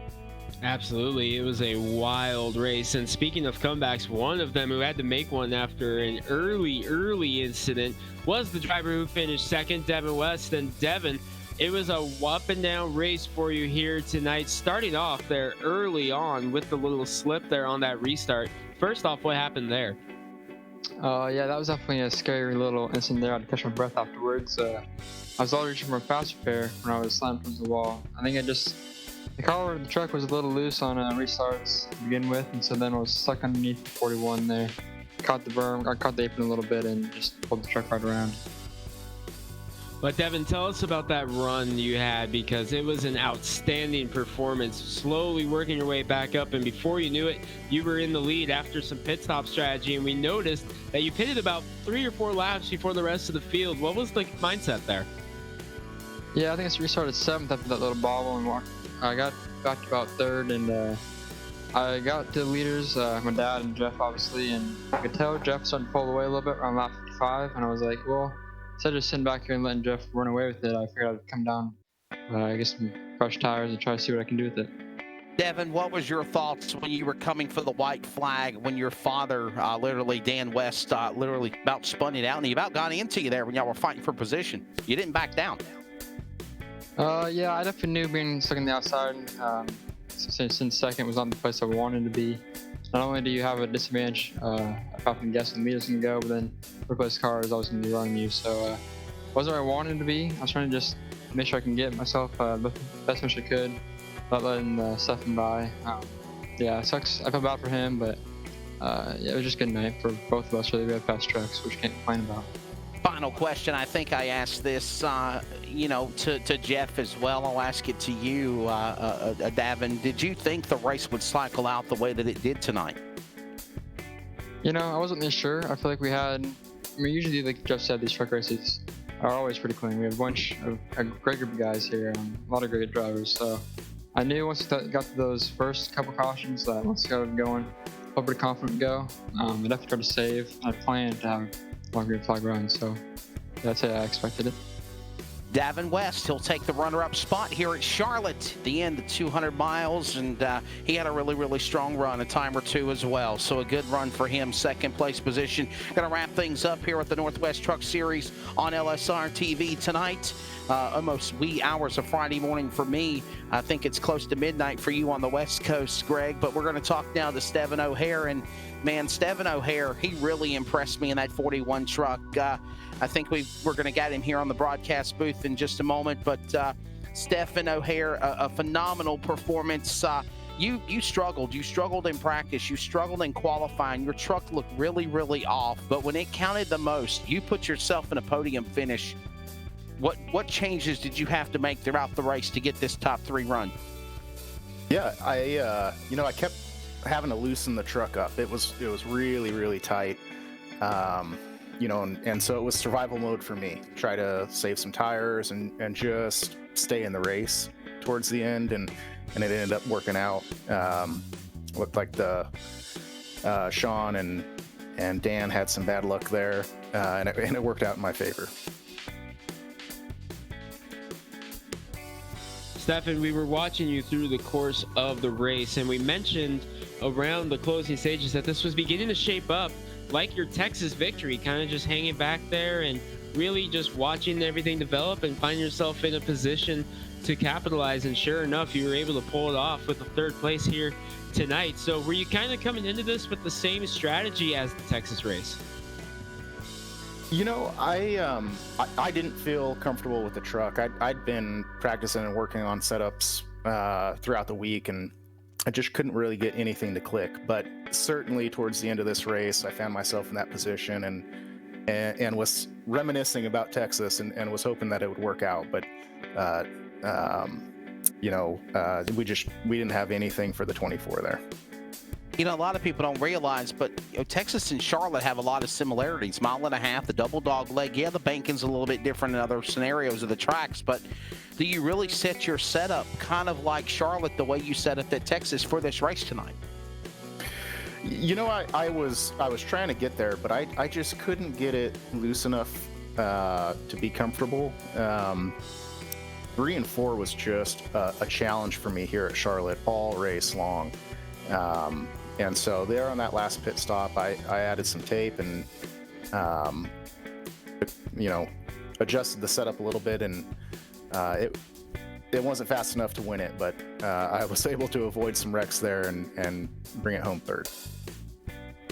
Absolutely. It was a wild race. And speaking of comebacks, one of them who had to make one after an early incident was the driver who finished second, Devin West. And Devin, it was a up and down race for you here tonight, starting off there early on with the little slip there on that restart. First off, what happened there? Yeah, that was definitely a scary little incident there. I had to catch my breath afterwards. I was all reaching for a fast repair when I was slammed into the wall. I think the collar of the truck was a little loose on restarts to begin with, and so then I was stuck underneath the 41 there. Caught the berm, I caught the apron a little bit, and just pulled the truck right around. But Devin, tell us about that run you had, because it was an outstanding performance, slowly working your way back up, and before you knew it, you were in the lead after some pit stop strategy, and we noticed that you pitted about 3 or 4 laps before the rest of the field. What was the mindset there? Yeah, I think I restarted 7th after that little bobble, and I got back to about 3rd, and I got to the leaders, my dad and Jeff, obviously, and I could tell Jeff started to pull away a little bit around lap 55, and I was like, well, instead of just sitting back here and letting Jeff run away with it, I figured I'd come down, get some fresh tires and try to see what I can do with it. Devin, what was your thoughts when you were coming for the white flag, when your father, literally Dan West, literally about spun it out, and he about got into you there when y'all were fighting for position? You didn't back down. Yeah, I definitely knew being stuck on the outside, since second was not the place I wanted to be. Not only do you have a disadvantage, if I can guess the meters can go, but then first place car is always going to be running you. So, wasn't where I wanted to be. I was trying to just make sure I can get myself the best finish I could, not letting Stefan by. Yeah, it sucks. I feel bad for him, but yeah, it was just a good night for both of us. Really, we had fast trucks, which you can't complain about. Final question. I think I asked this, to Jeff as well. I'll ask it to you, Davin. Did you think the race would cycle out the way that it did tonight? I wasn't really sure. I feel like we had, usually, like Jeff said, these truck races are always pretty clean. We have a bunch of a great group of guys here, a lot of great drivers. So I knew once we got to those first couple cautions that once I got going, felt pretty confident to go. I definitely tried to save. I planned to have a long green flag run, so that's how I expected it. Davin West, he'll take the runner-up spot here at Charlotte, the end of 200 miles, and he had a really, really strong run, a time or two as well. So a good run for him, second place position. Going to wrap things up here at the Northwest Truck Series on LSR TV tonight. Almost wee hours of Friday morning for me. I think it's close to midnight for you on the West Coast, Greg. But we're going to talk now to Stephen O'Hare. And, man, Stephen O'Hare, he really impressed me in that 41 truck. I think we're going to get him here on the broadcast booth in just a moment. But Stephen O'Hare, a phenomenal performance. You struggled. You struggled in practice. You struggled in qualifying. Your truck looked really, really off. But when it counted the most, you put yourself in a podium finish. What changes did you have to make throughout the race to get this top 3 run? Yeah, I kept having to loosen the truck up. It was really, really tight. And so it was survival mode for me. Try to save some tires and just stay in the race towards the end, and it ended up working out. Looked like the Sean and Dan had some bad luck there, and it worked out in my favor. Stefan, we were watching you through the course of the race, and we mentioned around the closing stages that this was beginning to shape up like your Texas victory, kind of just hanging back there and really just watching everything develop and find yourself in a position to capitalize. And sure enough, you were able to pull it off with the 3rd place here tonight. So were you kind of coming into this with the same strategy as the Texas race? I didn't feel comfortable with the truck. I'd been practicing and working on setups throughout the week, and I just couldn't really get anything to click. But certainly towards the end of this race, I found myself in that position and was reminiscing about Texas and was hoping that it would work out. But we didn't have anything for the 24 there. A lot of people don't realize, but Texas and Charlotte have a lot of similarities. 1.5 miles, the double dog leg. Yeah, the banking's a little bit different in other scenarios of the tracks, but do you really set your setup kind of like Charlotte the way you set up at Texas for this race tonight? I was trying to get there, but I just couldn't get it loose enough to be comfortable. 3 and 4 was just a challenge for me here at Charlotte all race long. And so there on that last pit stop, I added some tape and, adjusted the setup a little bit, and it wasn't fast enough to win it, but I was able to avoid some wrecks there and bring it home 3rd.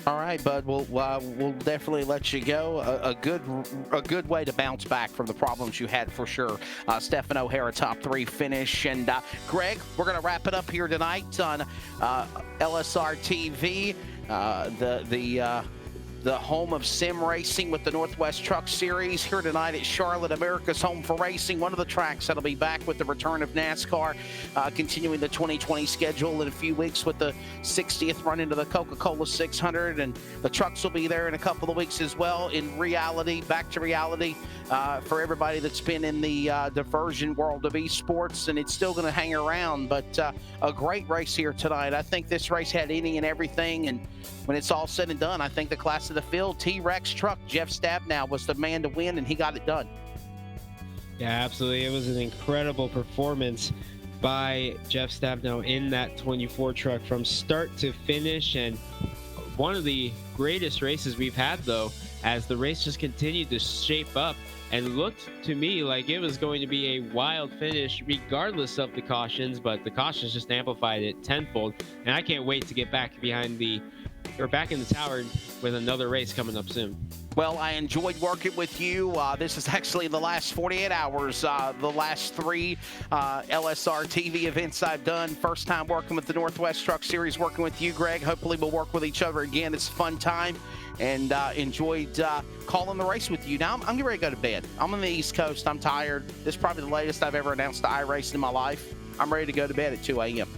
All right, bud. We'll definitely let you go. A good way to bounce back from the problems you had for sure. Stephen O'Hare, top 3 finish, and Greg, we're going to wrap it up here tonight on LSR TV. the home of sim racing with the Northwest Truck Series here tonight at Charlotte, America's home for racing. One of the tracks that'll be back with the return of NASCAR, continuing the 2020 schedule in a few weeks with the 60th run into the Coca-Cola 600, and the trucks will be there in a couple of weeks as well. In reality, back to reality for everybody that's been in the diversion world of esports, and it's still going to hang around. But a great race here tonight. I think this race had any and everything, and when it's all said and done, I think the class of the field, T-Rex truck, Jeff Stabnow was the man to win, and he got it done. Yeah, absolutely. It was an incredible performance by Jeff Stabnow in that 24 truck from start to finish, and one of the greatest races we've had, though, as the race just continued to shape up and looked to me like it was going to be a wild finish regardless of the cautions, but the cautions just amplified it tenfold, and I can't wait to get back back in the tower with another race coming up soon. Well, I enjoyed working with you. This is actually the last 48 hours, the last 3 LSR TV events I've done. First time working with the Northwest Truck Series, working with you, Greg. Hopefully we'll work with each other again. It's a fun time, and enjoyed calling the race with you. Now, I'm getting ready to go to bed. I'm on the East Coast. I'm tired. This is probably the latest I've ever announced the iRace in my life. I'm ready to go to bed at 2 a.m.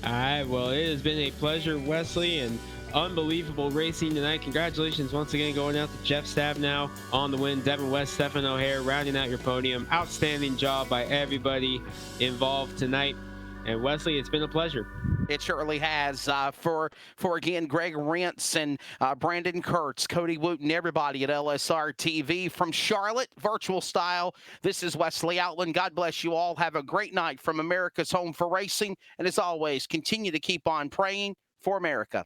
All right, well, it has been a pleasure, Wesley, and unbelievable racing tonight. Congratulations once again going out to Jeff Stabnow on the win. Devin West, Stefan O'Hare rounding out your podium. Outstanding job by everybody involved tonight. And Wesley, it's been a pleasure. It surely has. For again, Greg Rentz and Brandon Kurtz, Cody Wooten, everybody at LSR TV from Charlotte, virtual style. This is Wesley Outland. God bless you all. Have a great night from America's home for racing. And as always, continue to keep on praying for America.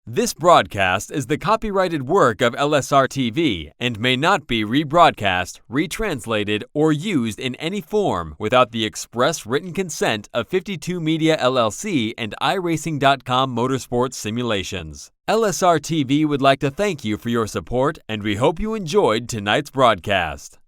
This broadcast is the copyrighted work of LSR TV and may not be rebroadcast, retranslated, or used in any form without the express written consent of 52 Media LLC and iRacing.com Motorsports Simulations. LSR TV would like to thank you for your support, and we hope you enjoyed tonight's broadcast.